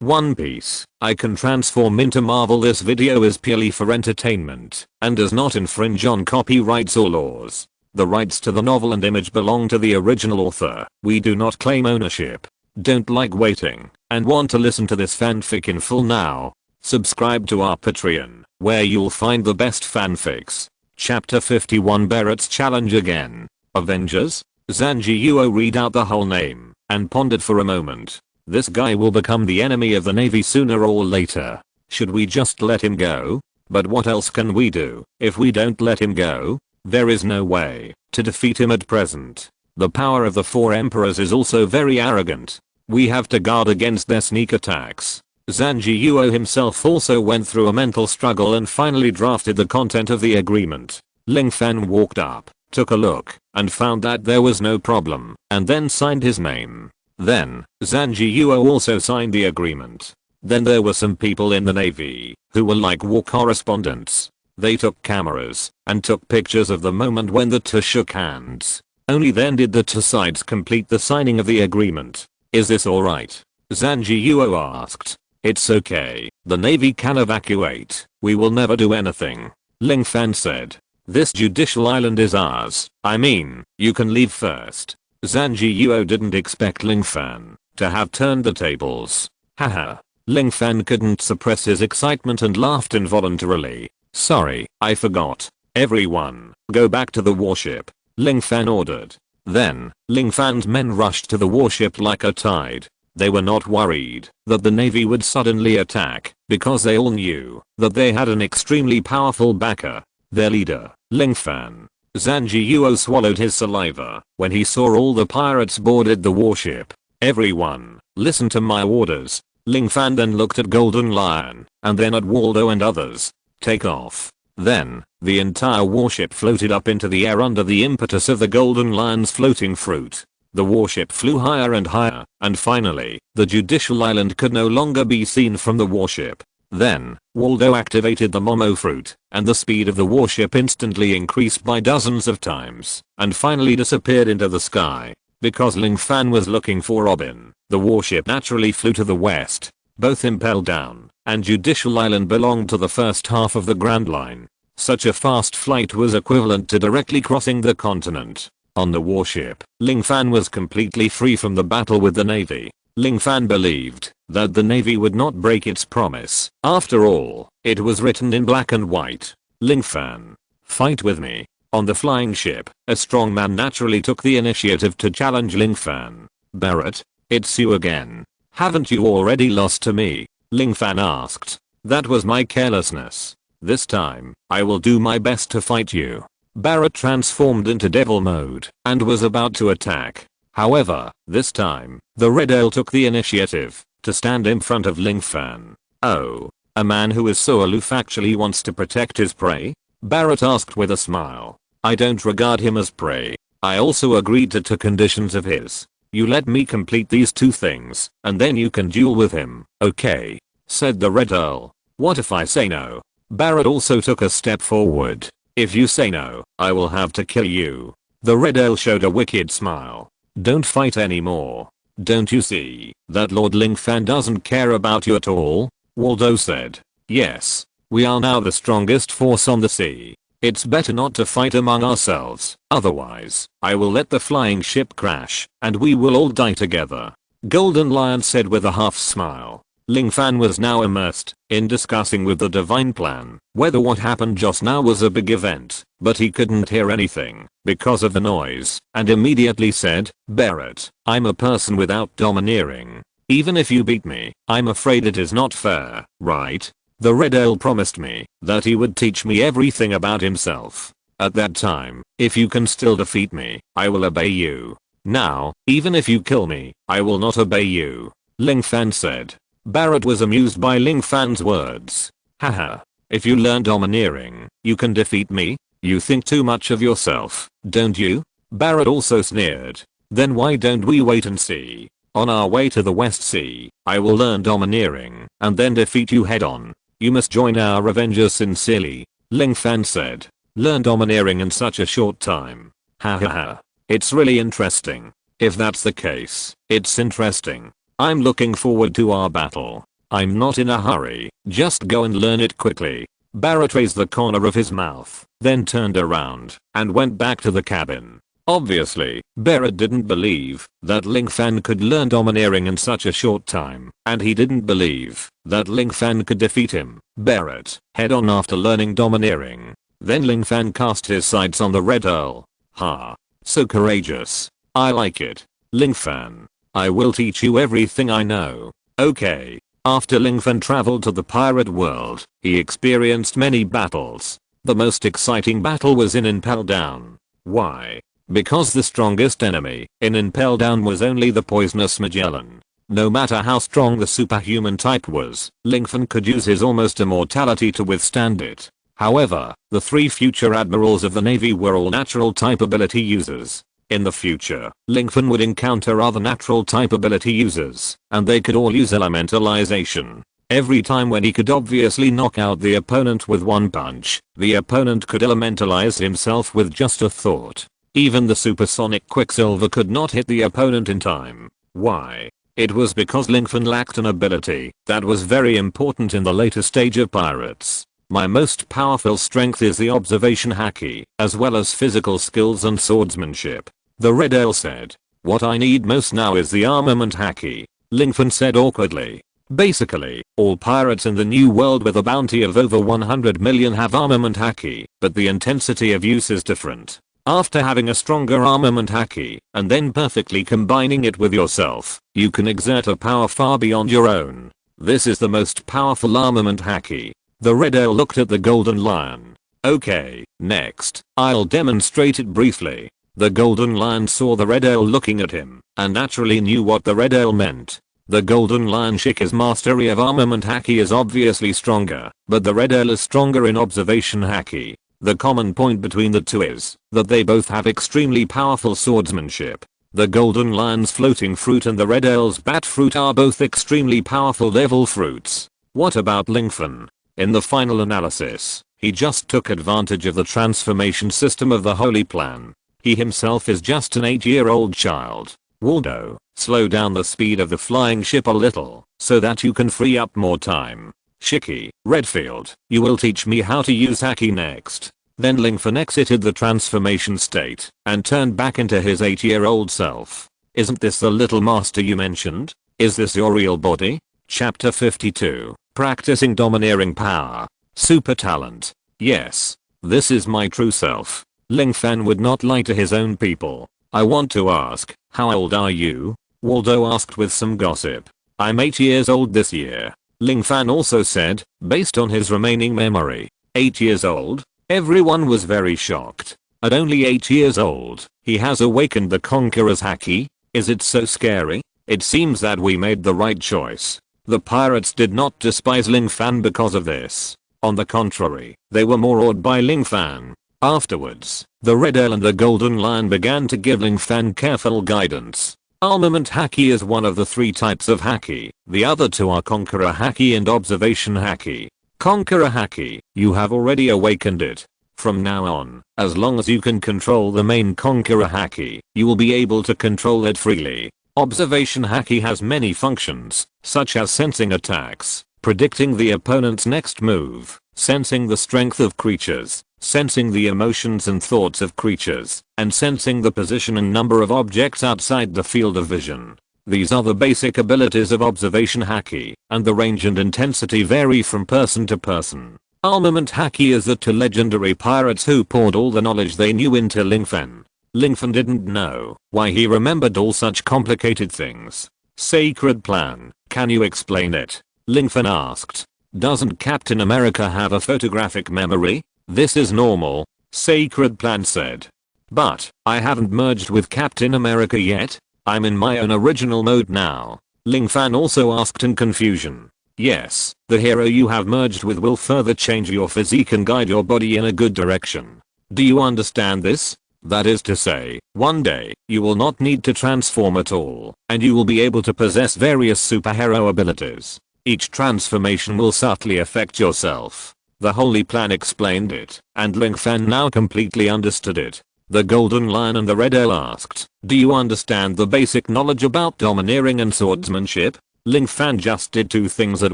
One Piece. I can transform into Marvel. This video is purely for entertainment and does not infringe on copyrights or laws. The rights to the novel and image belong to the original author. We do not claim ownership. Don't like waiting and want to listen to this fanfic in full now? Subscribe to our Patreon, where you'll find the best fanfics. Chapter 51, Barrett's Challenge again. Avengers? Sanji Yuo read out the whole name and pondered for a moment. This guy will become the enemy of the Navy sooner or later. Should we just let him go? But what else can we do if we don't let him go? There is no way to defeat him at present. The power of the four emperors is also very arrogant. We have to guard against their sneak attacks. Sanji Yuo himself also went through a mental struggle and finally drafted the content of the agreement. Ling Fan walked up, took a look, and found that there was no problem, and then signed his name. Then, Sanji Yuo also signed the agreement. Then there were some people in the Navy who were like war correspondents. They took cameras and took pictures of the moment when the two shook hands. Only then did the two sides complete the signing of the agreement. Is this alright? Sanji Yuo asked. It's okay. The Navy can evacuate. We will never do anything. Ling Fan said. This judicial island is ours. I mean, you can leave first. Sanji Yuo didn't expect Ling Fan to have turned the tables. Haha. Ling Fan couldn't suppress his excitement and laughed involuntarily. Sorry, I forgot. Everyone, go back to the warship. Ling Fan ordered. Then, Ling Fan's men rushed to the warship like a tide. They were not worried that the Navy would suddenly attack because they all knew that they had an extremely powerful backer, their leader, Ling Fan. Sanji Yuo swallowed his saliva when he saw all the pirates boarded the warship. Everyone, listen to my orders. Ling Fan then looked at Golden Lion and then at Waldo and others. Take off. Then, the entire warship floated up into the air under the impetus of the Golden Lion's floating fruit. The warship flew higher and higher, and finally, the judicial island could no longer be seen from the warship. Then, Waldo activated the Momo fruit, and the speed of the warship instantly increased by dozens of times, and finally disappeared into the sky. Because Ling Fan was looking for Robin, the warship naturally flew to the west. Both impelled down, and Judicial Island belonged to the first half of the Grand Line. Such a fast flight was equivalent to directly crossing the continent. On the warship, Ling Fan was completely free from the battle with the Navy. Ling Fan believed that the Navy would not break its promise. After all, it was written in black and white. Ling Fan, fight with me. On the flying ship, a strong man naturally took the initiative to challenge Ling Fan. Barrett, it's you again. Haven't you already lost to me? Ling Fan asked. That was my carelessness. This time, I will do my best to fight you. Barrett transformed into devil mode and was about to attack. However, this time, the Red Ale took the initiative to stand in front of Ling Fan. Oh, a man who is so aloof actually wants to protect his prey? Barrett asked with a smile. I don't regard him as prey. I also agreed to two conditions of his. You let me complete these two things, and then you can duel with him, okay? Said the Red Earl. What if I say no? Barrett also took a step forward. If you say no, I will have to kill you. The Red Earl showed a wicked smile. Don't fight anymore. Don't you see that Lord Ling Fan doesn't care about you at all? Waldo said. Yes. We are now the strongest force on the sea. It's better not to fight among ourselves, otherwise, I will let the flying ship crash, and we will all die together. Golden Lion said with a half smile. Ling Fan was now immersed in discussing with the divine plan whether what happened just now was a big event, but he couldn't hear anything because of the noise, and immediately said, Barrett, I'm a person without domineering. Even if you beat me, I'm afraid it is not fair, right? The Red Ale promised me that he would teach me everything about himself. At that time, if you can still defeat me, I will obey you. Now, even if you kill me, I will not obey you. Ling Fan said. Barrett was amused by Ling Fan's words. Haha. If you learn domineering, you can defeat me? You think too much of yourself, don't you? Barrett also sneered. Then why don't we wait and see? On our way to the West Sea, I will learn domineering and then defeat you head on. You must join our Avengers sincerely. Ling Fan said. Learn domineering in such a short time. Hahaha. It's really interesting. If that's the case, it's interesting. I'm looking forward to our battle. I'm not in a hurry, just go and learn it quickly. Barrett raised the corner of his mouth, then turned around and went back to the cabin. Obviously, Barrett didn't believe that Ling Fan could learn domineering in such a short time, and he didn't believe that Ling Fan could defeat him. Barrett head on after learning domineering. Then Ling Fan cast his sights on the Red Earl. Ha. So courageous. I like it. Ling Fan, I will teach you everything I know. Okay. After Ling Fan traveled to the pirate world, he experienced many battles. The most exciting battle was in Impel Down. Why? Because the strongest enemy in Impel Down was only the poisonous Magellan. No matter how strong the superhuman type was, Ling Fan could use his almost immortality to withstand it. However, the 3 future admirals of the Navy were all natural type ability users. In the future, Ling Fan would encounter other natural type ability users, and they could all use elementalization. Every time when he could obviously knock out the opponent with one punch, the opponent could elementalize himself with just a thought. Even the supersonic Quicksilver could not hit the opponent in time. Why? It was because Ling Fan lacked an ability that was very important in the later stage of pirates. My most powerful strength is the observation haki, as well as physical skills and swordsmanship. The Red Earl said. What I need most now is the armament haki. Ling Fan said awkwardly. Basically, all pirates in the new world with a bounty of over 100 million have armament haki, but the intensity of use is different. After having a stronger armament haki, and then perfectly combining it with yourself, you can exert a power far beyond your own. This is the most powerful armament haki. The Red Earl looked at the Golden Lion. Okay, next, I'll demonstrate it briefly. The Golden Lion saw the Red Earl looking at him, and naturally knew what the Red Earl meant. The Golden Lion Shika's mastery of armament haki is obviously stronger, but the Red Earl is stronger in observation haki. The common point between the two is that they both have extremely powerful swordsmanship. The Golden Lion's floating fruit and the Red Earl's bat fruit are both extremely powerful devil fruits. What about Ling Fan? In the final analysis, he just took advantage of the transformation system of the Holy Plan. He himself is just an 8-year-old child. Waldo, slow down the speed of the flying ship a little, so that you can free up more time. Shiki, Redfield, you will teach me how to use haki next. Then Ling Fan exited the transformation state and turned back into his 8-year-old self. Isn't this the little master you mentioned? Is this your real body? Chapter 52. Practicing domineering power. Super talent. Yes. This is my true self. Ling Fan would not lie to his own people. I want to ask, how old are you? Waldo asked with some gossip. I'm 8 years old this year. Ling Fan also said, based on his remaining memory. 8 years old? Everyone was very shocked. At only 8 years old, he has awakened the Conqueror's haki? Is it so scary? It seems that we made the right choice. The pirates did not despise Ling Fan because of this. On the contrary, they were more awed by Ling Fan. Afterwards, the Red Earl and the Golden Lion began to give Ling Fan careful guidance. Armament haki is one of the 3 types of haki. The other 2 are Conqueror haki and Observation haki. Conqueror haki, you have already awakened it. From now on, as long as you can control the main Conqueror haki, you will be able to control it freely. Observation haki has many functions, such as sensing attacks, predicting the opponent's next move, sensing the strength of creatures, sensing the emotions and thoughts of creatures, and sensing the position and number of objects outside the field of vision. These are the basic abilities of observation haki, and the range and intensity vary from person to person. Armament haki is the 2 legendary pirates who poured all the knowledge they knew into Ling Fan. Ling Fan didn't know why he remembered all such complicated things. Sacred Plan, can you explain it? Ling Fan asked. Doesn't Captain America have a photographic memory? This is normal, Sacred Plan said. But, I haven't merged with Captain America yet. I'm in my own original mode now. Ling Fan also asked in confusion. Yes, the hero you have merged with will further change your physique and guide your body in a good direction. Do you understand this? That is to say, one day, you will not need to transform at all, and you will be able to possess various superhero abilities. Each transformation will subtly affect yourself. The Holy Plan explained it, and Ling Fan now completely understood it. The Golden Lion and the Red Earl asked, do you understand the basic knowledge about domineering and swordsmanship? Ling Fan just did two things at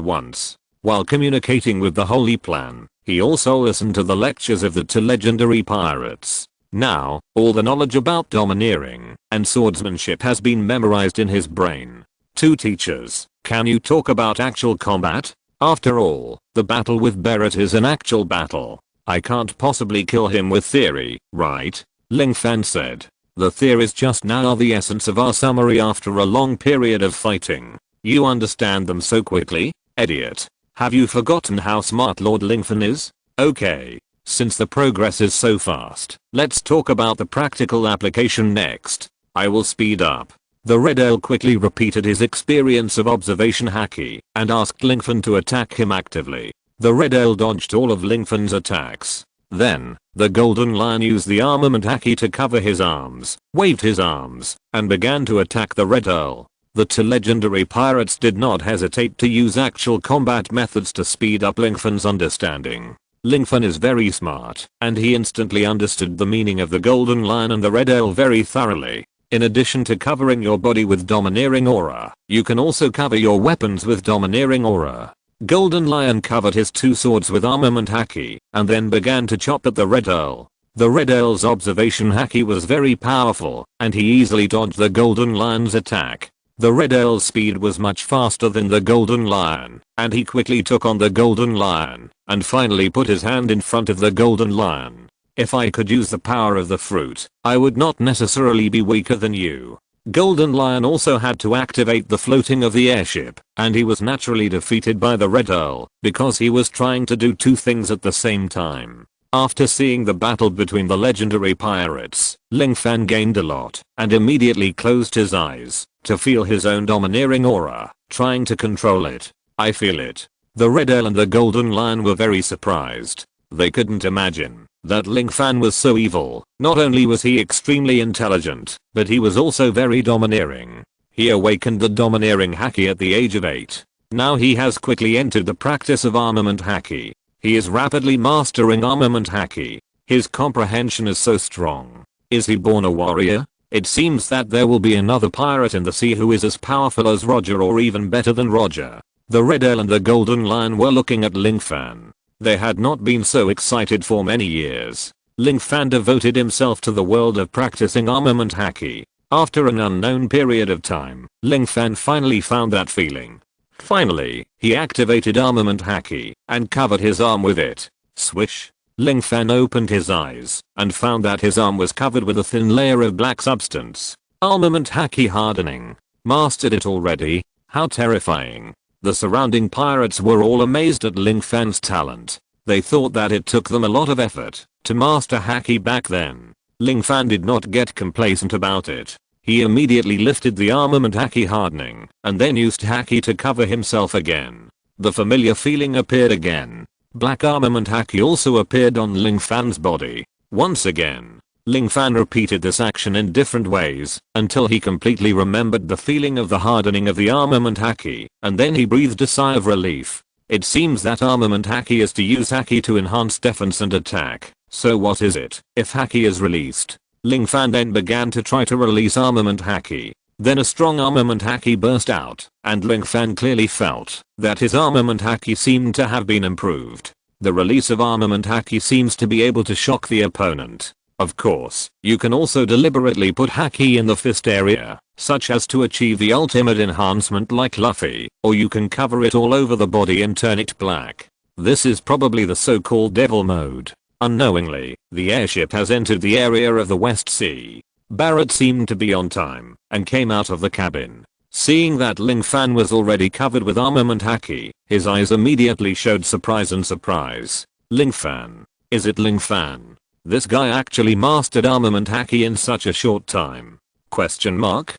once. While communicating with the Holy Plan, he also listened to the lectures of the two legendary pirates. Now, all the knowledge about domineering and swordsmanship has been memorized in his brain. Two teachers, can you talk about actual combat? After all, the battle with Barrett is an actual battle. I can't possibly kill him with theory, right? Ling Fan said. The theories just now are the essence of our summary after a long period of fighting. You understand them so quickly? Idiot. Have you forgotten how smart Lord Ling Fan is? Okay. Since the progress is so fast, let's talk about the practical application next. I will speed up. The Red Earl quickly repeated his experience of observation haki and asked Ling Fan to attack him actively. The Red Earl dodged all of Ling Fan's attacks. Then, the Golden Lion used the armament haki to cover his arms, waved his arms, and began to attack the Red Earl. The two legendary pirates did not hesitate to use actual combat methods to speed up Ling Fan's understanding. Ling Fan is very smart, and he instantly understood the meaning of the Golden Lion and the Red Earl very thoroughly. In addition to covering your body with domineering aura, you can also cover your weapons with domineering aura. Golden Lion covered his two swords with armament haki, and then began to chop at the Red Earl. The Red Earl's observation haki was very powerful, and he easily dodged the Golden Lion's attack. The Red Earl's speed was much faster than the Golden Lion, and he quickly took on the Golden Lion, and finally put his hand in front of the Golden Lion. If I could use the power of the fruit, I would not necessarily be weaker than you. Golden Lion also had to activate the floating of the airship, and he was naturally defeated by the Red Earl, because he was trying to do two things at the same time. After seeing the battle between the legendary pirates, Ling Fan gained a lot, and immediately closed his eyes, to feel his own domineering aura, trying to control it. I feel it. The Red Earl and the Golden Lion were very surprised. They couldn't imagine that Ling Fan was so evil. Not only was he extremely intelligent, but he was also very domineering. He awakened the domineering haki at the age of 8. Now he has quickly entered the practice of armament haki. He is rapidly mastering armament haki. His comprehension is so strong. Is he born a warrior? It seems that there will be another pirate in the sea who is as powerful as Roger or even better than Roger. The Red Earl and the Golden Lion were looking at Ling Fan. They had not been so excited for many years. Ling Fan devoted himself to the world of practicing armament haki. After an unknown period of time, Ling Fan finally found that feeling. Finally, he activated armament haki and covered his arm with it. Swish. Ling Fan opened his eyes and found that his arm was covered with a thin layer of black substance. Armament haki hardening. Mastered it already? How terrifying. The surrounding pirates were all amazed at Ling Fan's talent. They thought that it took them a lot of effort to master haki back then. Ling Fan did not get complacent about it. He immediately lifted the armament haki hardening and then used haki to cover himself again. The familiar feeling appeared again. Black armament haki also appeared on Ling Fan's body. Once again, Ling Fan repeated this action in different ways until he completely remembered the feeling of the hardening of the armament haki, and then he breathed a sigh of relief. It seems that armament haki is to use haki to enhance defense and attack. So what is it if haki is released? Ling Fan then began to try to release armament haki. Then a strong armament haki burst out, and Ling Fan clearly felt that his armament haki seemed to have been improved. The release of armament haki seems to be able to shock the opponent. Of course, you can also deliberately put haki in the fist area, such as to achieve the ultimate enhancement like Luffy, or you can cover it all over the body and turn it black. This is probably the so-called devil mode. Unknowingly, the airship has entered the area of the West Sea. Barrett seemed to be on time and came out of the cabin. Seeing that Ling Fan was already covered with armament haki, his eyes immediately showed surprise and surprise. Ling Fan. Is it Ling Fan? This guy actually mastered armament haki in such a short time? Question mark?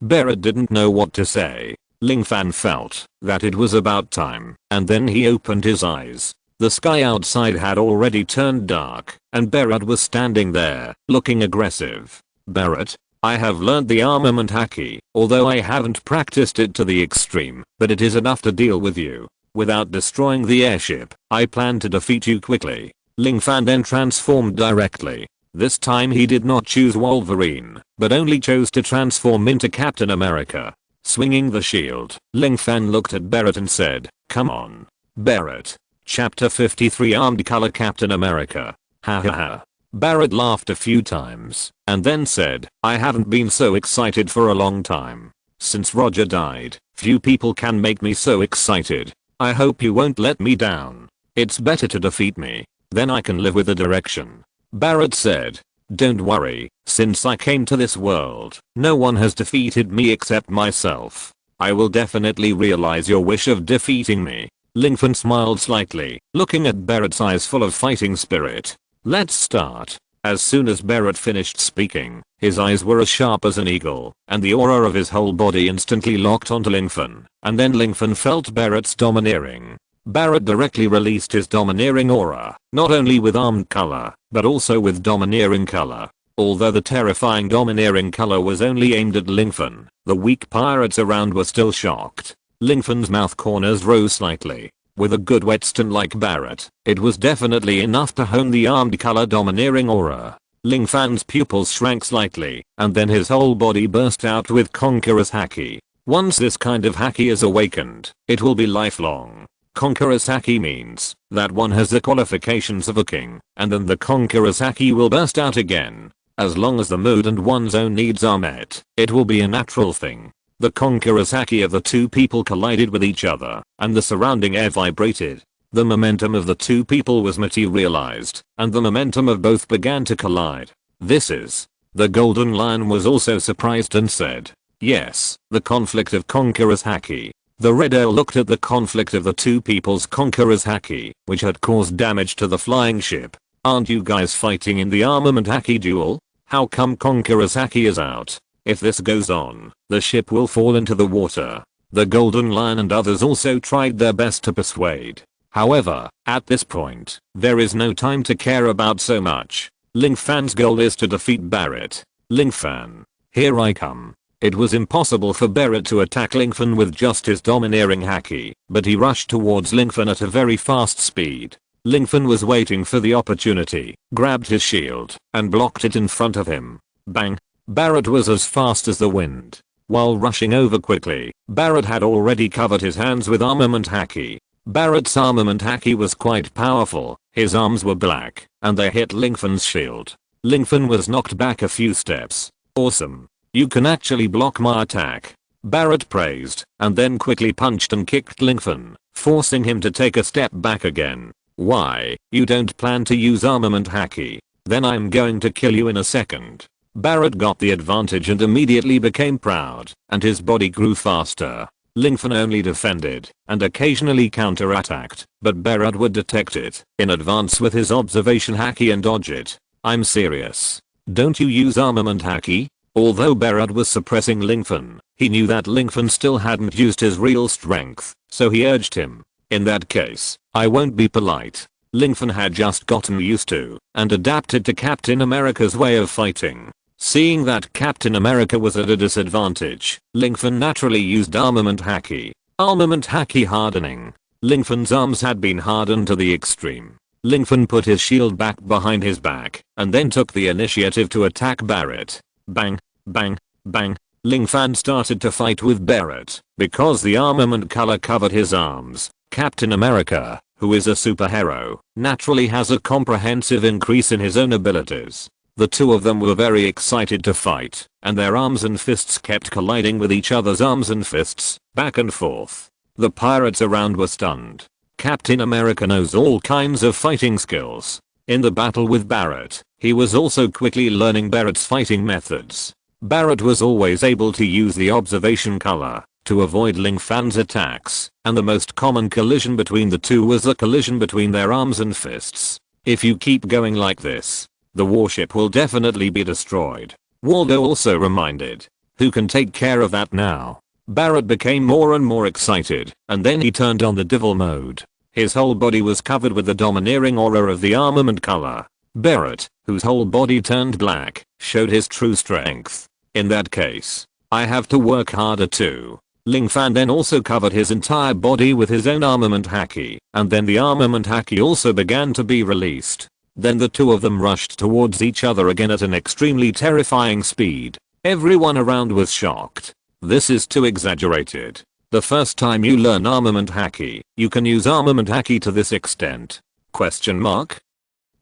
Barrett didn't know what to say. Ling Fan felt that it was about time, and then he opened his eyes. The sky outside had already turned dark, and Barrett was standing there, looking aggressive. Barrett, I have learned the armament haki, although I haven't practiced it to the extreme, but it is enough to deal with you. Without destroying the airship, I plan to defeat you quickly. Ling Fan then transformed directly. This time he did not choose Wolverine, but only chose to transform into Captain America. swinging the shield. Ling Fan looked at Barrett and said, "Come on, Barrett." Chapter 53 Armed Color Captain America. Ha ha ha. Barrett laughed a few times and then said, "I haven't been so excited for a long time. Since Roger died, few people can make me so excited. I hope you won't let me down. It's better to defeat me, then I can live with the direction." Barrett said, "Don't worry, since I came to this world, no one has defeated me except myself. I will definitely realize your wish of defeating me." Ling Fan smiled slightly, looking at Barrett's eyes full of fighting spirit. "Let's start." As soon as Barrett finished speaking, his eyes were as sharp as an eagle, and the aura of his whole body instantly locked onto Ling Fan, and then Ling Fan felt Barrett's domineering. Barrett directly released his domineering aura, not only with armed color, but also with domineering color. Although the terrifying domineering color was only aimed at Ling Fan, the weak pirates around were still shocked. Ling Fan's mouth corners rose slightly. With a good wet stunt like Barrett, it was definitely enough to hone the armed color domineering aura. Ling Fan's pupils shrank slightly, and then his whole body burst out with Conqueror's Haki. Once this kind of Haki is awakened, it will be lifelong. Conqueror's Haki means that one has the qualifications of a king, and then the Conqueror's Haki will burst out again. As long as the mood and one's own needs are met, it will be a natural thing. The Conqueror's Haki of the two people collided with each other, and the surrounding air vibrated. The momentum of the two people was materialized, and the momentum of both began to collide. "This is..." The Golden Lion was also surprised and said, "Yes, the conflict of Conqueror's Haki." The Red Earl looked at the conflict of the two people's Conqueror's Haki, which had caused damage to the flying ship. "Aren't you guys fighting in the armament Haki duel? How come Conqueror's Haki is out? If this goes on, the ship will fall into the water." The Golden Lion and others also tried their best to persuade. However, at this point, there is no time to care about so much. Ling Fan's goal is to defeat Barrett. "Ling Fan, here I come." It was impossible for Barrett to attack Ling Fan with just his domineering Haki, but he rushed towards Ling Fan at a very fast speed. Ling Fan was waiting for the opportunity, grabbed his shield, and blocked it in front of him. Bang! Barrett was as fast as the wind. While rushing over quickly, Barrett had already covered his hands with armament Haki. Barrett's armament Haki was quite powerful, his arms were black, and they hit Ling Fan's shield. Ling Fan was knocked back a few steps. "Awesome. You can actually block my attack," Barrett praised, and then quickly punched and kicked Ling Fan, forcing him to take a step back again. "Why, you don't plan to use armament Haki? Then I'm going to kill you in a second." Barrett got the advantage and immediately became proud, and his body grew faster. Ling Fan only defended and occasionally counterattacked, but Barrett would detect it in advance with his observation Haki and dodge it. "I'm serious. Don't you use armament Haki?" Although Barrett was suppressing Ling Fan, he knew that Ling Fan still hadn't used his real strength, so he urged him. "In that case, I won't be polite." Ling Fan had just gotten used to and adapted to Captain America's way of fighting. Seeing that Captain America was at a disadvantage, Ling Fan naturally used armament Haki. Armament Haki hardening. Ling Fan's arms had been hardened to the extreme. Ling Fan put his shield back behind his back and then took the initiative to attack Barrett. Bang, bang, bang. Ling Fan started to fight with Barrett because the armament color covered his arms. Captain America, who is a superhero, naturally has a comprehensive increase in his own abilities. The two of them were very excited to fight, and their arms and fists kept colliding with each other's arms and fists, back and forth. The pirates around were stunned. Captain America knows all kinds of fighting skills. In the battle with Barrett, he was also quickly learning Barrett's fighting methods. Barrett was always able to use the observation color to avoid Ling Fan's attacks, and the most common collision between the two was the collision between their arms and fists. If you keep going like this, the warship will definitely be destroyed. Waldo also reminded. "Who can take care of that now?" Barrett became more and more excited, and then he turned on the devil mode. His whole body was covered with the domineering aura of the armament color. Barrett, whose whole body turned black, showed his true strength. "In that case, I have to work harder too." Ling Fan then also covered his entire body with his own armament Haki, and then the armament Haki also began to be released. Then the two of them rushed towards each other again at an extremely terrifying speed. Everyone around was shocked. This is too exaggerated. The first time you learn armament haki, you can use armament haki to this extent? Question mark.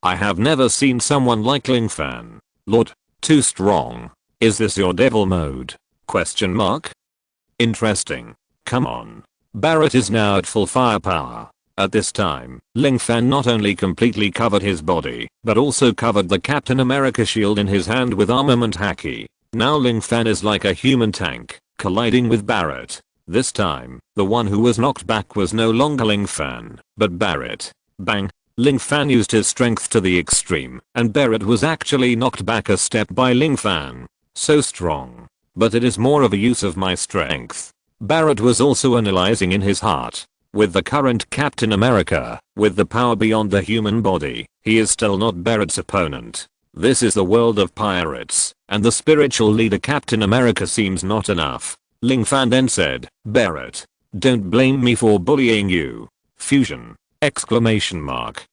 I have never seen someone like Ling Fan. Lord, too strong. Is this your devil mode? Question mark. Interesting. Come on. Barrett is now at full firepower. At this time, Ling Fan not only completely covered his body, but also covered the Captain America shield in his hand with armament haki. Now Ling Fan is like a human tank, colliding with Barrett. This time, the one who was knocked back was no longer Ling Fan, but Barrett. Bang! Ling Fan used his strength to the extreme, and Barrett was actually knocked back a step by Ling Fan. So strong. But it is more of a use of my strength. Barrett was also analyzing in his heart. With the current Captain America, with the power beyond the human body, he is still not Barrett's opponent. This is the world of pirates, and the spiritual leader Captain America seems not enough. Ling Fan then said, Barrett, don't blame me for bullying you. Fusion! Exclamation mark.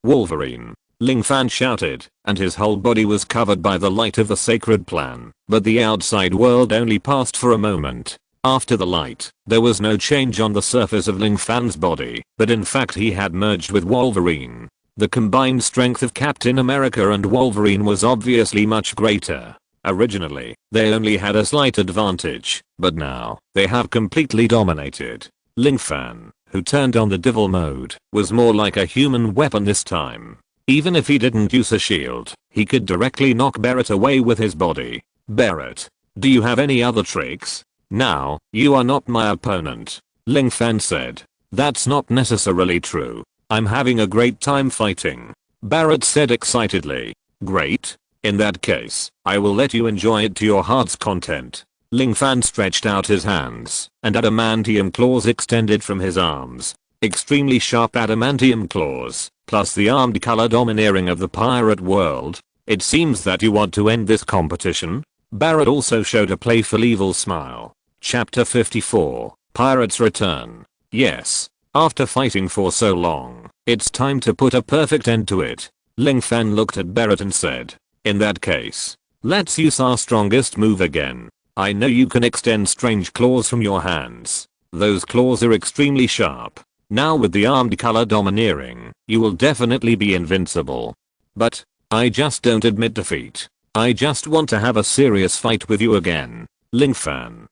Wolverine. Ling Fan shouted, and his whole body was covered by the light of the sacred plan, but the outside world only passed for a moment. After the light, there was no change on the surface of Ling Fan's body, but in fact he had merged with Wolverine. The combined strength of Captain America and Wolverine was obviously much greater. Originally, they only had a slight advantage, but now, they have completely dominated. Ling Fan, who turned on the devil mode, was more like a human weapon this time. Even if he didn't use a shield, he could directly knock Barrett away with his body. Barrett, do you have any other tricks? Now, you are not my opponent. Ling Fan said. That's not necessarily true. I'm having a great time fighting. Barrett said excitedly. Great. In that case, I will let you enjoy it to your heart's content. Ling Fan stretched out his hands, and adamantium claws extended from his arms. Extremely sharp adamantium claws, plus the armed color domineering of the pirate world. It seems that you want to end this competition? Barrett also showed a playful evil smile. Chapter 54, Pirates Return. Yes. After fighting for so long, it's time to put a perfect end to it. Ling Fan looked at Barrett and said, in that case, let's use our strongest move again. I know you can extend strange claws from your hands. Those claws are extremely sharp. Now with the armed color domineering, you will definitely be invincible. But, I just don't admit defeat. I just want to have a serious fight with you again. Ling Fan,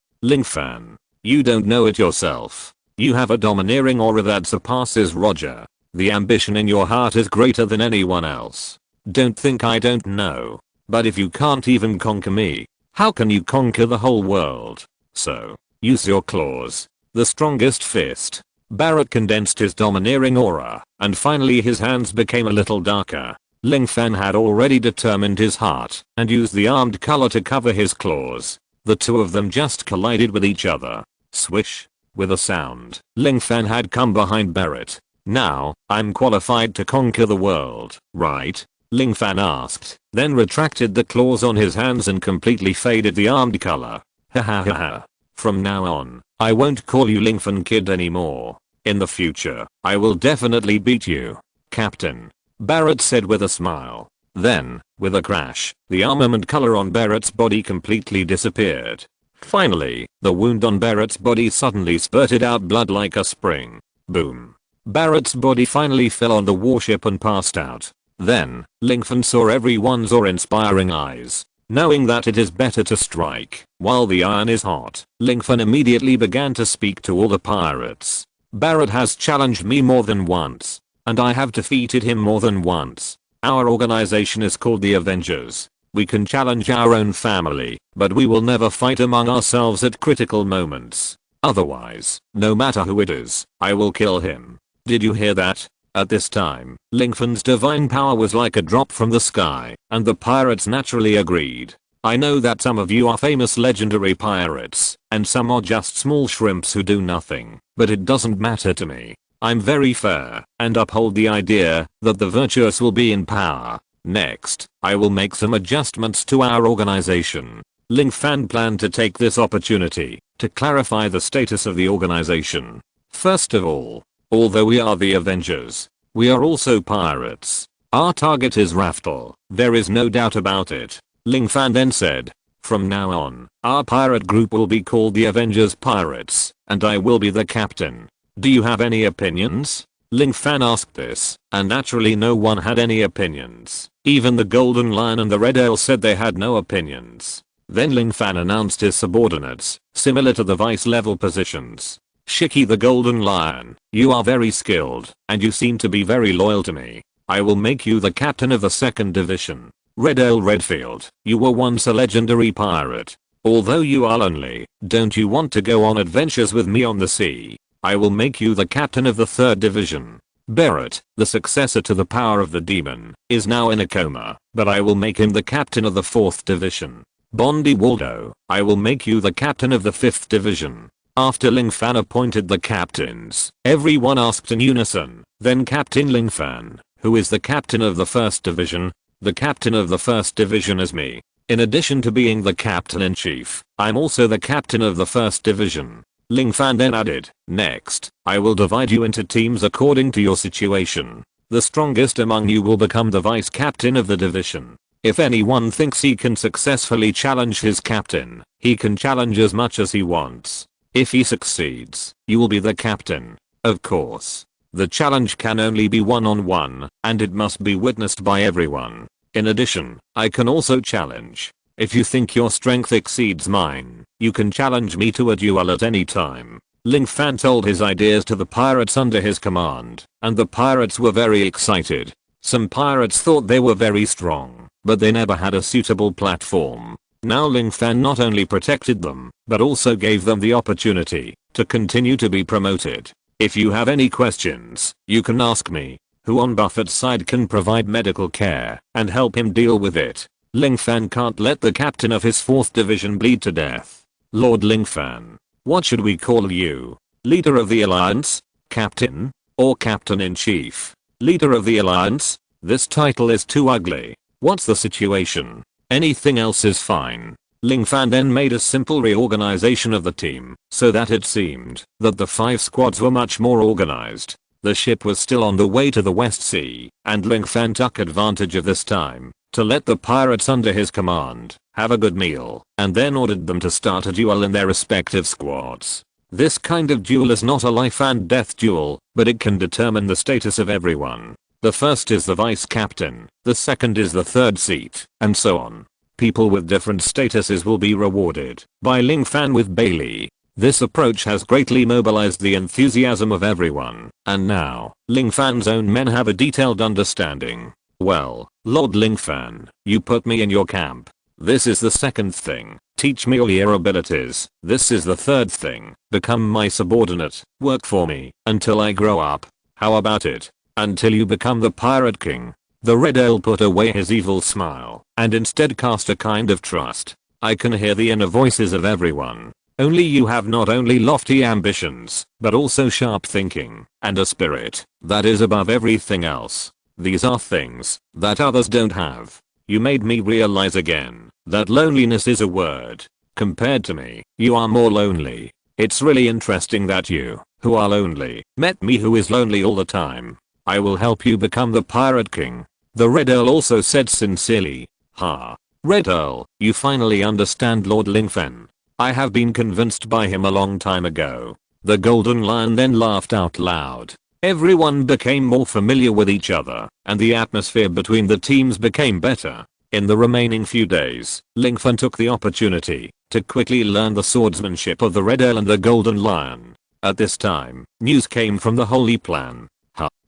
you don't know it yourself. You have a domineering aura that surpasses Roger. The ambition in your heart is greater than anyone else. Don't think I don't know. But if you can't even conquer me, how can you conquer the whole world? So, use your claws. The strongest fist. Barrett condensed his domineering aura, and finally his hands became a little darker. Ling Fan had already determined his heart, and used the armed color to cover his claws. The two of them just collided with each other. Swish. With a sound, Ling Fan had come behind Barrett. Now, I'm qualified to conquer the world, right? Ling Fan asked, then retracted the claws on his hands and completely faded the armed color. Ha ha ha ha. From now on, I won't call you Ling Fan Kid anymore. In the future, I will definitely beat you, Captain. Barrett said with a smile. Then, with a crash, the armament color on Barrett's body completely disappeared. Finally, the wound on Barrett's body suddenly spurted out blood like a spring. Boom. Barrett's body finally fell on the warship and passed out. Then, Ling Fan saw everyone's awe-inspiring eyes. Knowing that it is better to strike while the iron is hot, Ling Fan immediately began to speak to all the pirates. Barrett has challenged me more than once, and I have defeated him more than once. Our organization is called the Avengers. We can challenge our own family, but we will never fight among ourselves at critical moments. Otherwise, no matter who it is, I will kill him. Did you hear that? At this time, Ling Fan's divine power was like a drop from the sky, and the pirates naturally agreed. I know that some of you are famous legendary pirates, and some are just small shrimps who do nothing, but it doesn't matter to me. I'm very fair, and uphold the idea that the virtuous will be in power. Next, I will make some adjustments to our organization. Ling Fan planned to take this opportunity to clarify the status of the organization. First of all, although we are the Avengers, we are also pirates. Our target is Raftel, there is no doubt about it. Ling Fan then said. From now on, our pirate group will be called the Avengers Pirates, and I will be the captain. Do you have any opinions? Ling Fan asked this, and naturally no one had any opinions. Even the Golden Lion and the Red Ale said they had no opinions. Then Ling Fan announced his subordinates, similar to the vice level positions. Shiki the Golden Lion, you are very skilled, and you seem to be very loyal to me. I will make you the captain of the 2nd division. Red Ale Redfield, you were once a legendary pirate. Although you are lonely, don't you want to go on adventures with me on the sea? I will make you the captain of the 3rd division. Barrett, the successor to the power of the demon, is now in a coma, but I will make him the captain of the 4th division. Bondi Waldo, I will make you the captain of the 5th division. After Ling Fan appointed the captains, everyone asked in unison, then Captain Ling Fan, who is the captain of the 1st division? The captain of the 1st division is me. In addition to being the captain-in-chief, I'm also the captain of the 1st division. Ling Fan then added, next, I will divide you into teams according to your situation. The strongest among you will become the vice captain of the division. If anyone thinks he can successfully challenge his captain, he can challenge as much as he wants. If he succeeds, you will be the captain. Of course. The challenge can only be one-on-one, and it must be witnessed by everyone. In addition, I can also challenge. If you think your strength exceeds mine, you can challenge me to a duel at any time. Ling Fan told his ideas to the pirates under his command, and the pirates were very excited. Some pirates thought they were very strong, but they never had a suitable platform. Now Ling Fan not only protected them, but also gave them the opportunity to continue to be promoted. If you have any questions, you can ask me, who on Buffett's side can provide medical care and help him deal with it. Ling Fan can't let the captain of his 4th division bleed to death. Lord Ling Fan, what should we call you? Leader of the Alliance? Captain? Or Captain-in-Chief? Leader of the Alliance? This title is too ugly. What's the situation? Anything else is fine. Ling Fan then made a simple reorganization of the team, so that it seemed that the 5 squads were much more organized. The ship was still on the way to the West Sea, and Ling Fan took advantage of this time to let the pirates under his command have a good meal, and then ordered them to start a duel in their respective squads. This kind of duel is not a life and death duel, but it can determine the status of everyone. The first is the vice captain, the second is the 3rd seat, and so on. People with different statuses will be rewarded by Ling Fan with Bailey. This approach has greatly mobilized the enthusiasm of everyone, and now, Ling Fan's own men have a detailed understanding. Well, Lord Ling Fan, you put me in your camp. This is the 2nd thing, teach me all your abilities. This is the 3rd thing, become my subordinate, work for me, until I grow up. How about it? Until you become the Pirate King. The Red Ale put away his evil smile, and instead cast a kind of trust. I can hear the inner voices of everyone. Only you have not only lofty ambitions, but also sharp thinking, and a spirit that is above everything else. These are things that others don't have. You made me realize again that loneliness is a word. Compared to me, you are more lonely. It's really interesting that you, who are lonely, met me who is lonely all the time. I will help you become the Pirate King. The Red Earl also said sincerely. Ha. Red Earl, you finally understand Lord Ling Fan. I have been convinced by him a long time ago. The Golden Lion then laughed out loud. Everyone became more familiar with each other, and the atmosphere between the teams became better. In the remaining few days, Ling Fan took the opportunity to quickly learn the swordsmanship of the Red Earl and the Golden Lion. At this time, news came from the Holy Plan.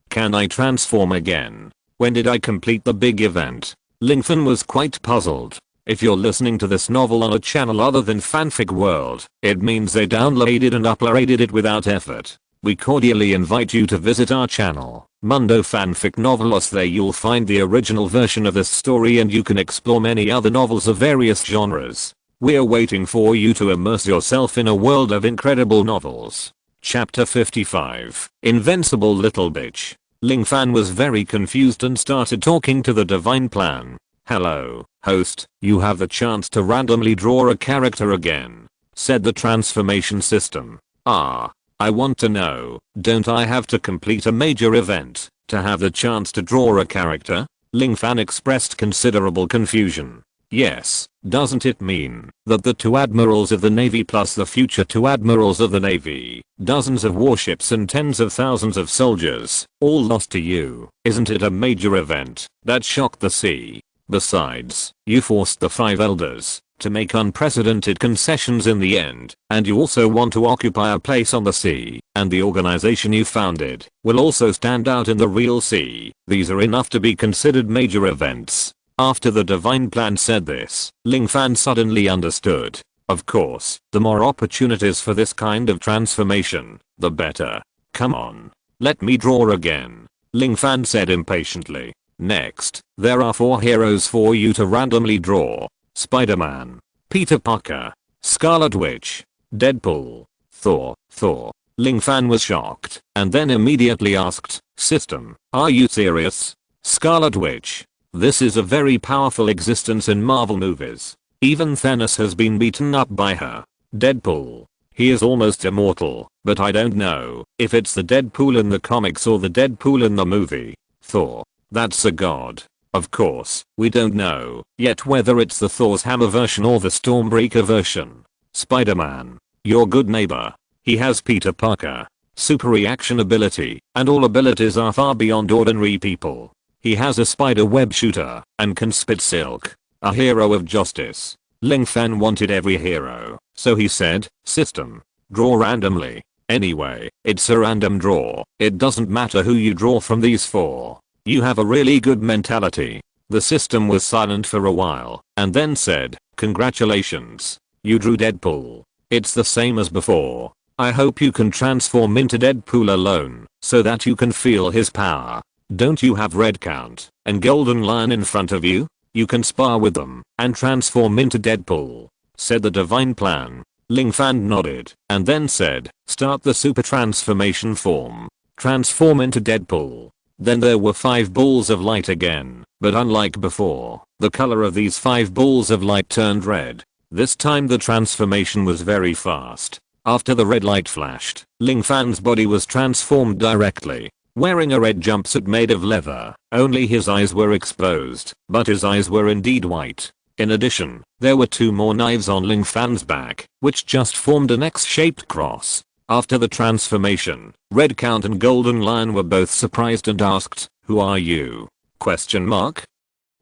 Can I transform again? When did I complete the big event? Ling Fan was quite puzzled. If you're listening to this novel on a channel other than Fanfic World, it means they downloaded and uploaded it without effort. We cordially invite you to visit our channel, Mundo Fanfic Novelos. There you'll find the original version of this story and you can explore many other novels of various genres. We're waiting for you to immerse yourself in a world of incredible novels. Chapter 55, Invincible Little Bitch. Ling Fan was very confused and started talking to the Divine Plan. Hello, host, you have the chance to randomly draw a character again, said the transformation system. I want to know, don't I have to complete a major event to have the chance to draw a character? Ling Fan expressed considerable confusion. Yes, doesn't it mean that the 2 admirals of the Navy plus the future 2 admirals of the Navy, dozens of warships and tens of thousands of soldiers, all lost to you? Isn't it a major event that shocked the sea? Besides, you forced the 5 elders to make unprecedented concessions in the end, and you also want to occupy a place on the sea, and the organization you founded will also stand out in the real sea. These are enough to be considered major events. After the divine plan said this, Ling Fan suddenly understood. Of course, the more opportunities for this kind of transformation, the better. Come on. Let me draw again. Ling Fan said impatiently. Next, there are 4 heroes for you to randomly draw. Spider-Man, Peter Parker, Scarlet Witch, Deadpool, Thor. Ling Fan was shocked and then immediately asked, "System, are you serious? Scarlet Witch? This is a very powerful existence in Marvel movies. Even Thanos has been beaten up by her. Deadpool. He is almost immortal, but I don't know if it's the Deadpool in the comics or the Deadpool in the movie. Thor. That's a god. Of course, we don't know yet whether it's the Thor's hammer version or the Stormbreaker version. Spider-Man. Your good neighbor. He has Peter Parker. Super reaction ability, and all abilities are far beyond ordinary people. He has a spider web shooter and can spit silk. A hero of justice." Ling Fan wanted every hero, so he said, "System. Draw randomly. Anyway, it's a random draw. It doesn't matter who you draw from these 4. You have a really good mentality." The system was silent for a while and then said, "Congratulations. You drew Deadpool. It's the same as before. I hope you can transform into Deadpool alone so that you can feel his power. Don't you have Red Count and Golden Lion in front of you? You can spar with them and transform into Deadpool," said the divine plan. Ling Fan nodded and then said, "Start the super transformation form. Transform into Deadpool." Then there were 5 balls of light again, but unlike before, the color of these 5 balls of light turned red. This time the transformation was very fast. After the red light flashed, Ling Fan's body was transformed directly. Wearing a red jumpsuit made of leather, only his eyes were exposed, but his eyes were indeed white. In addition, there were 2 more knives on Ling Fan's back, which just formed an X-shaped cross. After the transformation, Red Count and Golden Lion were both surprised and asked, "Who are you?" Question mark.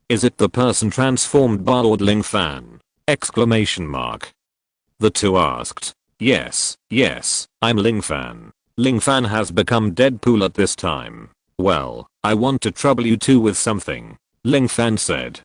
"Is it the person transformed by Lord Ling Fan?" Exclamation mark. The 2 asked. Yes, I'm Ling Fan. Ling Fan has become Deadpool at this time. "Well, I want to trouble you two with something," Ling Fan said.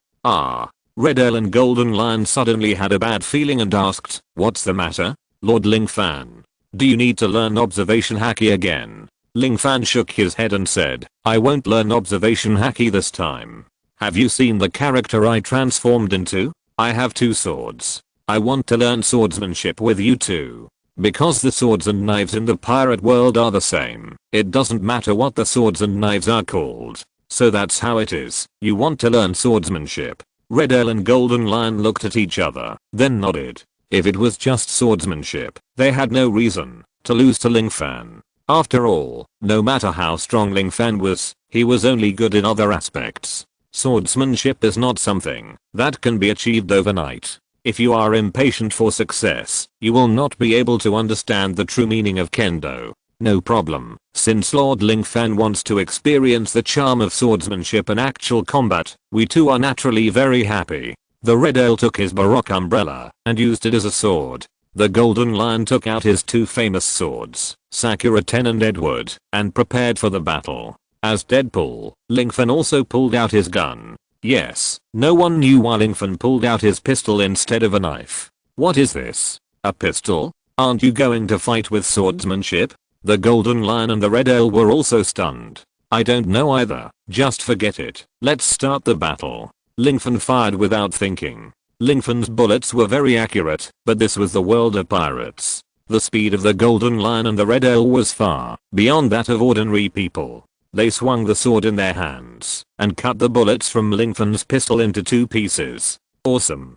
Red L and Golden Lion suddenly had a bad feeling and asked, "What's the matter, Lord Ling Fan? Do you need to learn observation haki again?" Ling Fan shook his head and said, "I won't learn observation haki this time. Have you seen the character I transformed into? I have 2 swords. I want to learn swordsmanship with you two. Because the swords and knives in the pirate world are the same, it doesn't matter what the swords and knives are called. So that's how it is. You want to learn swordsmanship." Red L and Golden Lion looked at each other, then nodded. If it was just swordsmanship, they had no reason to lose to Ling Fan. After all, no matter how strong Ling Fan was, he was only good in other aspects. Swordsmanship is not something that can be achieved overnight. If you are impatient for success, you will not be able to understand the true meaning of kendo. No problem, since Lord Ling Fan wants to experience the charm of swordsmanship and actual combat, we two are naturally very happy. The Red L took his Baroque umbrella and used it as a sword. The Golden Lion took out his 2 famous swords, Sakura Ten and Edward, and prepared for the battle. As Deadpool, Ling Fan also pulled out his gun. Yes, no one knew why Ling Fan pulled out his pistol instead of a knife. What is this? A pistol? Aren't you going to fight with swordsmanship? The Golden Lion and the Red L were also stunned. I don't know either, just forget it. Let's start the battle. Ling Fan fired without thinking. Ling Fan's bullets were very accurate, but this was the world of pirates. The speed of the Golden Lion and the Red L was far beyond that of ordinary people. They swung the sword in their hands and cut the bullets from Ling Fan's pistol into 2 pieces. Awesome.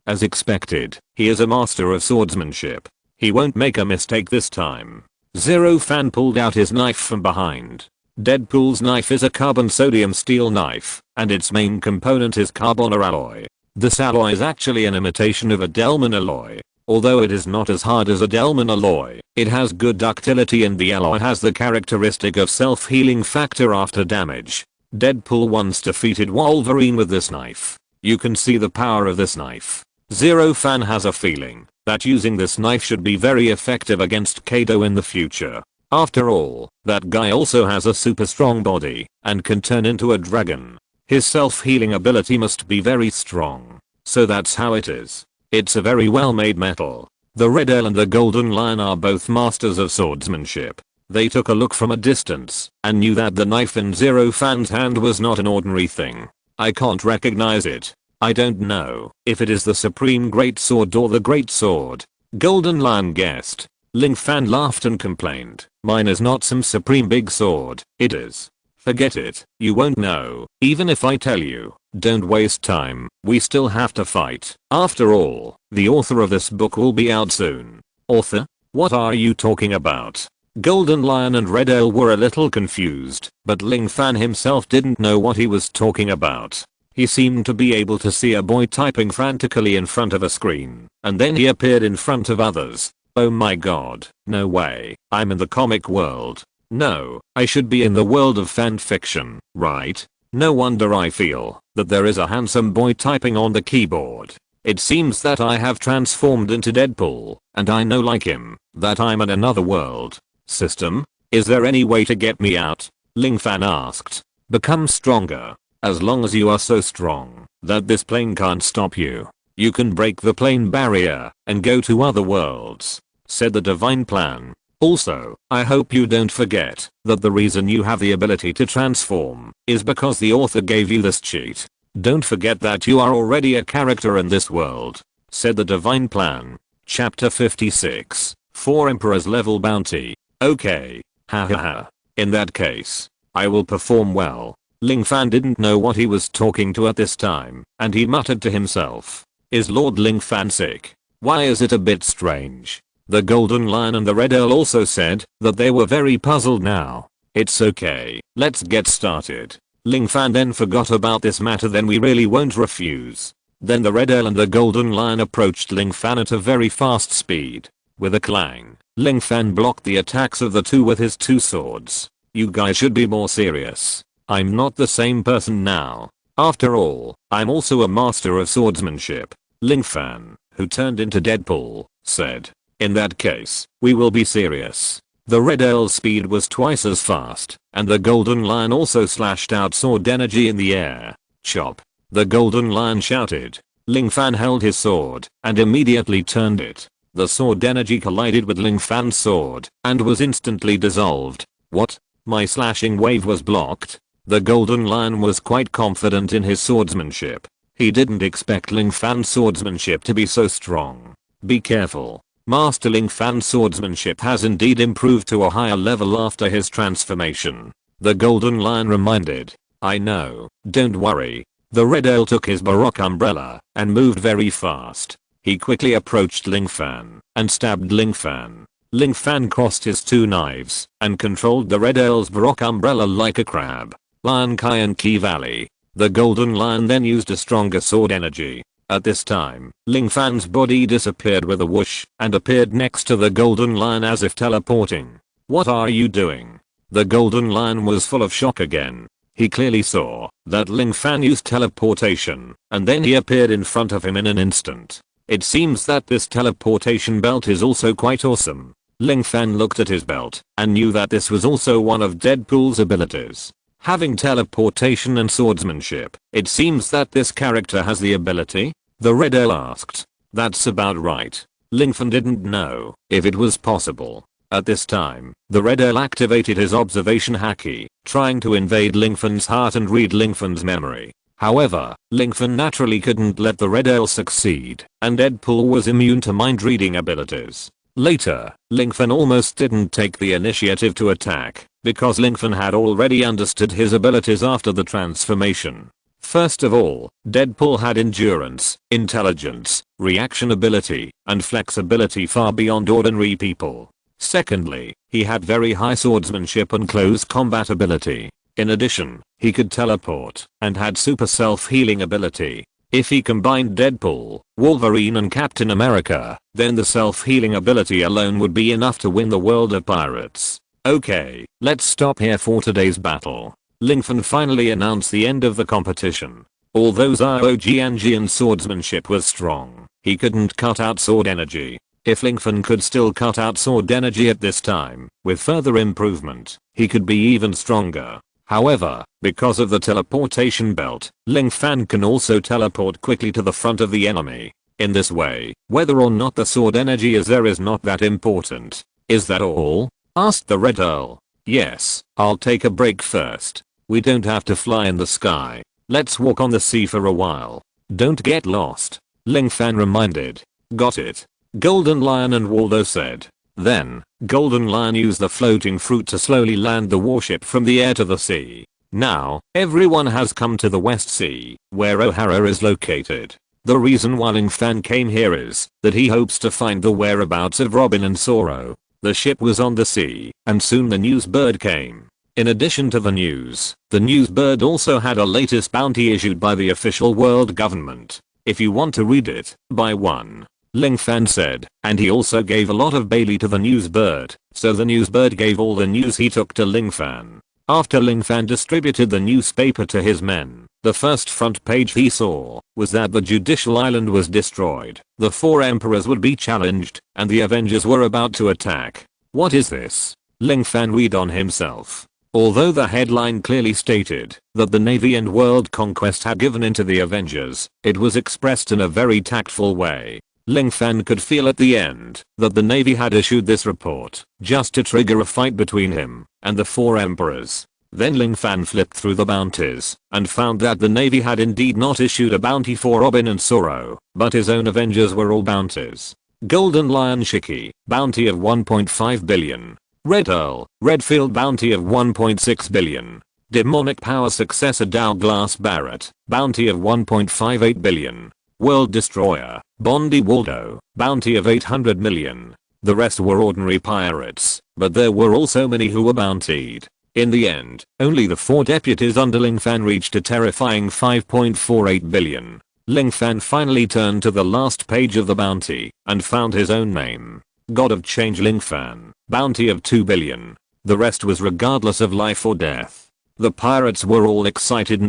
As expected, he is a master of swordsmanship. He won't make a mistake this time. Zero Fan pulled out his knife from behind. Deadpool's knife is a carbon sodium steel knife, and its main component is carbon or alloy. This alloy is actually an imitation of a Delman alloy. Although it is not as hard as a Delman alloy, it has good ductility and the alloy has the characteristic of self-healing factor after damage. Deadpool once defeated Wolverine with this knife. You can see the power of this knife. Zero Fan has a feeling that using this knife should be very effective against Kaido in the future. After all, that guy also has a super strong body and can turn into a dragon. His self-healing ability must be very strong. So that's how it is. It's a very well made metal. The Red L and the Golden Lion are both masters of swordsmanship. They took a look from a distance and knew that the knife in Zero Fan's hand was not an ordinary thing. I can't recognize it. I don't know if it is the Supreme Great Sword or the Great Sword. Golden Lion guessed. Ling Fan laughed and complained, "Mine is not some supreme big sword, it is." "Forget it, you won't know, even if I tell you. Don't waste time, we still have to fight. After all, the author of this book will be out soon." "Author? What are you talking about?" Golden Lion and Red L were a little confused, but Ling Fan himself didn't know what he was talking about. He seemed to be able to see a boy typing frantically in front of a screen, and then he appeared in front of others. "Oh my god, no way, I'm in the comic world. No, I should be in the world of fan fiction, right? No wonder I feel that there is a handsome boy typing on the keyboard. It seems that I have transformed into Deadpool, and I know like him, that I'm in another world. System, is there any way to get me out?" Ling Fan asked. "Become stronger. As long as you are so strong that this plane can't stop you, you can break the plane barrier and go to other worlds," said the divine plan. "Also, I hope you don't forget that the reason you have the ability to transform is because the author gave you this cheat. Don't forget that you are already a character in this world," said the divine plan. Chapter 56, 4 Emperor's Level Bounty. "Okay. Hahaha. In that case, I will perform well." Ling Fan didn't know what he was talking to at this time, and he muttered to himself, "Is Lord Ling Fan sick? Why is it a bit strange?" The Golden Lion and the Red Earl also said that they were very puzzled now. "It's okay, let's get started." Ling Fan then forgot about this matter. "Then we really won't refuse." Then the Red Earl and the Golden Lion approached Ling Fan at a very fast speed. With a clang, Ling Fan blocked the attacks of the two with his two swords. "You guys should be more serious. I'm not the same person now. After all, I'm also a master of swordsmanship." Ling Fan, who turned into Deadpool, said, "In that case, we will be serious." The Red Earl's speed was twice as fast, and the Golden Lion also slashed out sword energy in the air. "Chop!" The Golden Lion shouted. Ling Fan held his sword and immediately turned it. The sword energy collided with Ling Fan's sword and was instantly dissolved. "What? My slashing wave was blocked?" The Golden Lion was quite confident in his swordsmanship. He didn't expect Ling Fan's swordsmanship to be so strong. "Be careful. Master Ling Fan's swordsmanship has indeed improved to a higher level after his transformation," the Golden Lion reminded. "I know, don't worry." The Red Earl took his Baroque umbrella and moved very fast. He quickly approached Ling Fan and stabbed Ling Fan. Ling Fan crossed his two knives and controlled the Red Earl's Baroque umbrella like a crab. Lion Kai and Ki Valley. The Golden Lion then used a stronger sword energy. At this time, Ling Fan's body disappeared with a whoosh and appeared next to the Golden Lion as if teleporting. "What are you doing?" The Golden Lion was full of shock again. He clearly saw that Ling Fan used teleportation, and then he appeared in front of him in an instant. It seems that this teleportation belt is also quite awesome. Ling Fan looked at his belt and knew that this was also one of Deadpool's abilities. Having teleportation and swordsmanship, it seems that this character has the ability? The Red Earl asked. "That's about right." Ling Fan didn't know if it was possible. At this time, the Red Earl activated his observation haki, trying to invade Ling Fan's heart and read Ling Fan's memory. However, Ling Fan naturally couldn't let the Red Earl succeed, and Deadpool was immune to mind-reading abilities. Later, Ling Fan almost didn't take the initiative to attack, because Ling Fan had already understood his abilities after the transformation. First of all, Deadpool had endurance, intelligence, reaction ability, and flexibility far beyond ordinary people. Secondly, he had very high swordsmanship and close combat ability. In addition, he could teleport and had super self-healing ability. If he combined Deadpool, Wolverine and Captain America, then the self-healing ability alone would be enough to win the world of pirates. Okay, let's stop here for today's battle. Lingfan finally announced the end of the competition. Although Zyujianjian's swordsmanship was strong, he couldn't cut out sword energy. If Lingfan could still cut out sword energy at this time, with further improvement, he could be even stronger. However, because of the teleportation belt, Lingfan can also teleport quickly to the front of the enemy. In this way, whether or not the sword energy is there is not that important. Is that all? Asked the Red Earl. Yes, I'll take a break first. We don't have to fly in the sky. Let's walk on the sea for a while. Don't get lost. Lingfan reminded. Got it. Golden Lion and Waldo said. Then, Golden Lion used the floating fruit to slowly land the warship from the air to the sea. Now, everyone has come to the West Sea, where O'Hara is located. The reason why Lingfan came here is that he hopes to find the whereabouts of Robin and Zoro. The ship was on the sea, and soon the news bird came. In addition to the news bird also had a latest bounty issued by the official world government. If you want to read it, buy one. Lingfan said, and he also gave a lot of Bailey to the news bird, so the news bird gave all the news he took to Lingfan. After Lingfan distributed the newspaper to his men, the first front page he saw was that the Judicial Island was destroyed, the 4 emperors would be challenged, and the Avengers were about to attack. What is this? Lingfan read on himself. Although the headline clearly stated that the Navy and world conquest had given in to the Avengers, it was expressed in a very tactful way. Lingfan could feel at the end that the Navy had issued this report just to trigger a fight between him and the 4 emperors. Then Lingfan flipped through the bounties and found that the Navy had indeed not issued a bounty for Robin and Zoro, but his own Avengers were all bounties. Golden Lion Shiki, bounty of 1.5 billion. Red Earl, Redfield bounty of 1.6 billion. Demonic Power Successor Douglas Barrett, bounty of 1.58 billion. World Destroyer, Bondi Waldo, bounty of 800 million. The rest were ordinary pirates, but there were also many who were bountied. In the end, only the 4 deputies under Lingfan reached a terrifying 5.48 billion. Lingfan finally turned to the last page of the bounty and found his own name. God of Change Lingfan, bounty of 2 billion. The rest was regardless of life or death. The pirates were all excited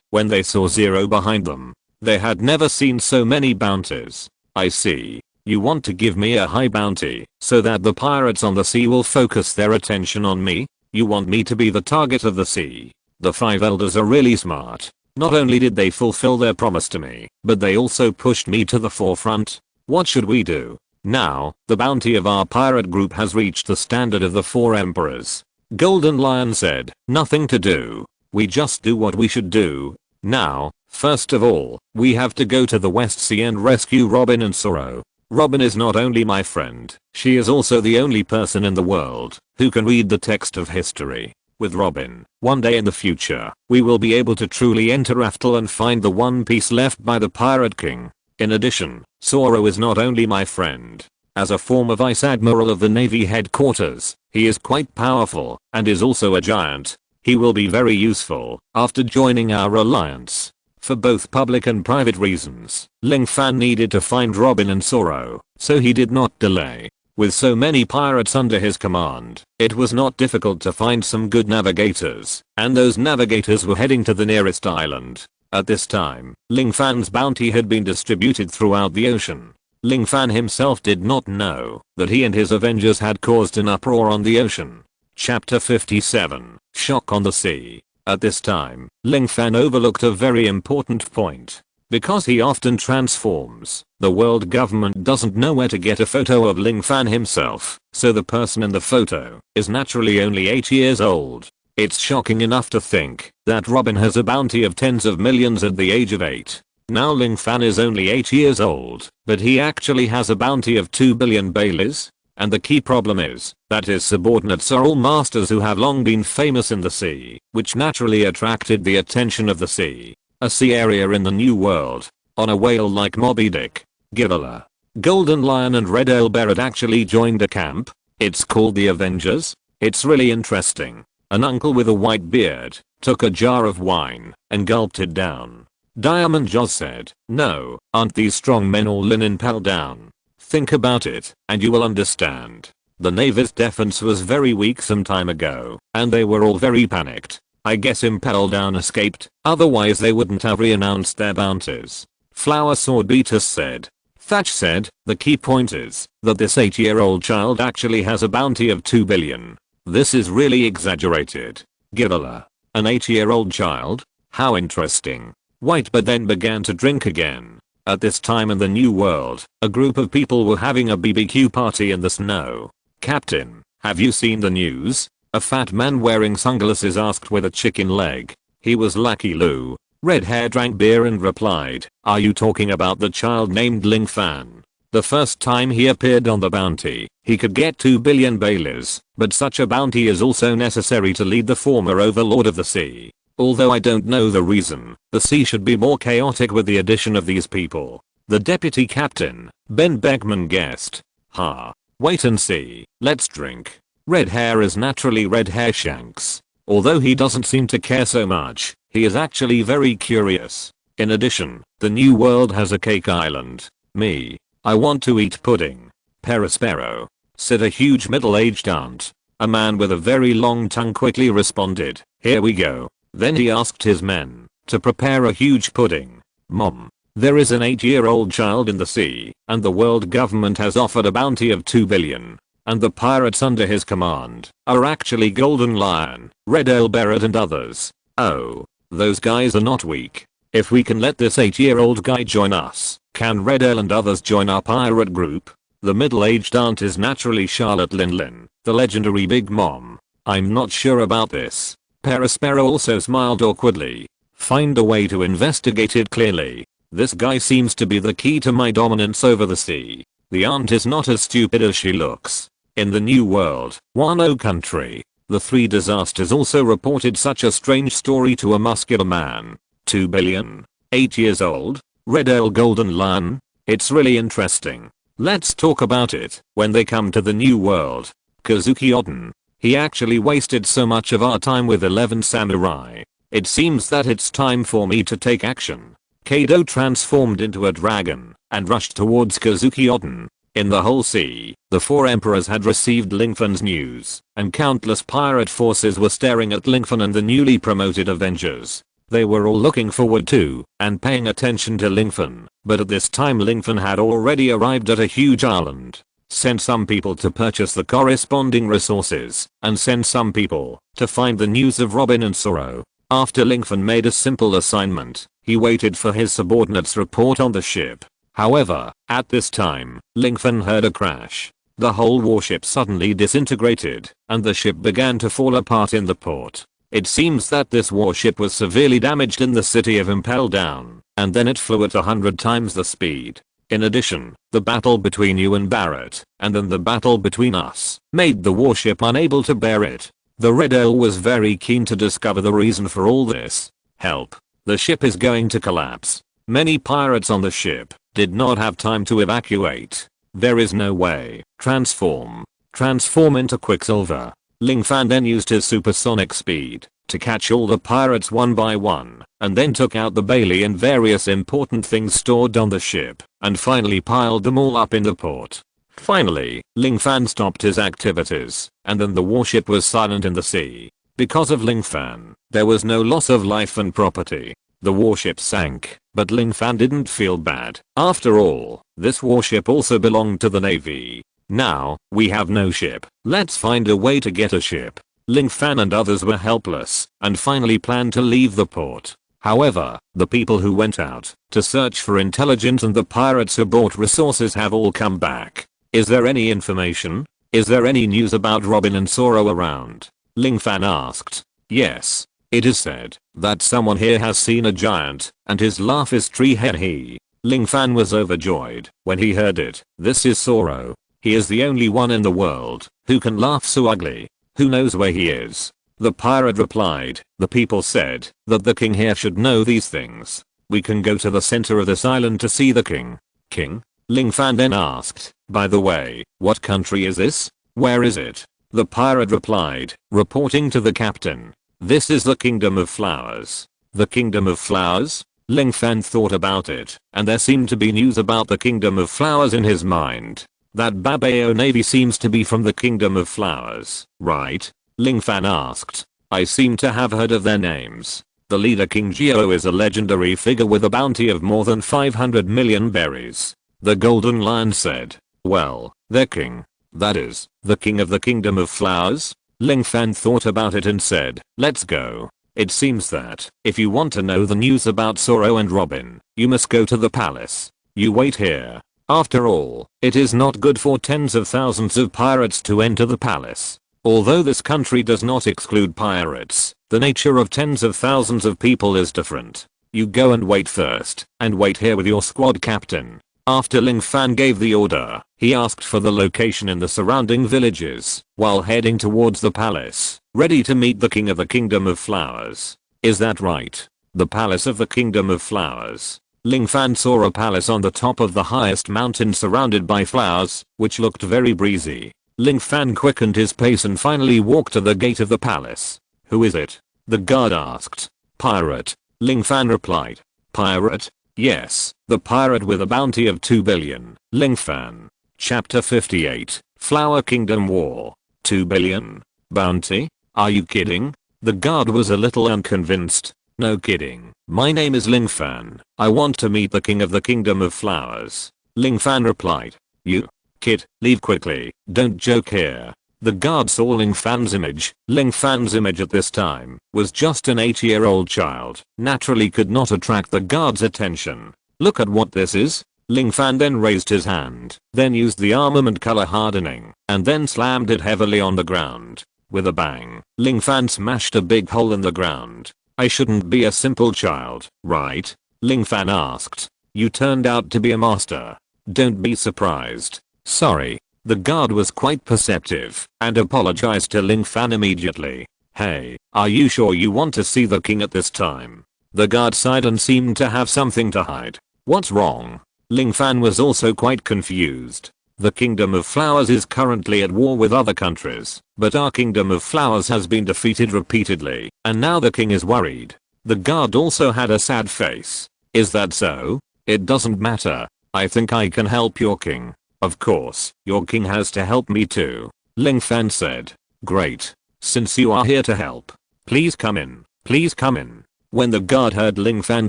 when they saw Zero behind them. They had never seen so many bounties. I see. You want to give me a high bounty so that the pirates on the sea will focus their attention on me? You want me to be the target of the sea? The 5 elders are really smart. Not only did they fulfill their promise to me, but they also pushed me to the forefront. What should we do? Now, the bounty of our pirate group has reached the standard of the 4 emperors. Golden Lion said, nothing to do. We just do what we should do. Now, first of all, we have to go to the West Sea and rescue Robin and Zoro. Robin is not only my friend, she is also the only person in the world who can read the text of history. With Robin, one day in the future, we will be able to truly enter Raftel and find the one piece left by the Pirate King. In addition, Zoro is not only my friend. As a former Vice Admiral of the Navy headquarters, he is quite powerful and is also a giant. He will be very useful after joining our alliance. For both public and private reasons, Lingfan needed to find Robin and Zoro, so he did not delay. With so many pirates under his command, it was not difficult to find some good navigators, and those navigators were heading to the nearest island. At this time, Lingfan's bounty had been distributed throughout the ocean. Lingfan himself did not know that he and his Avengers had caused an uproar on the ocean. Chapter 57, Shock on the Sea. At this time, Lingfan overlooked a very important point. Because he often transforms, the world government doesn't know where to get a photo of Lingfan himself, so the person in the photo is naturally only 8 years old. It's shocking enough to think that Robin has a bounty of tens of millions at the age of 8. Now Lingfan is only 8 years old, but he actually has a bounty of 2 billion Baileys. And the key problem is that his subordinates are all masters who have long been famous in the sea, which naturally attracted the attention of the sea. A sea area in the New World. On a whale like Moby Dick. Gibala. Golden Lion and Red Earl Barrett actually joined a camp. It's called the Avengers. It's really interesting. An uncle with a white beard took a jar of wine and gulped it down. Diamond Jaws said, no, aren't these strong men all in Impel Down? Think about it, and you will understand. The Navy's defense was very weak some time ago, and they were all very panicked. I guess Impel Down escaped, otherwise they wouldn't have re-announced their bounties. Flower Sword Beatus said. Thatch said, the key point is that this 8-year-old child actually has a bounty of 2 billion. This is really exaggerated. Gibala. An 8-year-old child? How interesting. White but then began to drink again. At this time in the New World, a group of people were having a BBQ party in the snow. Captain, have you seen the news? A fat man wearing sunglasses asked with a chicken leg. He was Lucky Lou. Red hair drank beer and replied, are you talking about the child named Ling Fan? The first time he appeared on the bounty, he could get 2 billion baileys, but such a bounty is also necessary to lead the former overlord of the sea. Although I don't know the reason, the sea should be more chaotic with the addition of these people. The deputy captain, Ben Beckman guessed. Ha. Wait and see, let's drink. Red hair is naturally red hair shanks. Although he doesn't seem to care so much, he is actually very curious. In addition, the New World has a cake island. Me. I want to eat pudding. Perispero. Said a huge middle-aged aunt. A man with a very long tongue quickly responded, here we go. Then he asked his men to prepare a huge pudding. Mom. There is an 8-year-old child in the sea, and the world government has offered a bounty of 2 billion. And the pirates under his command are actually Golden Lion, Red Ale Barrett and others. Oh. Those guys are not weak. If we can let this 8-year-old guy join us, can Red Ale and others join our pirate group? The middle-aged aunt is naturally Charlotte Linlin, the legendary Big Mom. I'm not sure about this. Perispero also smiled awkwardly. Find a way to investigate it clearly. This guy seems to be the key to my dominance over the sea. The aunt is not as stupid as she looks. In the New World, Wano country, the 3 disasters also reported such a strange story to a muscular man. 2 billion? 8 years old? Red Ale Golden Lion? It's really interesting. Let's talk about it when they come to the New World. Kazuki Oden. He actually wasted so much of our time with 11 samurai. It seems that it's time for me to take action. Kaido transformed into a dragon and rushed towards Kazuki Oden. In the whole sea, the 4 emperors had received Lingfan's news, and countless pirate forces were staring at Lingfan and the newly promoted Avengers. They were all looking forward to and paying attention to Lingfan, but at this time Lingfan had already arrived at a huge island. Sent some people to purchase the corresponding resources, and sent some people to find the news of Robin and Zoro. After Lingfan made a simple assignment, he waited for his subordinate's report on the ship. However, at this time, Lingfan heard a crash. The whole warship suddenly disintegrated, and the ship began to fall apart in the port. It seems that this warship was severely damaged in the city of Impel Down, and then it flew at 100 times the speed. In addition, the battle between you and Barrett, and then the battle between us, made the warship unable to bear it. The Red Ale was very keen to discover the reason for all this. Help. The ship is going to collapse. Many pirates on the ship did not have time to evacuate. There is no way. Transform. Transform into Quicksilver. Lingfan then used his supersonic speed to catch all the pirates one by one, and then took out the Bailey and various important things stored on the ship, and finally piled them all up in the port. Finally, Lingfan stopped his activities, and then the warship was silent in the sea. Because of Lingfan, there was no loss of life and property. The warship sank, but Lingfan didn't feel bad. After all, this warship also belonged to the Navy. Now, we have no ship. Let's find a way to get a ship. Lingfan and others were helpless, and finally planned to leave the port. However, the people who went out to search for intelligence and the pirates who brought resources have all come back. Is there any information? Is there any news about Robin and Zoro around? Lingfan asked. Yes. It is said that someone here has seen a giant, and his laugh is tree he. Lingfan was overjoyed when he heard it. This is Zoro. He is the only one in the world who can laugh so ugly. Who knows where he is? The pirate replied. The people said that the king here should know these things. We can go to the center of this island to see the king. King? Lingfan then asked. By the way, what country is this? Where is it? The pirate replied, reporting to the captain. This is the Kingdom of Flowers. The Kingdom of Flowers? Ling Fan thought about it, and there seemed to be news about the Kingdom of Flowers in his mind. That Babao Navy seems to be from the Kingdom of Flowers, right? Ling Fan asked. I seem to have heard of their names. The leader King Geo is a legendary figure with a bounty of more than 500 million berries. The Golden Lion said. Well, their king. That is, the king of the Kingdom of Flowers? Ling Fan thought about it and said, let's go. It seems that, if you want to know the news about Zoro and Robin, you must go to the palace. You wait here. After all, it is not good for tens of thousands of pirates to enter the palace. Although this country does not exclude pirates, the nature of tens of thousands of people is different. You go and wait first, and wait here with your squad captain. After Ling Fan gave the order, he asked for the location in the surrounding villages, while heading towards the palace, ready to meet the king of the Kingdom of Flowers. Is that right? The palace of the Kingdom of Flowers. Ling Fan saw a palace on the top of the highest mountain surrounded by flowers, which looked very breezy. Ling Fan quickened his pace and finally walked to the gate of the palace. Who is it? The guard asked. Pirate. Ling Fan replied. Pirate? Yes, the pirate with a bounty of 2 billion. Ling Fan. Chapter 58. Flower Kingdom War. 2 billion? Bounty? Are you kidding? The guard was a little unconvinced. No kidding. My name is Ling Fan. I want to meet the king of the Kingdom of Flowers. Ling Fan replied. You. Kid, leave quickly. Don't joke here. The guard saw Ling Fan's image. Ling Fan's image at this time was just an 8-year-old child. Naturally could not attract the guard's attention. Look at what this is. Ling Fan then raised his hand, then used the armament color hardening, and then slammed it heavily on the ground. With a bang, Ling Fan smashed a big hole in the ground. I shouldn't be a simple child, right? Ling Fan asked. You turned out to be a master. Don't be surprised. Sorry. The guard was quite perceptive and apologized to Ling Fan immediately. Hey, are you sure you want to see the king at this time? The guard sighed and seemed to have something to hide. What's wrong? Ling Fan was also quite confused. The Kingdom of Flowers is currently at war with other countries, but our Kingdom of Flowers has been defeated repeatedly, and now the king is worried. The guard also had a sad face. Is that so? It doesn't matter. I think I can help your king. Of course, your king has to help me too. Ling Fan said. Great. Since you are here to help, please come in. Please come in. When the guard heard Ling Fan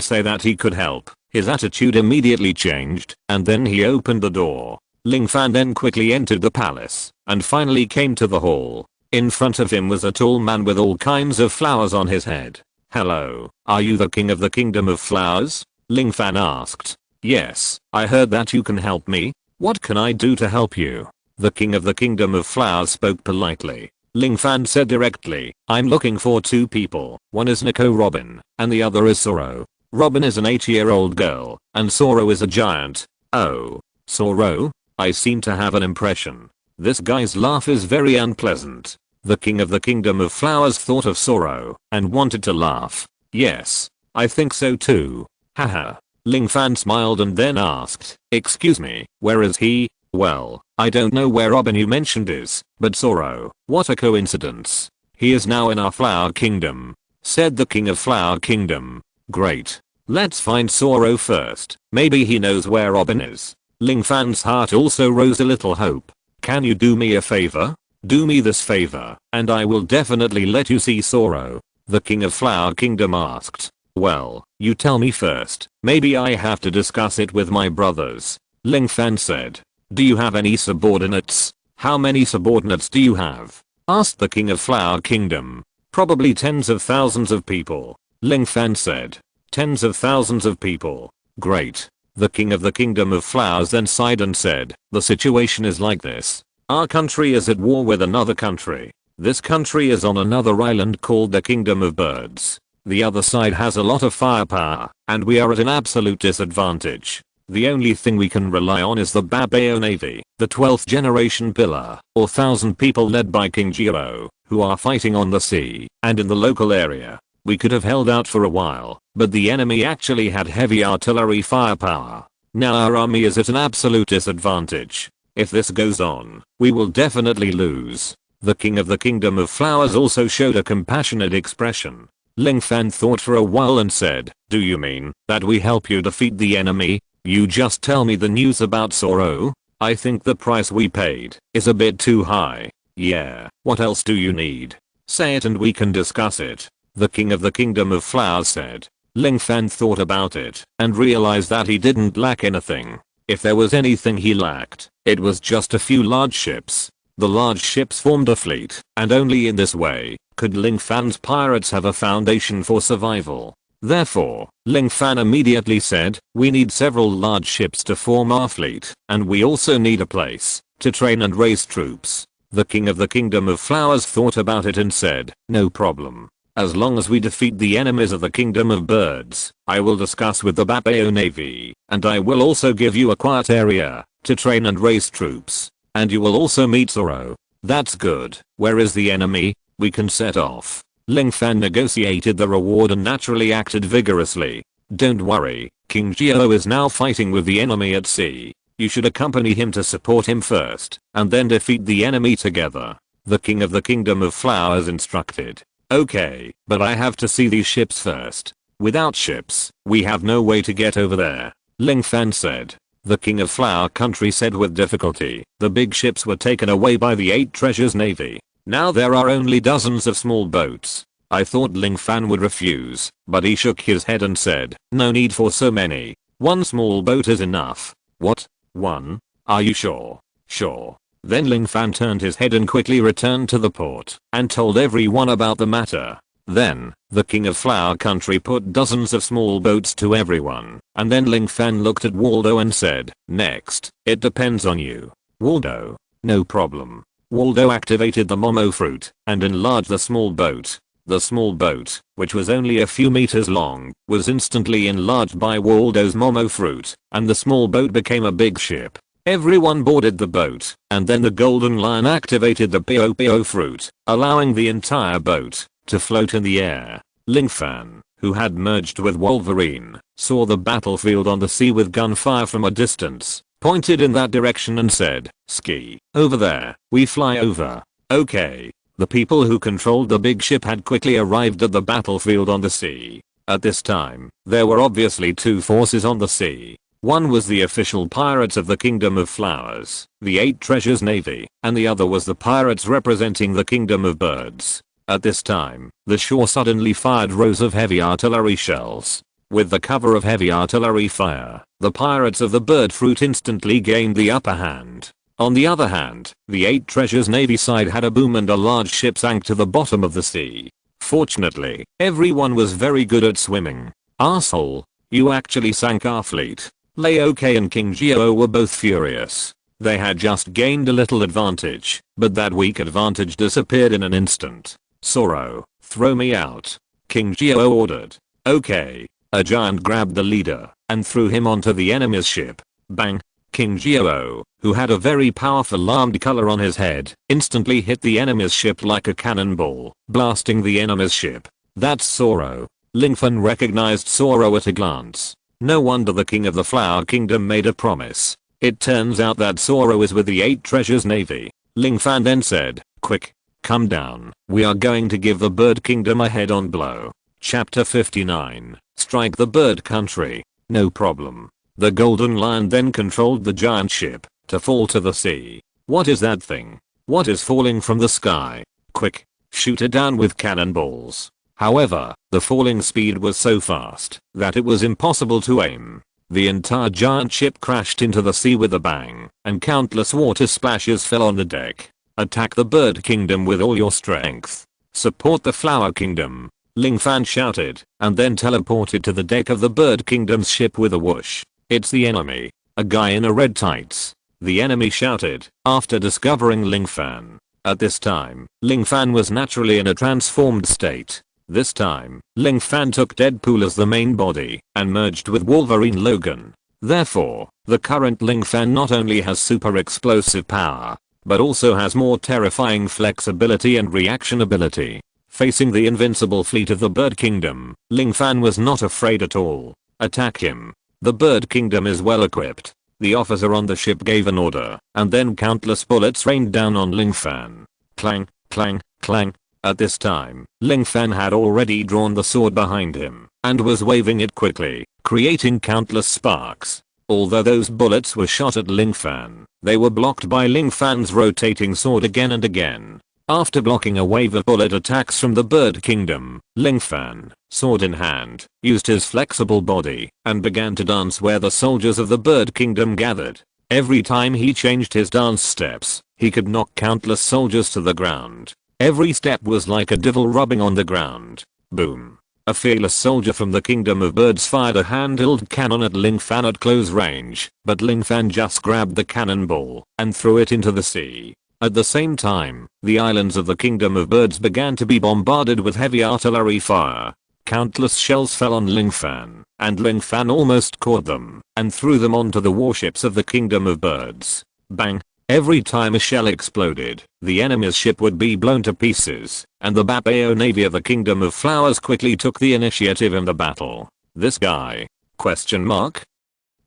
say that he could help, his attitude immediately changed, and then he opened the door. Ling Fan then quickly entered the palace, and finally came to the hall. In front of him was a tall man with all kinds of flowers on his head. Hello, are you the king of the Kingdom of Flowers? Ling Fan asked. Yes, I heard that you can help me. What can I do to help you? The king of the Kingdom of Flowers spoke politely. Ling Fan said directly, I'm looking for 2 people. One is Nico Robin, and the other is Zoro. Robin is an 8-year-old girl, and Zoro is a giant. Oh, Zoro? I seem to have an impression. This guy's laugh is very unpleasant. The king of the Kingdom of Flowers thought of Zoro, and wanted to laugh. Yes, I think so too. Haha. Ling Fan smiled and then asked, excuse me, where is he? Well, I don't know where Robin you mentioned is, but Zoro, what a coincidence. He is now in our Flower Kingdom, said the king of Flower Kingdom. Great. Let's find Zoro first. Maybe he knows where Robin is. Ling Fan's heart also rose a little hope. Can you do me a favor? Do me this favor, and I will definitely let you see Zoro. The king of Flower Kingdom asked. Well, you tell me first. Maybe I have to discuss it with my brothers. Ling Fan said. Do you have any subordinates? How many subordinates do you have? Asked the king of Flower Kingdom. Probably tens of thousands of people. Ling Fan said. Tens of thousands of people. Great. The king of the Kingdom of Flowers then sighed and said, the situation is like this. Our country is at war with another country. This country is on another island called the Kingdom of Birds. The other side has a lot of firepower, and we are at an absolute disadvantage. The only thing we can rely on is the Babao Navy, the 12th generation pillar, or 1,000 people led by King Geo, who are fighting on the sea, and in the local area. We could have held out for a while, but the enemy actually had heavy artillery firepower. Now our army is at an absolute disadvantage. If this goes on, we will definitely lose. The king of the Kingdom of Flowers also showed a compassionate expression. Ling Fan thought for a while and said, do you mean that we help you defeat the enemy? You just tell me the news about Zoro? I think the price we paid is a bit too high. Yeah, what else do you need? Say it and we can discuss it. The king of the kingdom of flowers said. Ling Fan thought about it and realized that he didn't lack anything. If there was anything he lacked, it was just a few large ships. The large ships formed a fleet, and only in this way could Ling Fan's pirates have a foundation for survival. Therefore, Ling Fan immediately said, we need several large ships to form our fleet, and we also need a place to train and raise troops. The king of the kingdom of flowers thought about it and said, no problem. As long as we defeat the enemies of the kingdom of birds, I will discuss with the Babao navy, and I will also give you a quiet area to train and raise troops. And you will also meet Zoro. That's good. Where is the enemy? We can set off. Ling Fan negotiated the reward and naturally acted vigorously. Don't worry, King Jiao is now fighting with the enemy at sea. You should accompany him to support him first, and then defeat the enemy together. The king of the kingdom of flowers instructed. Okay, but I have to see these ships first. Without ships, we have no way to get over there. Ling Fan said. The king of flower country said with difficulty. The big ships were taken away by the 8 treasures navy. Now there are only dozens of small boats. I thought Ling Fan would refuse, but he shook his head and said, no need for so many. One small boat is enough. What? One? Are you sure? Sure. Then Ling Fan turned his head and quickly returned to the port and told everyone about the matter. Then, the king of flower country put dozens of small boats to everyone, and then Ling Fan looked at Waldo and said, next, it depends on you. Waldo. No problem. Waldo activated the Momo fruit and enlarged the small boat. The small boat, which was only a few meters long, was instantly enlarged by Waldo's Momo fruit, and the small boat became a big ship. Everyone boarded the boat, and then the golden lion activated the Pio fruit, allowing the entire boat to float in the air. Ling Fan, who had merged with Wolverine, saw the battlefield on the sea with gunfire from a distance, pointed in that direction and said, ski, over there, we fly over. Okay. The people who controlled the big ship had quickly arrived at the battlefield on the sea. At this time, there were obviously 2 forces on the sea. One was the official pirates of the Kingdom of Flowers, the 8 Treasures Navy, and the other was the pirates representing the Kingdom of Birds. At this time, the shore suddenly fired rows of heavy artillery shells. With the cover of heavy artillery fire, the pirates of the bird fruit instantly gained the upper hand. On the other hand, the 8 Treasures Navy side had a boom and a large ship sank to the bottom of the sea. Fortunately, everyone was very good at swimming. Arsehole, you actually sank our fleet. Laoke and King Jiao were both furious. They had just gained a little advantage, but that weak advantage disappeared in an instant. Zoro, throw me out. King Jiao ordered. Okay. A giant grabbed the leader and threw him onto the enemy's ship. Bang. King Jiao, who had a very powerful armed color on his head, instantly hit the enemy's ship like a cannonball, blasting the enemy's ship. That's Zoro. Ling Fan recognized Zoro at a glance. No wonder the king of the Flower Kingdom made a promise. It turns out that Zoro is with the 8 Treasures Navy. Ling Fan then said, quick, come down. We are going to give the Bird Kingdom a head-on blow. Chapter 59. Strike the Bird Country. No problem. The Golden Lion then controlled the giant ship to fall to the sea. What is that thing? What is falling from the sky? Quick, shoot it down with cannonballs. However, the falling speed was so fast that it was impossible to aim. The entire giant ship crashed into the sea with a bang, and countless water splashes fell on the deck. Attack the Bird Kingdom with all your strength. Support the Flower Kingdom. Ling Fan shouted, and then teleported to the deck of the Bird Kingdom's ship with a whoosh. It's the enemy. A guy in a red tights. The enemy shouted, after discovering Ling Fan. At this time, Ling Fan was naturally in a transformed state. This time, Ling Fan took Deadpool as the main body and merged with Wolverine Logan. Therefore, the current Ling Fan not only has super explosive power, but also has more terrifying flexibility and reaction ability. Facing the invincible fleet of the Bird Kingdom, Ling Fan was not afraid at all. Attack him. The Bird Kingdom is well equipped. The officer on the ship gave an order, and then countless bullets rained down on Ling Fan. Clang, clang, clang. At this time, Ling Fan had already drawn the sword behind him and was waving it quickly, creating countless sparks. Although those bullets were shot at Ling Fan, they were blocked by Ling Fan's rotating sword again and again. After blocking a wave of bullet attacks from the Bird Kingdom, Ling Fan, sword in hand, used his flexible body and began to dance where the soldiers of the Bird Kingdom gathered. Every time he changed his dance steps, he could knock countless soldiers to the ground. Every step was like a devil rubbing on the ground. Boom. A fearless soldier from the Kingdom of Birds fired a handheld cannon at Ling Fan at close range, but Ling Fan just grabbed the cannonball and threw it into the sea. At the same time, the islands of the Kingdom of Birds began to be bombarded with heavy artillery fire. Countless shells fell on Ling Fan, and Ling Fan almost caught them and threw them onto the warships of the Kingdom of Birds. Bang! Every time a shell exploded, the enemy's ship would be blown to pieces, and the Babao Navy of the Kingdom of Flowers quickly took the initiative in the battle. This guy? Question mark?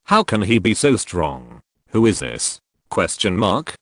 How can he be so strong? Who is this? Question mark?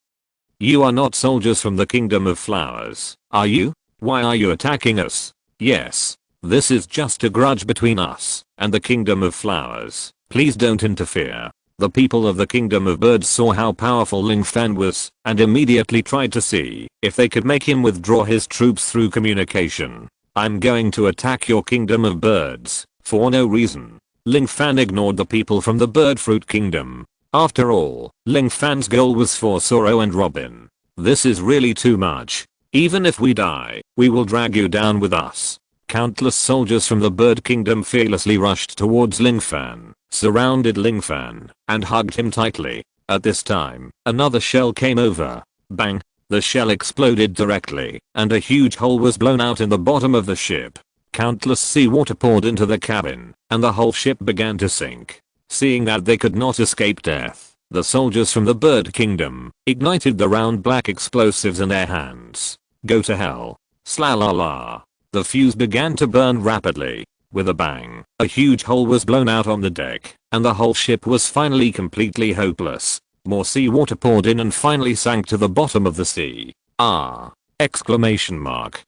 You are not soldiers from the Kingdom of Flowers, are you? Why are you attacking us? Yes. This is just a grudge between us and the Kingdom of Flowers. Please don't interfere. The people of the Kingdom of Birds saw how powerful Ling Fan was and immediately tried to see if they could make him withdraw his troops through communication. I'm going to attack your Kingdom of Birds for no reason. Ling Fan ignored the people from the Bird Fruit Kingdom. After all, Ling Fan's goal was for Zoro and Robin. This is really too much. Even if we die, we will drag you down with us. Countless soldiers from the Bird Kingdom fearlessly rushed towards Ling Fan, surrounded Ling Fan, and hugged him tightly. At this time, another shell came over. Bang! The shell exploded directly, and a huge hole was blown out in the bottom of the ship. Countless seawater poured into the cabin, and the whole ship began to sink. Seeing that they could not escape death, the soldiers from the Bird Kingdom ignited the round black explosives in their hands. Go to hell. Slalala. The fuse began to burn rapidly. With a bang, a huge hole was blown out on the deck, and the whole ship was finally completely hopeless. More seawater poured in and finally sank to the bottom of the sea. Ah! Exclamation mark.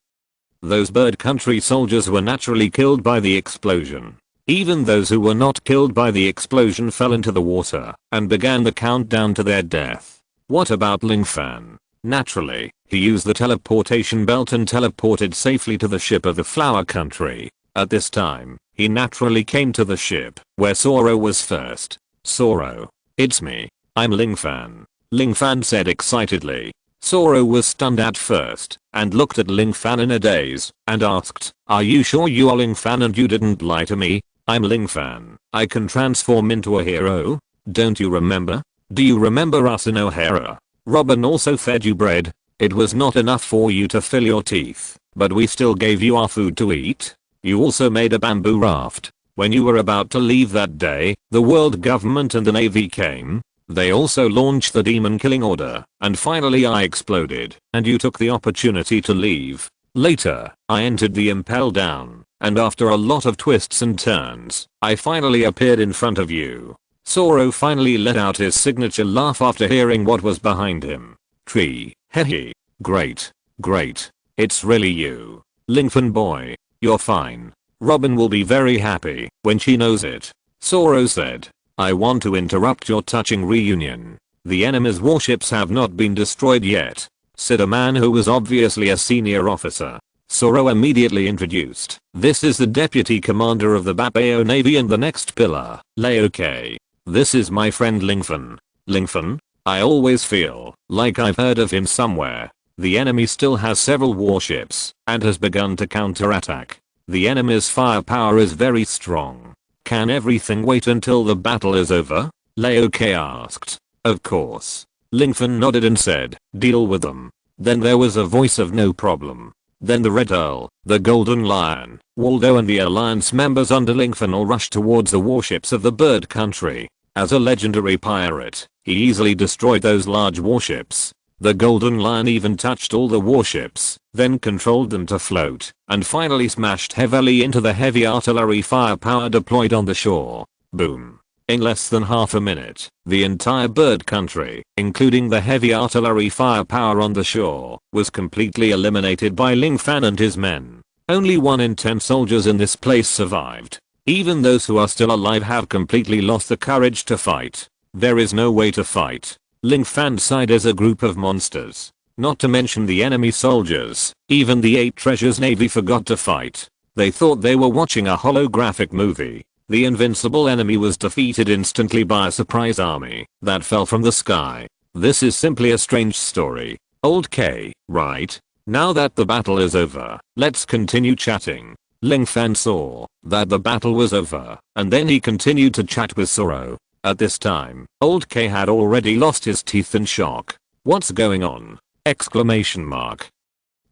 Those Bird Country soldiers were naturally killed by the explosion. Even those who were not killed by the explosion fell into the water and began the countdown to their death. What about Ling Fan? Naturally, he used the teleportation belt and teleported safely to the ship of the Flower Country. At this time, he naturally came to the ship where Zoro was first. Zoro, it's me. I'm Ling Fan. Ling Fan said excitedly. Zoro was stunned at first and looked at Ling Fan in a daze and asked, are you sure you are Ling Fan and you didn't lie to me? I'm Ling Fan. I can transform into a hero. Don't you remember? Do you remember us in O'Hara? Robin also fed you bread. It was not enough for you to fill your teeth, but we still gave you our food to eat. You also made a bamboo raft. When you were about to leave that day, the world government and the navy came. They also launched the demon killing order, and finally I exploded, and you took the opportunity to leave. Later, I entered the Impel Down, and after a lot of twists and turns, I finally appeared in front of you. Zoro finally let out his signature laugh after hearing what was behind him. Tree, hehe. Great. Great. It's really you. Ling Fan boy, you're fine. Robin will be very happy when she knows it. Zoro said. I want to interrupt your touching reunion. The enemy's warships have not been destroyed yet, said a man who was obviously a senior officer. Zoro immediately introduced. This is the deputy commander of the Babao Navy and the next pillar, Laoke. This is my friend Ling Fan. Ling Fan? I always feel like I've heard of him somewhere. The enemy still has several warships and has begun to counterattack. The enemy's firepower is very strong. Can everything wait until the battle is over? Laoke asked. Of course. Ling Fan nodded and said, deal with them. Then there was a voice of no problem. Then the Red Earl, the Golden Lion, Waldo and the Alliance members under Ling Fan all rushed towards the warships of the Bird Country. As a legendary pirate, he easily destroyed those large warships. The Golden Lion even touched all the warships, then controlled them to float, and finally smashed heavily into the heavy artillery firepower deployed on the shore. Boom. In less than half a minute, the entire bird country, including the heavy artillery firepower on the shore, was completely eliminated by Ling Fan and his men. Only 1 in 10 soldiers in this place survived. Even those who are still alive have completely lost the courage to fight. There is no way to fight. Ling Fan's side is a group of monsters. Not to mention the enemy soldiers. Even the 8 Treasures Navy forgot to fight. They thought they were watching a holographic movie. The invincible enemy was defeated instantly by a surprise army that fell from the sky. This is simply a strange story. Old K, right? Now that the battle is over, let's continue chatting. Ling Fan saw that the battle was over, and then he continued to chat with Zoro. At this time, Old K had already lost his teeth in shock. What's going on? Exclamation mark.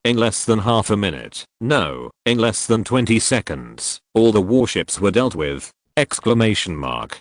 In less than half a minute, no, in less than 20 seconds, all the warships were dealt with, exclamation mark.